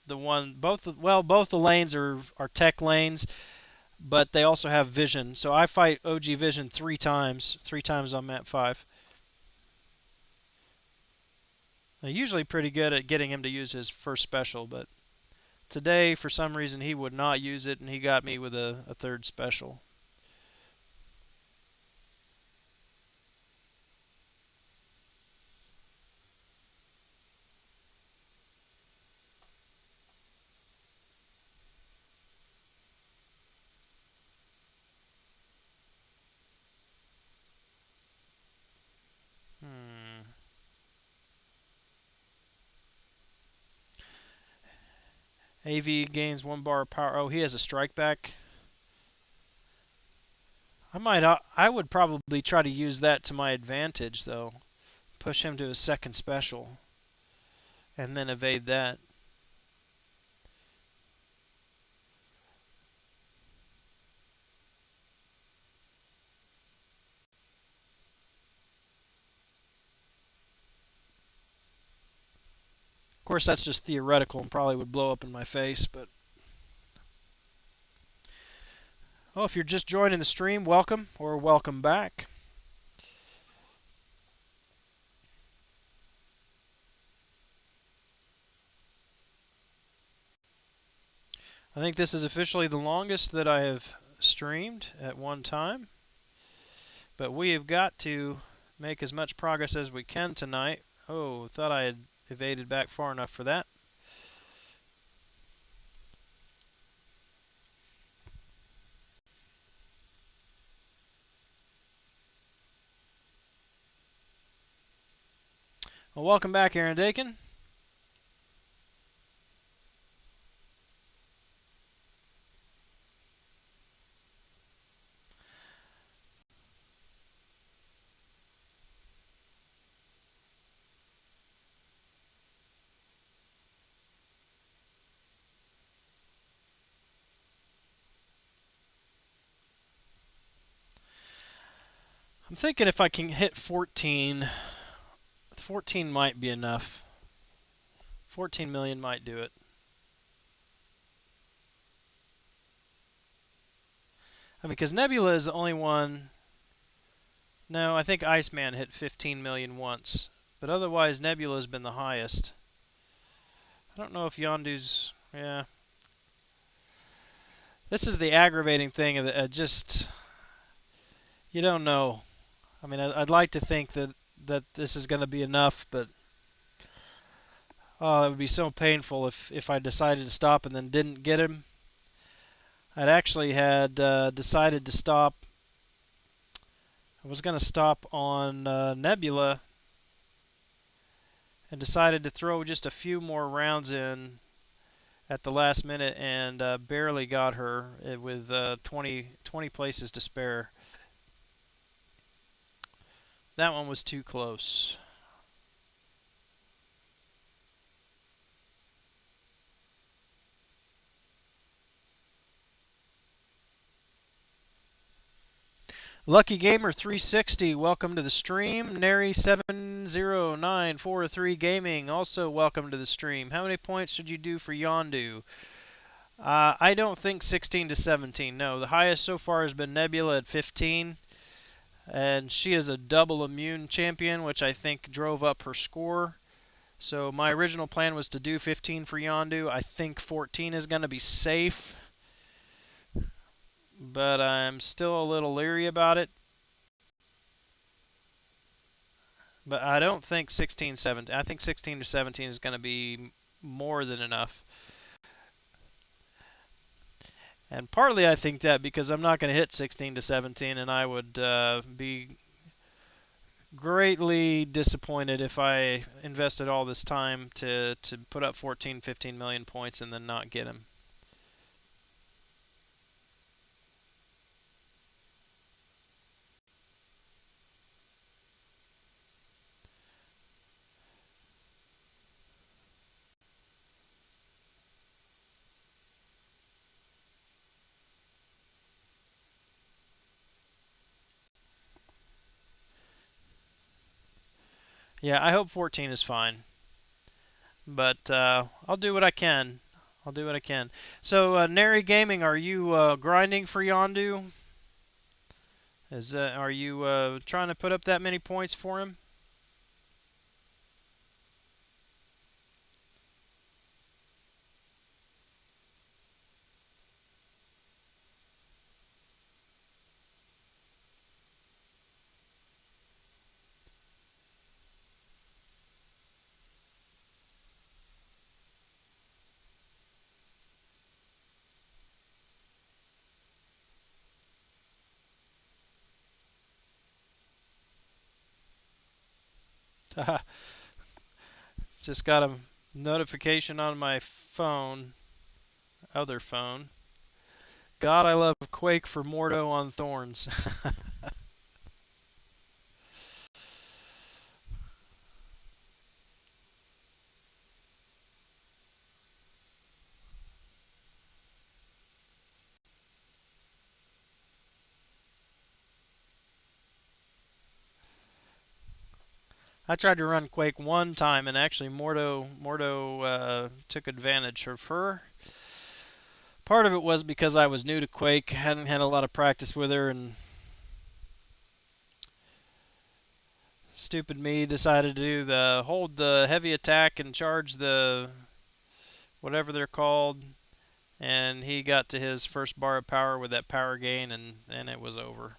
one both the lanes are tech lanes, but they also have vision. So I fight OG Vision 3 times on map 5. I'm usually pretty good at getting him to use his first special, but today for some reason he would not use it and he got me with a third special. Hmm. AV gains 1 bar of power. Oh, he has a strike back. I would probably try to use that to my advantage though. Push him to his second special and then evade that. Of course, that's just theoretical and probably would blow up in my face, but oh, if you're just joining the stream, welcome or welcome back. I think this is officially the longest that I have streamed at one time, but we have got to make as much progress as we can tonight. Oh, thought I had evaded back far enough for that. Well, welcome back, Aaron Dakin. I'm thinking if I can hit 14, 14 might be enough. 14 million might do it. I mean, because Nebula is the only one. No, I think Iceman hit 15 million once, but otherwise Nebula's been the highest. I don't know if Yondu's. Yeah, this is the aggravating thing. Just you don't know. I mean, I'd like to think that this is going to be enough, but oh, it would be so painful if I decided to stop and then didn't get him. I'd actually had decided to stop. I was going to stop on Nebula and decided to throw just a few more rounds in at the last minute and barely got her with 20 places to spare. That one was too close. Lucky Gamer 360, welcome to the stream. Nary 70943 Gaming, also welcome to the stream. How many points did you do for Yondu? I don't think 16 to 17. No, the highest so far has been Nebula at 15, and she is a double immune champion, which I think drove up her score. So my original plan was to do 15 for Yondu. I think 14 is going to be safe, but I'm still a little leery about it. But I don't think 16, 17. I think 16 to 17 is going to be more than enough. And partly I think that because I'm not going to hit 16 to 17, and I would be greatly disappointed if I invested all this time to put up 14, 15 million points and then not get him. Yeah, I hope 14 is fine. But I'll do what I can. I'll do what I can. So, Nary Gaming, are you grinding for Yondu? Are you trying to put up that many points for him? Just got a notification on my phone, other phone. God, I love Quake for Mordo on Thorns. I tried to run Quake one time, and actually Mordo took advantage of her. Part of it was because I was new to Quake, hadn't had a lot of practice with her, and stupid me decided to do the hold the heavy attack and charge the whatever they're called, and he got to his first bar of power with that power gain, and it was over.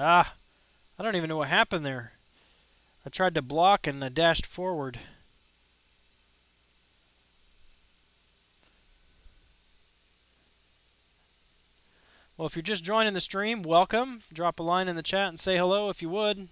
Ah, I don't even know what happened there. I tried to block and I dashed forward. Well, if you're just joining the stream, welcome. Drop a line in the chat and say hello if you would.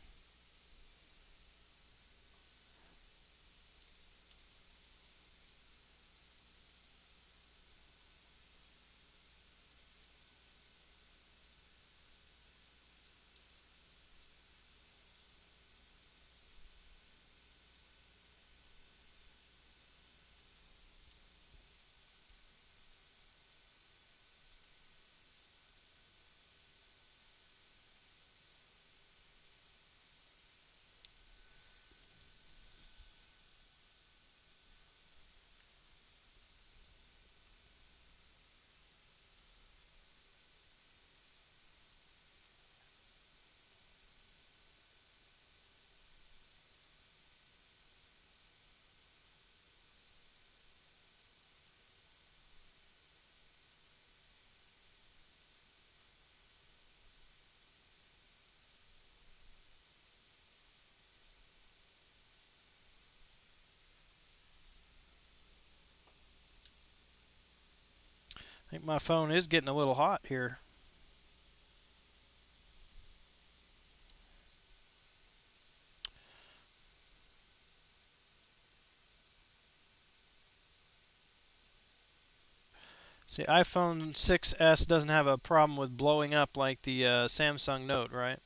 I think my phone is getting a little hot here. See, iPhone 6s doesn't have a problem with blowing up like the Samsung Note, right?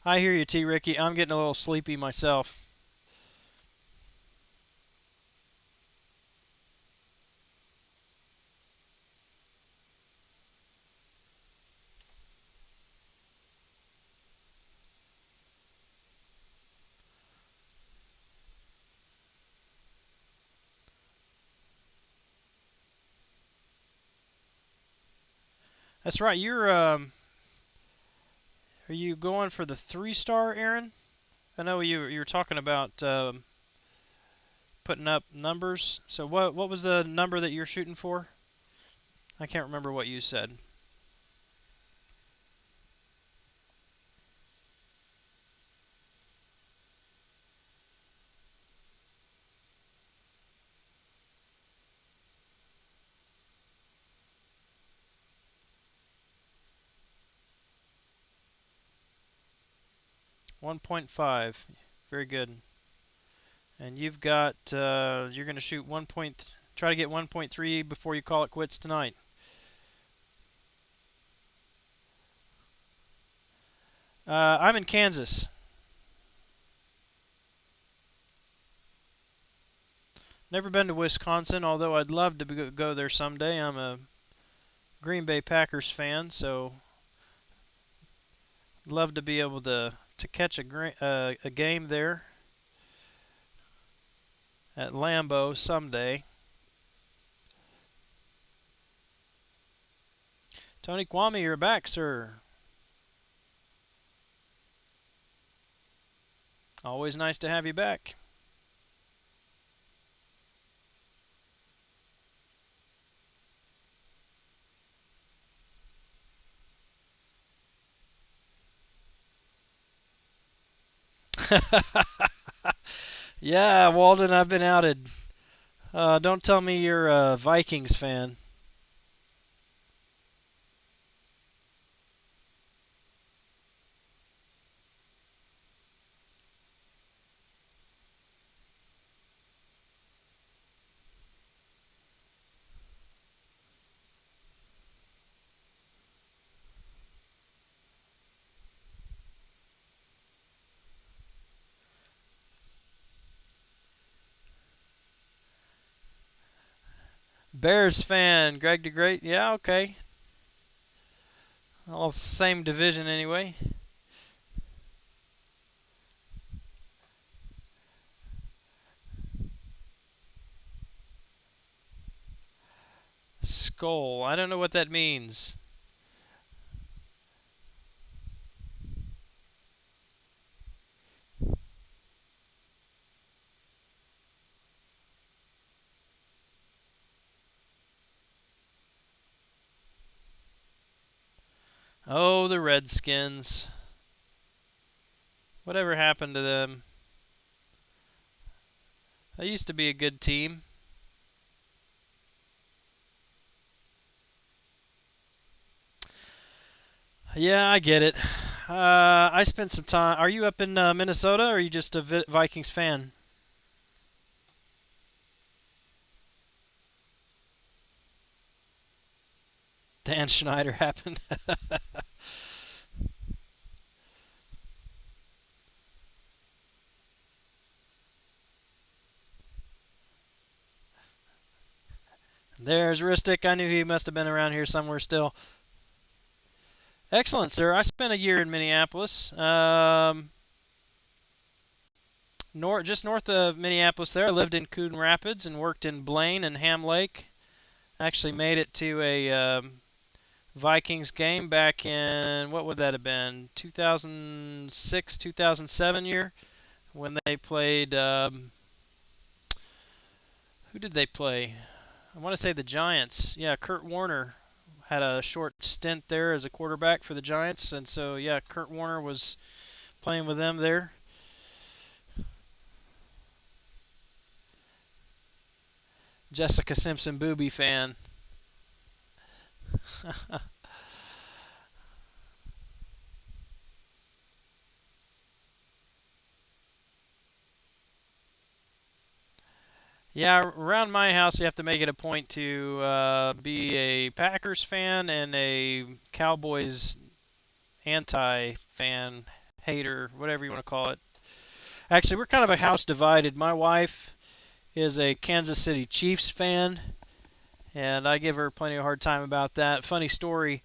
I hear you, T. Ricky. I'm getting a little sleepy myself. That's right. Are you going for the 3-star, Aaron? I know you were talking about putting up numbers. So what was the number that you're shooting for? I can't remember what you said. 1.5. Very good. And you've got you're going to shoot 1. Try to get 1.3 before you call it quits tonight. I'm in Kansas. Never been to Wisconsin, although I'd love to go there someday. I'm a Green Bay Packers fan, so I'd love to be able to catch a game there at Lambeau someday. Tony Kwame, you're back, sir. Always nice to have you back. Yeah, Walden, I've been outed. Don't tell me you're a Vikings fan. Bears fan, Greg the Great. Yeah, okay. All same division anyway. Skull. I don't know what that means. Oh, the Redskins. Whatever happened to them? They used to be a good team. Yeah, I get it. I spent some time. Are you up in Minnesota, or are you just a Vikings fan? Dan Schneider happened. There's Ristic. I knew he must have been around here somewhere still. Excellent, sir. I spent a year in Minneapolis. Just north of Minneapolis there. I lived in Coon Rapids and worked in Blaine and Ham Lake. Actually made it to a Vikings game back in, what would that have been, 2006, 2007 year, when they played, who did they play? I want to say the Giants. Yeah, Kurt Warner had a short stint there as a quarterback for the Giants, and so yeah, Kurt Warner was playing with them there. Jessica Simpson booby fan. Yeah, around my house, you have to make it a point to be a Packers fan and a Cowboys anti fan, hater, whatever you want to call it. Actually, we're kind of a house divided. My wife is a Kansas City Chiefs fan, and I give her plenty of hard time about that. Funny story,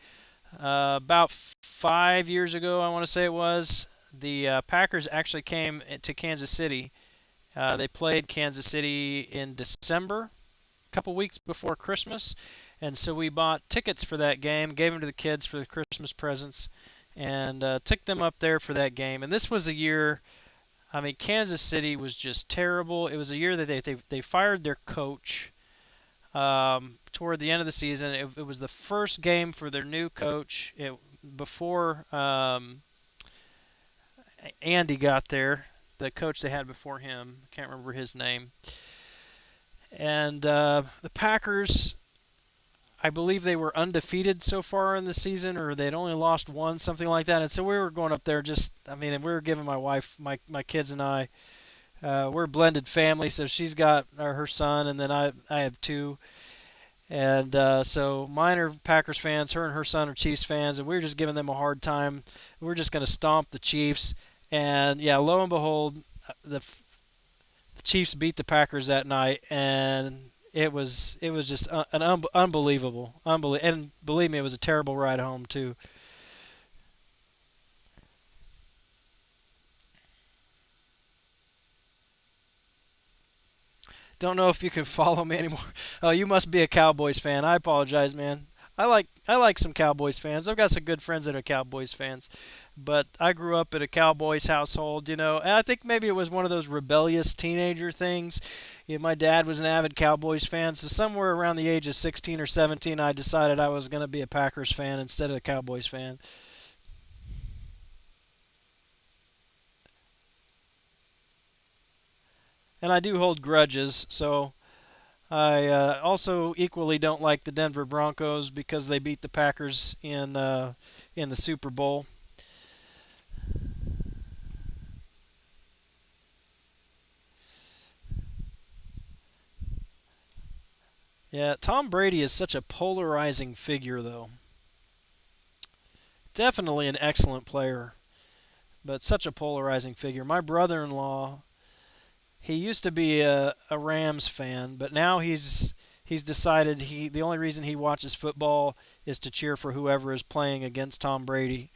about 5 years ago, I want to say it was, the Packers actually came to Kansas City. They played Kansas City in December, a couple weeks before Christmas, and so we bought tickets for that game, gave them to the kids for the Christmas presents, and took them up there for that game. And this was the year. I mean, Kansas City was just terrible. It was a year that they fired their coach toward the end of the season. It was the first game for their new coach before Andy got there. The coach they had before him, I can't remember his name. And the Packers, I believe they were undefeated so far in the season, or they'd only lost one, something like that. And so we were going up there I mean, we were giving my wife, my kids and I, we're a blended family, so she's got her son, and then I have two. And so mine are Packers fans, her and her son are Chiefs fans, and we were just giving them a hard time. We're just going to stomp the Chiefs. And yeah, lo and behold, the Chiefs beat the Packers that night, and it was just unbelievable, and believe me, it was a terrible ride home too. Don't know if you can follow me anymore. Oh, you must be a Cowboys fan. I apologize, man. I like some Cowboys fans. I've got some good friends that are Cowboys fans, but I grew up in a Cowboys household, and I think maybe it was one of those rebellious teenager things. My dad was an avid Cowboys fan, so somewhere around the age of 16 or 17, I decided I was going to be a Packers fan instead of a Cowboys fan. And I do hold grudges, so I also equally don't like the Denver Broncos because they beat the Packers in the Super Bowl. Yeah, Tom Brady is such a polarizing figure, though. Definitely an excellent player, but such a polarizing figure. My brother-in-law, he used to be a Rams fan, but now he's decided the only reason he watches football is to cheer for whoever is playing against Tom Brady.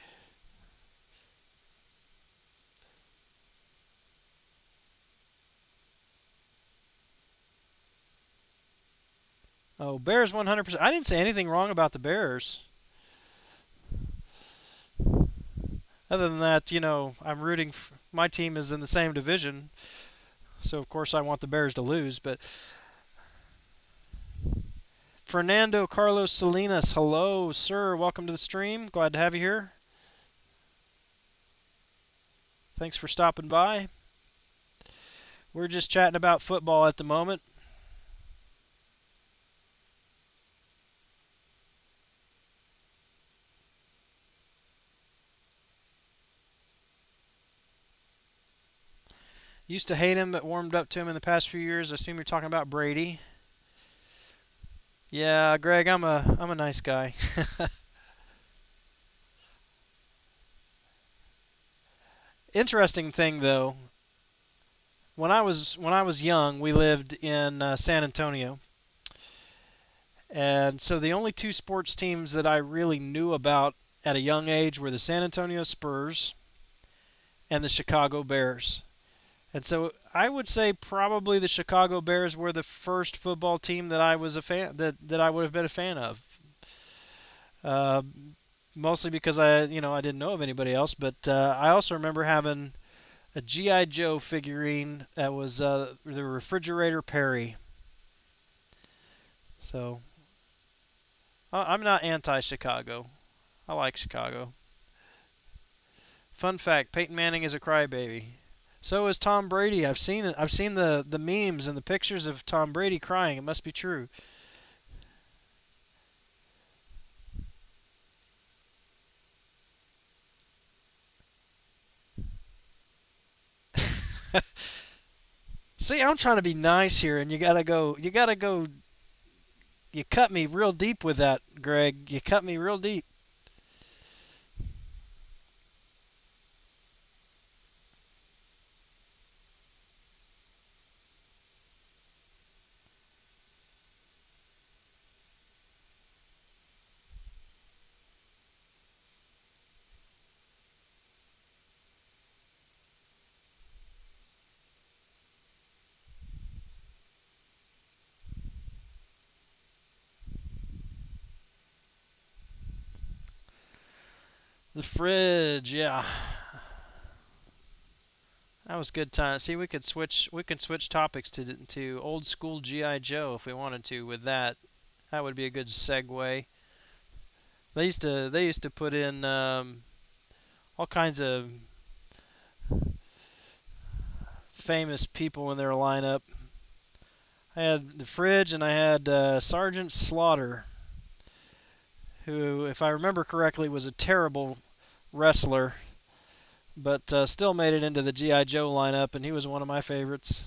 Oh, Bears 100%. I didn't say anything wrong about the Bears. Other than that, I'm rooting. My team is in the same division, so of course I want the Bears to lose. But Fernando Carlos Salinas, hello, sir. Welcome to the stream. Glad to have you here. Thanks for stopping by. We're just chatting about football at the moment. Used to hate him, but warmed up to him in the past few years. I assume you're talking about Brady. Yeah, Greg, I'm a nice guy. Interesting thing though, when I was young, we lived in San Antonio, and so the only two sports teams that I really knew about at a young age were the San Antonio Spurs and the Chicago Bears. And so I would say probably the Chicago Bears were the first football team that I was a fan that I would have been a fan of. Uh, Mostly because I didn't know of anybody else, but I also remember having a GI Joe figurine that was the Refrigerator Perry. So I'm not anti-Chicago. I like Chicago. Fun fact: Peyton Manning is a crybaby. So is Tom Brady. I've seen it. I've seen the memes and the pictures of Tom Brady crying. It must be true. See, I'm trying to be nice here, and you gotta go. You gotta go. You cut me real deep with that, Greg. You cut me real deep. The fridge, yeah, that was good time. See, we could switch. We can switch topics to old school GI Joe if we wanted to. With that, that would be a good segue. They used to put in all kinds of famous people in their lineup. I had the fridge, and I had Sergeant Slaughter, who, if I remember correctly, was a terrible wrestler, but still made it into the GI Joe lineup, and he was one of my favorites.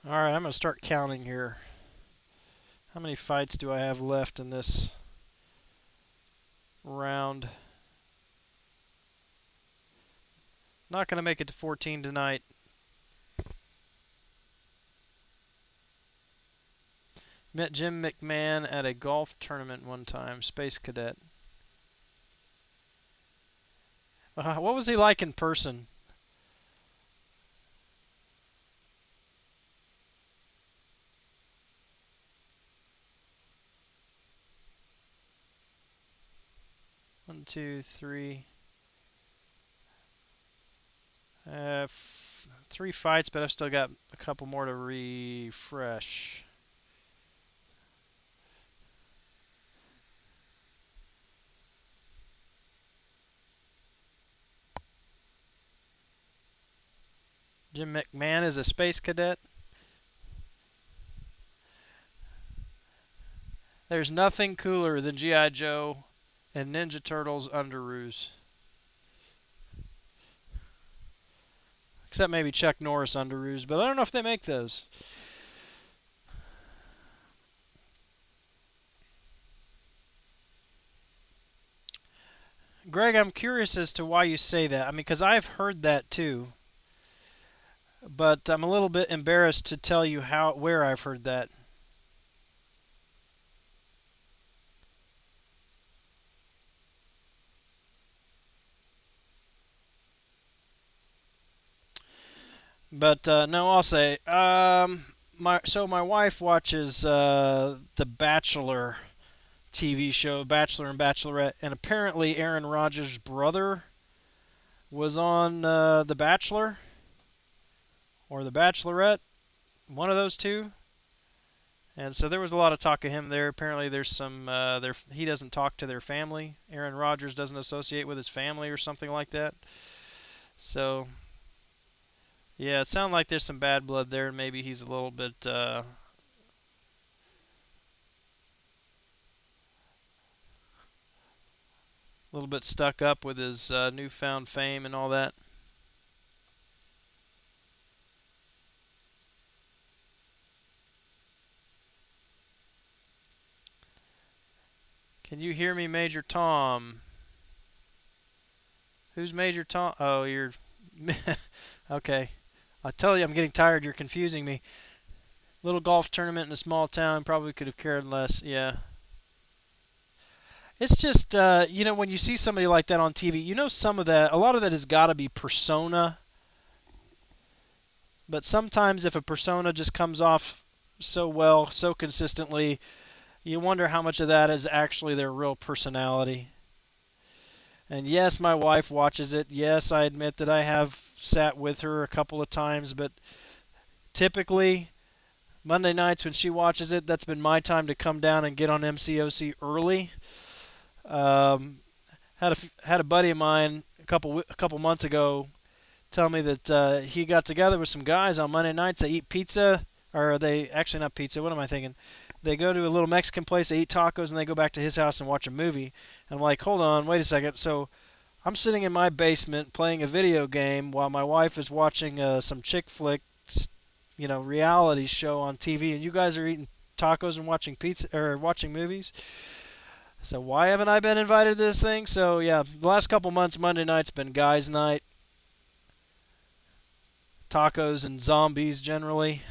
All right, I'm gonna start counting here. How many fights do I have left in this round? Not gonna make it to 14 tonight. Met Jim McMahon at a golf tournament one time. Space Cadet. What was he like in person? 1, 2, 3. 3 fights, but I've still got a couple more to refresh. Jim McMahon is a space cadet. There's nothing cooler than G.I. Joe and Ninja Turtles underoos. Except maybe Chuck Norris underoos, but I don't know if they make those. Greg, I'm curious as to why you say that. I mean, because I've heard that too, but I'm a little bit embarrassed to tell you where I've heard that. But no, I'll say. My wife watches The Bachelor TV show, Bachelor and Bachelorette, and apparently Aaron Rodgers' brother was on The Bachelor or The Bachelorette, one of those two. And so there was a lot of talk of him there. Apparently, there's some. He doesn't talk to their family. Aaron Rodgers doesn't associate with his family or something like that. So yeah, it sounds like there's some bad blood there, and maybe he's a little bit stuck up with his newfound fame and all that. Can you hear me, Major Tom? Who's Major Tom? Oh, you're okay. I tell you, I'm getting tired. You're confusing me. Little golf tournament in a small town. Probably could have cared less. Yeah. It's just when you see somebody like that on TV, some of that, a lot of that has got to be persona. But sometimes if a persona just comes off so well, so consistently, you wonder how much of that is actually their real personality. And yes, my wife watches it. Yes, I admit that I have sat with her a couple of times, but typically Monday nights when she watches it, that's been my time to come down and get on MCOC early. Um, had a buddy of mine a couple months ago tell me that he got together with some guys on Monday nights. They eat pizza, or they actually not pizza. What am I thinking? They go to a little Mexican place, they eat tacos, and they go back to his house and watch a movie. And I'm like, hold on, wait a second. So I'm sitting in my basement playing a video game while my wife is watching some chick flick, reality show on TV, and you guys are eating tacos and watching pizza or watching movies. So why haven't I been invited to this thing? So yeah, the last couple months, Monday night's been guys' night, tacos and zombies generally.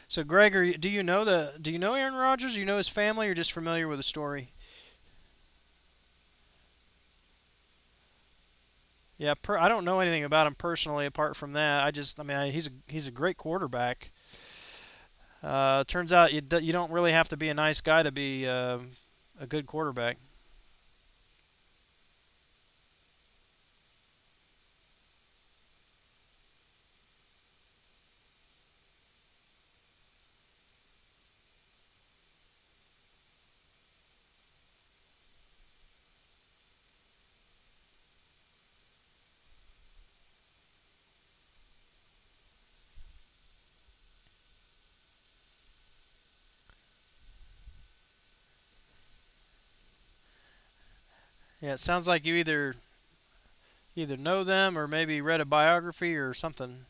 So Gregor, do you know Aaron Rodgers? Do you know his family, or just familiar with the story? Yeah, I don't know anything about him personally apart from that. I mean, he's a great quarterback. Turns out you don't really have to be a nice guy to be a good quarterback. Yeah, it sounds like you either know them or maybe read a biography or something.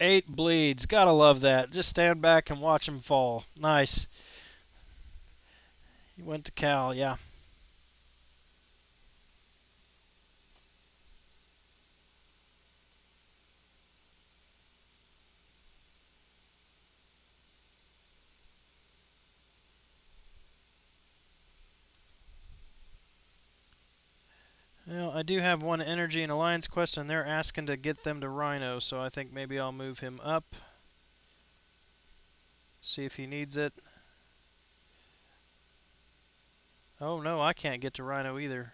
8 bleeds. Gotta love that. Just stand back and watch him fall. Nice. He went to Cal. Yeah. Well, I do have one energy and alliance quest, and they're asking to get them to Rhino, so I think maybe I'll move him up. See if he needs it. Oh no, I can't get to Rhino either.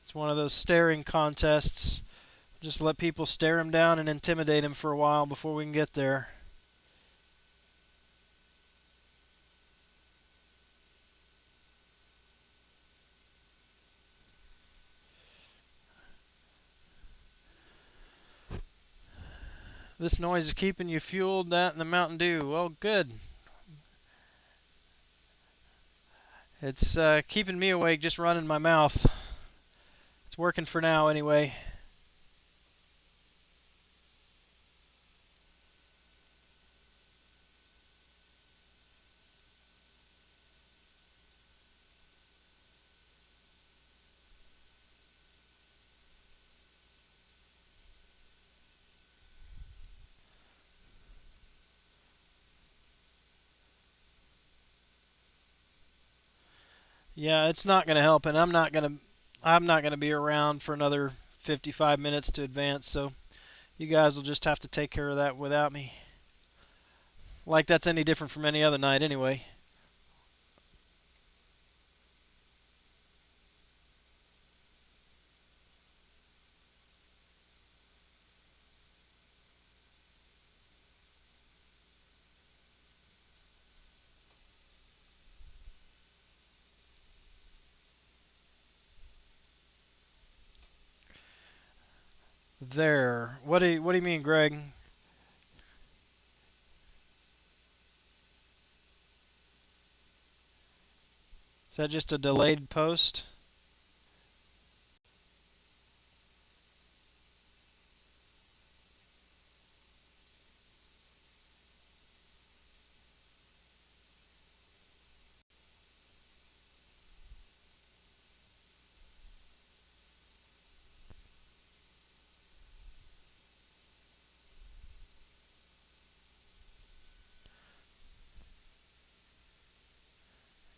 It's one of those staring contests. Just let people stare him down and intimidate him for a while before we can get there. This noise is keeping you fueled, that and the Mountain Dew. Well, good. It's keeping me awake just running my mouth. It's working for now anyway. Yeah, it's not going to help, and I'm not going to be around for another 55 minutes to advance, so you guys will just have to take care of that without me. Like that's any different from any other night anyway. there. What do you mean, Greg? Is that just a delayed post?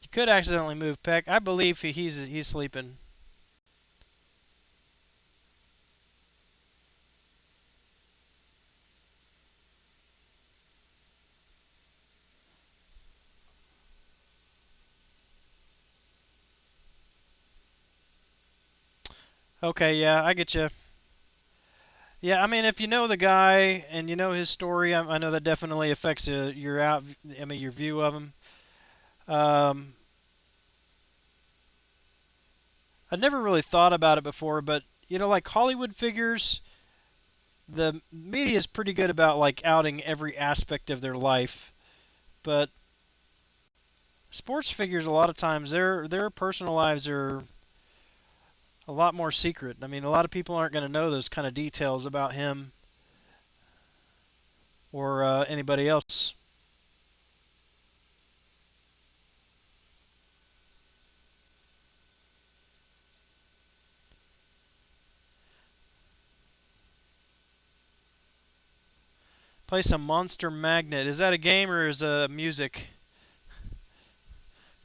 You could accidentally move Peck. I believe he's sleeping. Okay, yeah, I get you. Yeah, I mean, if you know the guy and you know his story, I know that definitely affects your out. I mean, your view of him. Um, I'd never really thought about it before, but like Hollywood figures, the media is pretty good about like outing every aspect of their life, but sports figures a lot of times their personal lives are a lot more secret. I mean, a lot of people aren't going to know those kind of details about him or anybody else. Play some Monster Magnet. Is that a game or is it music?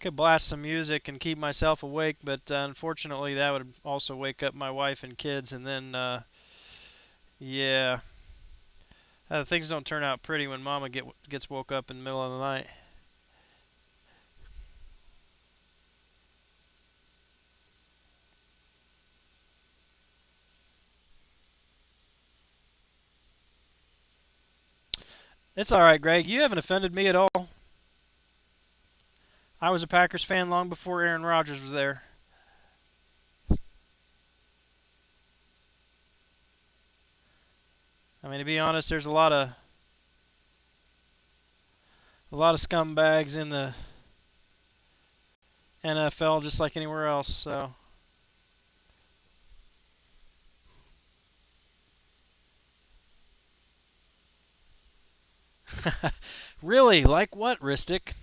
Could blast some music and keep myself awake, but unfortunately, that would also wake up my wife and kids, and then yeah, things don't turn out pretty when Mama gets woke up in the middle of the night. It's all right, Greg. You haven't offended me at all. I was a Packers fan long before Aaron Rodgers was there. I mean, to be honest, there's a lot of scumbags in the NFL, just like anywhere else. So, really, like what, Ristic?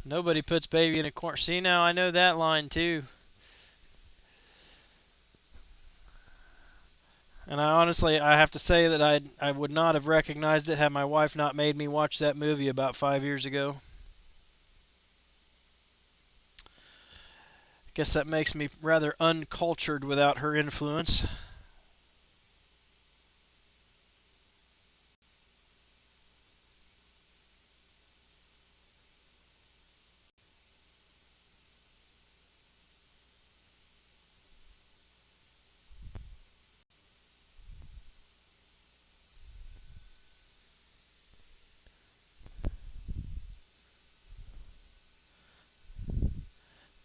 Nobody puts baby in a corner. See, now I know that line too. And I have to say that I would not have recognized it had my wife not made me watch that movie about 5 years ago. Guess that makes me rather uncultured without her influence.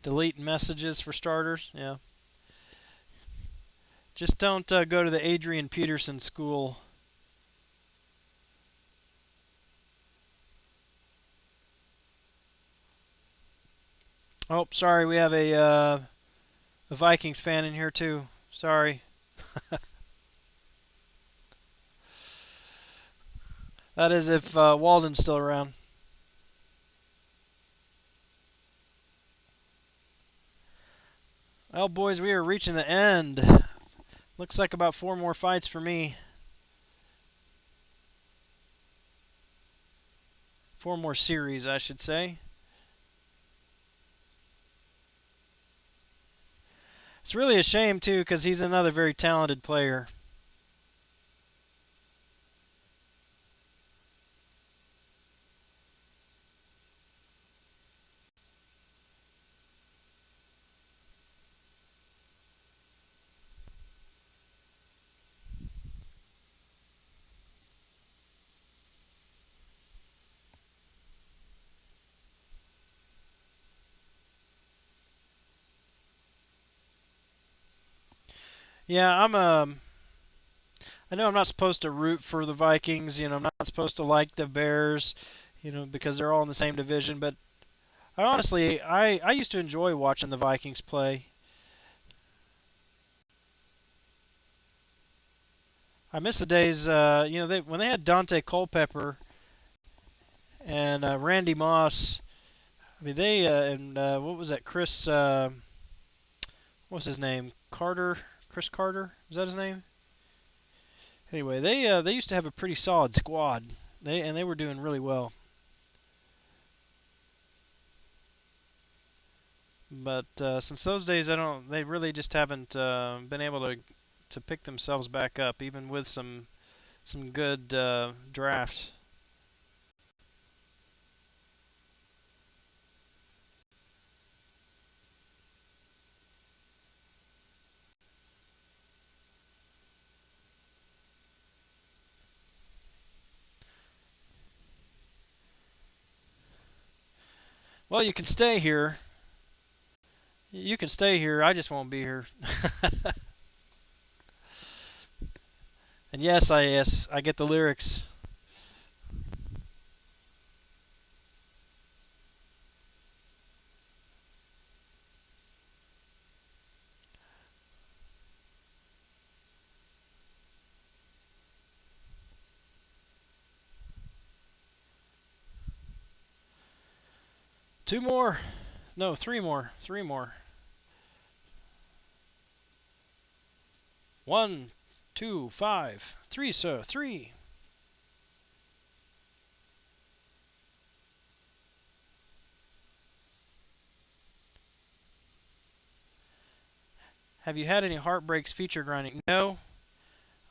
Delete messages for starters. Yeah. Just don't go to the Adrian Peterson school. Oh, sorry, we have a Vikings fan in here too. Sorry. That is if Walden's still around. Well, boys, we are reaching the end. Looks like about four more fights for me. Four more series, I should say. It's really a shame, too, because he's another very talented player. Yeah, I know I'm not supposed to root for the Vikings. I'm not supposed to like the Bears. Because they're all in the same division. But I used to enjoy watching the Vikings play. I miss the days, when they had Dante Culpepper and Randy Moss. I mean, they and what was that? What's his name? Chris Carter. Is that his name? Anyway, they used to have a pretty solid squad. They were doing really well. But since those days, I don't. They really just haven't been able to pick themselves back up, even with some good drafts. Well, you can stay here. You can stay here. I just won't be here. And yes, I get the lyrics. Two more. No, three more. Three more. One, two, five. Three, sir. Three. Have you had any heartbreaks feature grinding? No.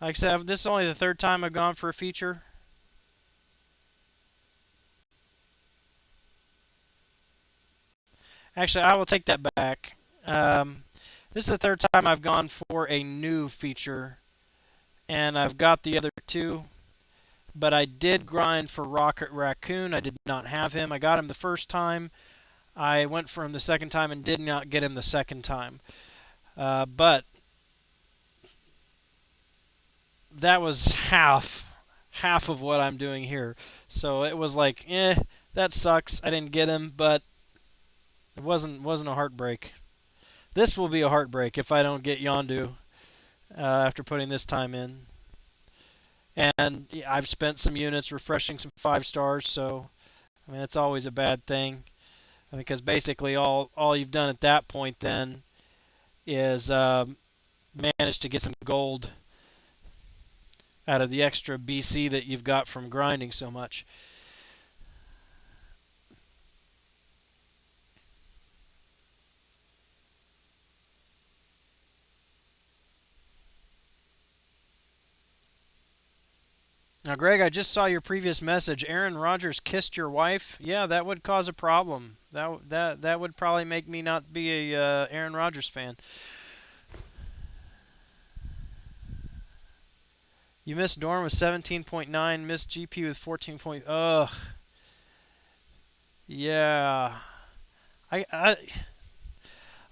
Like I said, this is only the third time I've gone for a feature. Actually, I will take that back. Um, this is the third time I've gone for a new feature, and I've got the other two. But I did grind for Rocket Raccoon. I did not have him. I got him the first time. I went for him the second time and did not get him the second time. But that was half of what I'm doing here. So it was like, that sucks. I didn't get him, but it wasn't a heartbreak. This will be a heartbreak if I don't get Yondu after putting this time in. And yeah, I've spent some units refreshing some 5 stars, so I mean that's always a bad thing because basically all you've done at that point then is manage to get some gold out of the extra BC that you've got from grinding so much. Now, Greg, I just saw your previous message. Aaron Rodgers kissed your wife. Yeah, that would cause a problem. That would probably make me not be a Aaron Rodgers fan. You missed Dorm with 17.9, missed GP with 14 point. Ugh. Yeah. I, I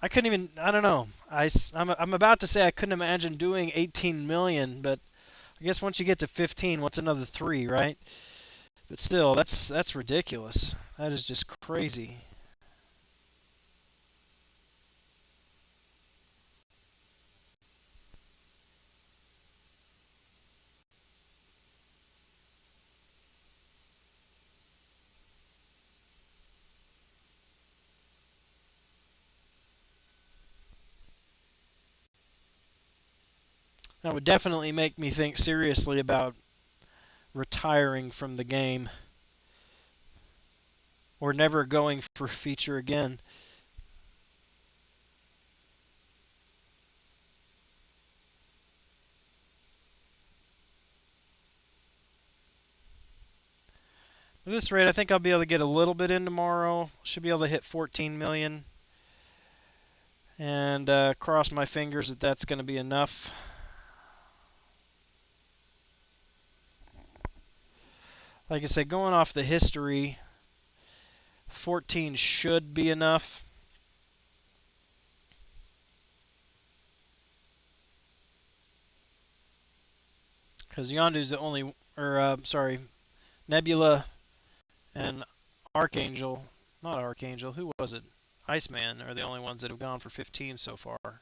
I couldn't even. I don't know. I'm about to say I couldn't imagine doing 18 million, but I guess once you get to 15, what's another three, right? But still, that's ridiculous. That is just crazy. That would definitely make me think seriously about retiring from the game or never going for feature again. At this rate, I think I'll be able to get a little bit in tomorrow. Should be able to hit 14 million, and cross my fingers that that's going to be enough. Like I said, going off the history, 14 should be enough. because Yondu's the only, or sorry, Nebula and Archangel, not Archangel, who was it? Iceman are the only ones that have gone for 15 so far.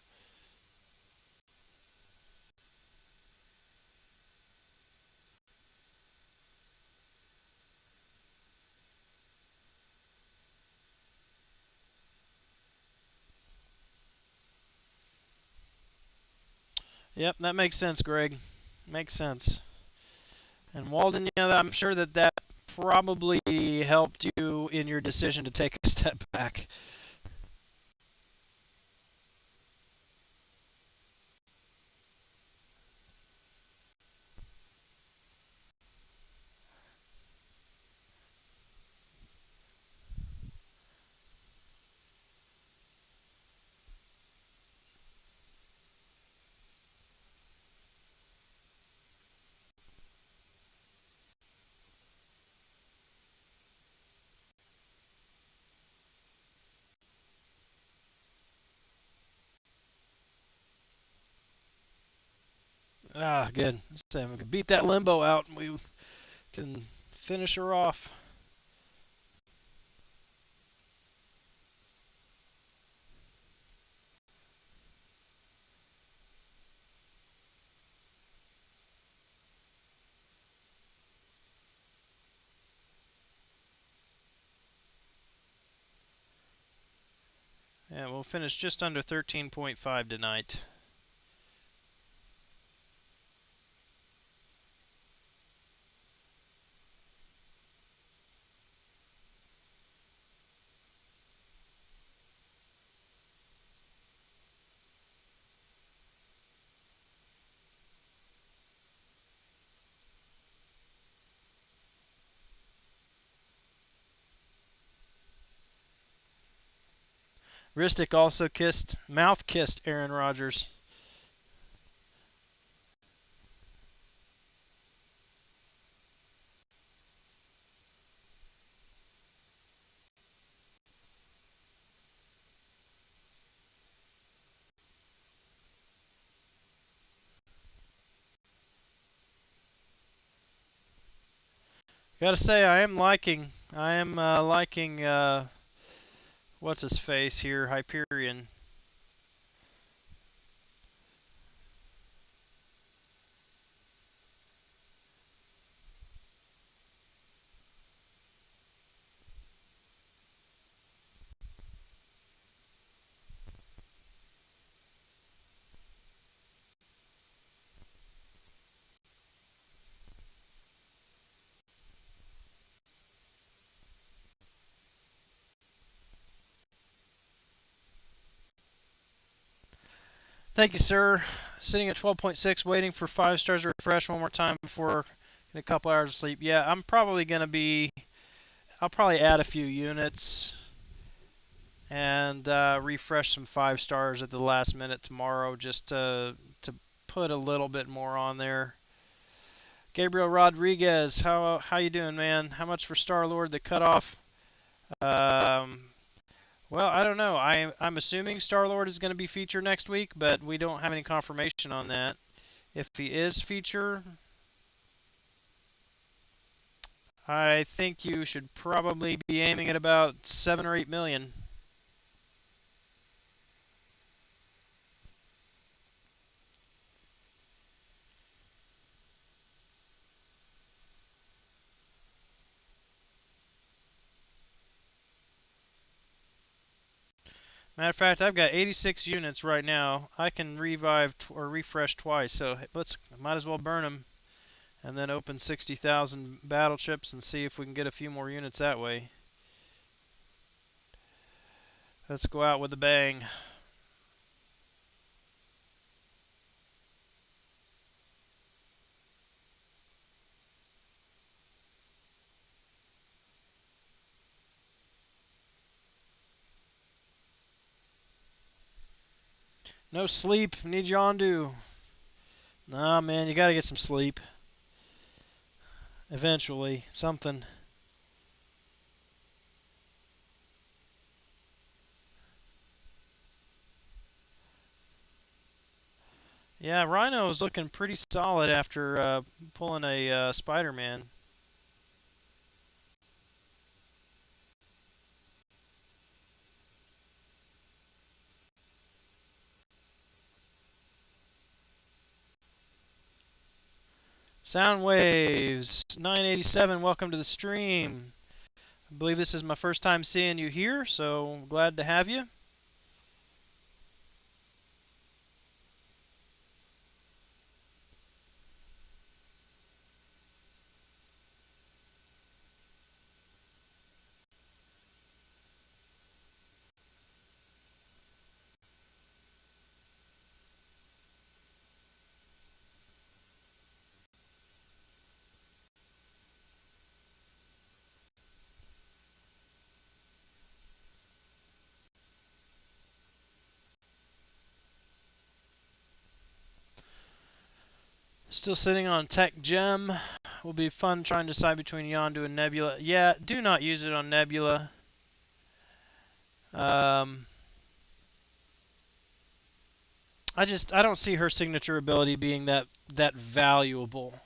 Yep, that makes sense, Greg. Makes sense. And Walden, yeah, I'm sure that probably helped you in your decision to take a step back. Ah, good. So we can beat that limbo out and we can finish her off. Yeah, we'll finish just under 13.5 tonight. Ristic also mouth kissed Aaron Rodgers. Gotta say, I am liking, what's his face here, Hyperion. Thank you, sir. Sitting at 12.6, waiting for 5 stars to refresh one more time before getting a couple hours of sleep. Yeah, I'm probably going to be. I'll probably add a few units and refresh some 5 stars at the last minute tomorrow just to put a little bit more on there. Gabriel Rodriguez, how you doing, man? How much for Star Lord? The cutoff. Um, well, I don't know. I'm assuming Star Lord is going to be feature next week, but we don't have any confirmation on that. If he is feature, I think you should probably be aiming at about 7 or 8 million. Matter of fact, I've got 86 units right now. I can revive or refresh twice, so let's might as well burn them and then open 60,000 battle chips and see if we can get a few more units that way. Let's go out with a bang. No sleep. Need Yondu. Nah, man, you gotta get some sleep. Eventually, something. Yeah, Rhino is looking pretty solid after pulling a Spider-Man. Sound Waves 987, welcome to the stream. I believe this is my first time seeing you here, so glad to have you. Still sitting on Tech Gem. Will be fun trying to decide between Yondu and Nebula. Yeah, do not use it on Nebula. Um, I don't see her signature ability being that valuable.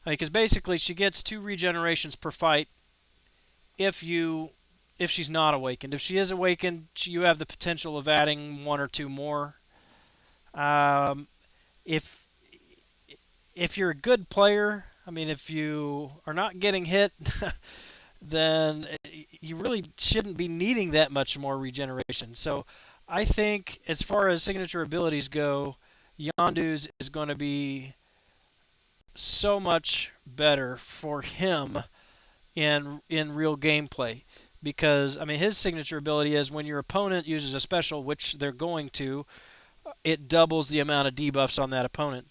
Because basically she gets 2 regenerations per fight if you if she's not awakened. If she is awakened, you have the potential of adding 1 or 2 more. Um, if if you're a good player, I mean, if you are not getting hit, then you really shouldn't be needing that much more regeneration. So I think as far as signature abilities go, Yondu's is going to be so much better for him in real gameplay because I mean his signature ability is when your opponent uses a special, which they're going to, it doubles the amount of debuffs on that opponent.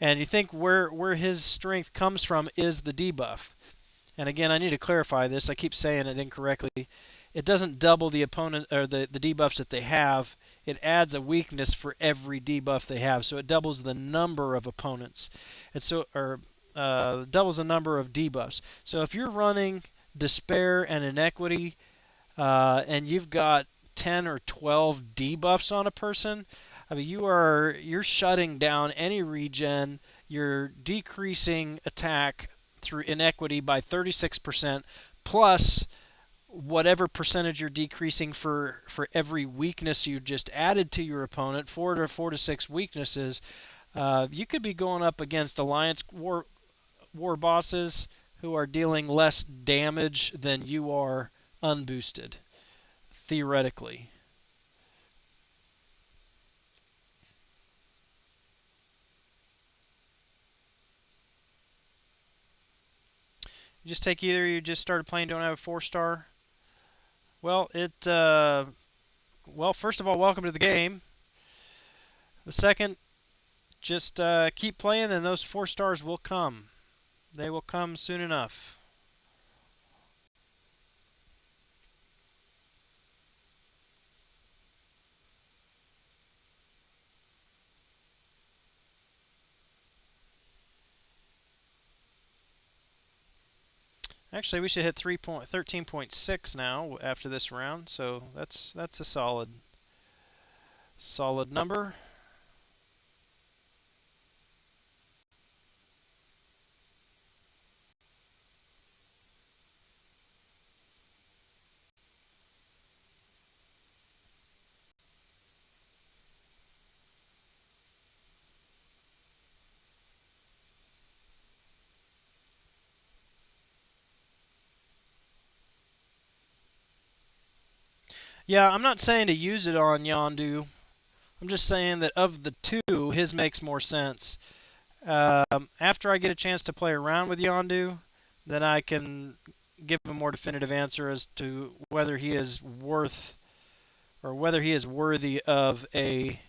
And you think where his strength comes from is the debuff. And again, I need to clarify this. I keep saying it incorrectly. It doesn't double the opponent or the debuffs that they have. It adds a weakness for every debuff they have. So it doubles the number of opponents. And so or doubles the number of debuffs. So if you're running despair and inequity, and you've got 10 or 12 debuffs on a person, I mean you're shutting down any regen. You're decreasing attack through inequity by 36% plus whatever percentage you're decreasing for every weakness you just added to your opponent, 4 to 6 weaknesses. You could be going up against alliance war bosses who are dealing less damage than you are unboosted, theoretically. You just take either you just started playing, don't have a 4 star. Well, well, first of all, welcome to the game. The second, just keep playing, and those 4 stars will come. They will come soon enough. Actually, we should hit 13.6 now after this round, so that's a solid number. Yeah, I'm not saying to use it on Yondu. I'm just saying that of the two, his makes more sense. After I get a chance to play around with Yondu, then I can give a more definitive answer as to whether he is worth or whether he is worthy of a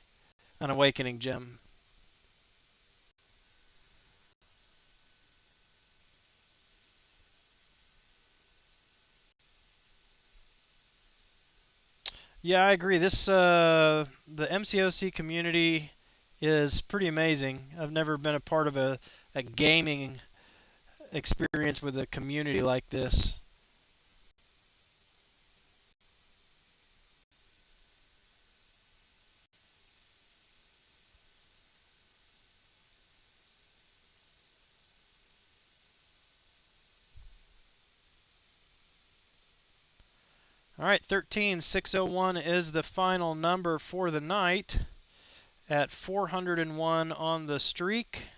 an awakening gem. Yeah, I agree. The MCOC community is pretty amazing. I've never been a part of a gaming experience with a community like this. All right, 13601 is the final number for the night at 401 on the streak.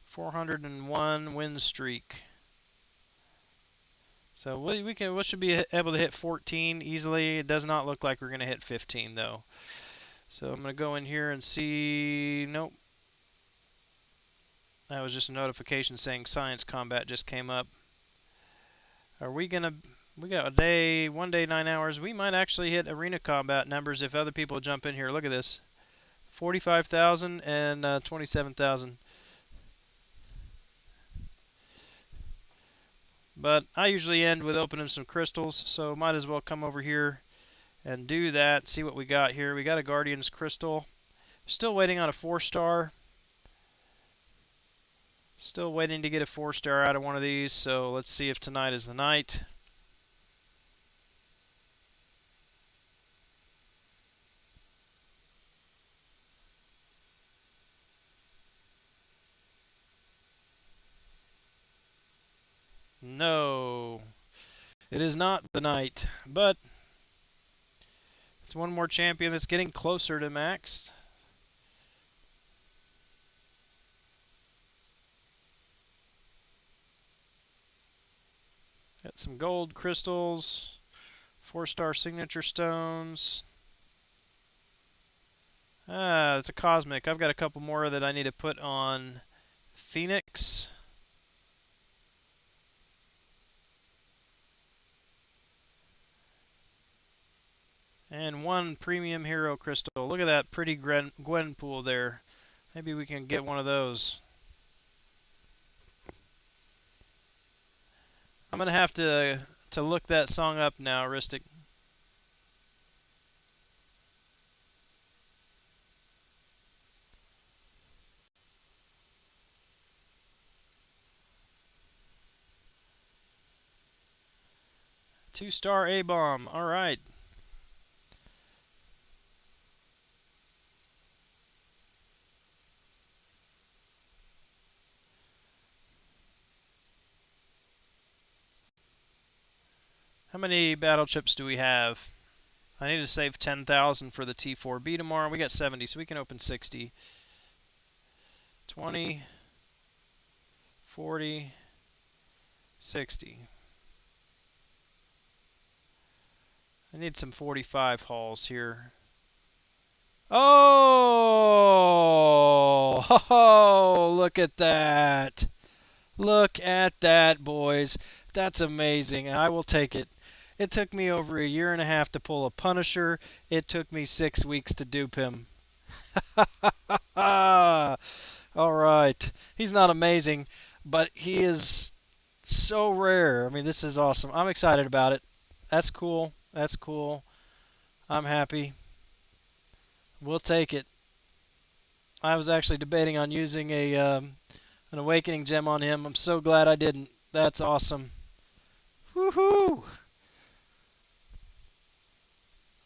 401 win streak. So we should be able to hit 14 easily. It does not look like we're going to hit 15 though. So I'm going to go in here and see. Nope. That was just a notification saying Science Combat just came up. Are we going to... We got a day, 1 day, 9 hours. We might actually hit Arena Combat numbers if other people jump in here. Look at this. 45,000 and 27,000. But I usually end with opening some crystals, so might as well come over here and do that. See what we got here. We got a Guardian's Crystal. Still waiting on a 4-star. Still waiting to get a 4-star out of one of these, so let's see if tonight is the night. No, it is not the night, but it's one more champion that's getting closer to max. Got some gold crystals, 4-star signature stones. It's a cosmic. I've got a couple more that I need to put on Phoenix. And one premium hero crystal. Look at that pretty Gwenpool there. Maybe we can get one of those. I'm gonna have to look that song up now, Ristic. Two-star A-bomb. All right. How many battle chips do we have? I need to save 10,000 for the T4B tomorrow. We got 70, so we can open 60. 20, 40, 60. I need some 45 hauls here. Oh, look at that. Look at that, boys. That's amazing. I will take it. It took me over a year and a half to pull a Punisher. It took me 6 weeks to dupe him. All right. He's not amazing, but he is so rare. I mean, this is awesome. I'm excited about it. That's cool. That's cool. I'm happy. We'll take it. I was actually debating on using an Awakening Gem on him. I'm so glad I didn't. That's awesome. Woohoo!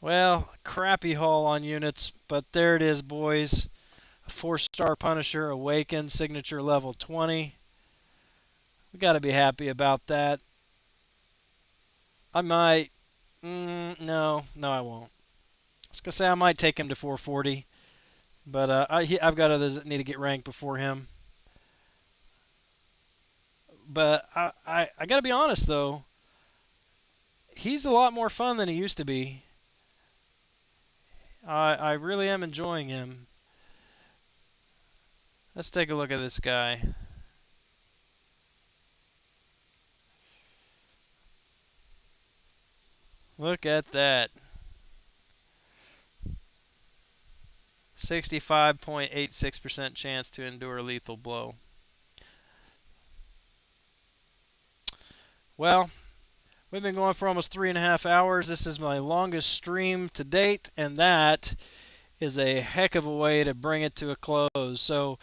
Well, crappy haul on units, but there it is, boys. A 4-star Punisher, Awakened, signature level 20. We got to be happy about that. I might. No, I won't. I was gonna say I might take him to 440, but I've got others that need to get ranked before him. But I got to be honest though. He's a lot more fun than he used to be. I really am enjoying him. Let's take a look at this guy. Look at that. 65.86% chance to endure a lethal blow. Well, we've been going for almost 3.5 hours. This is my longest stream to date, and that is a heck of a way to bring it to a close. So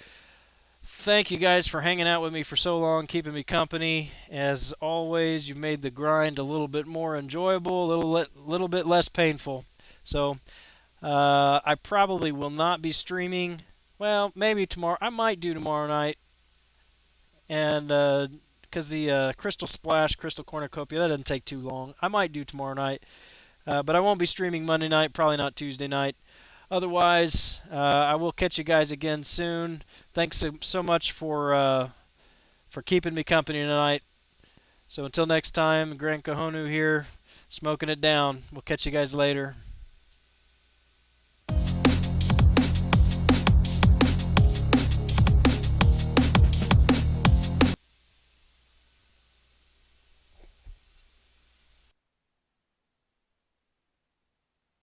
thank you guys for hanging out with me for so long, keeping me company. As always, you've made the grind a little bit more enjoyable, a little bit less painful. So I probably will not be streaming. Well, maybe tomorrow. I might do tomorrow night and because the Crystal Splash, Crystal Cornucopia, that doesn't take too long. I might do tomorrow night, but I won't be streaming Monday night, probably not Tuesday night. Otherwise, I will catch you guys again soon. Thanks so much for keeping me company tonight. So until next time, Grant Kahonu here, smoking it down. We'll catch you guys later.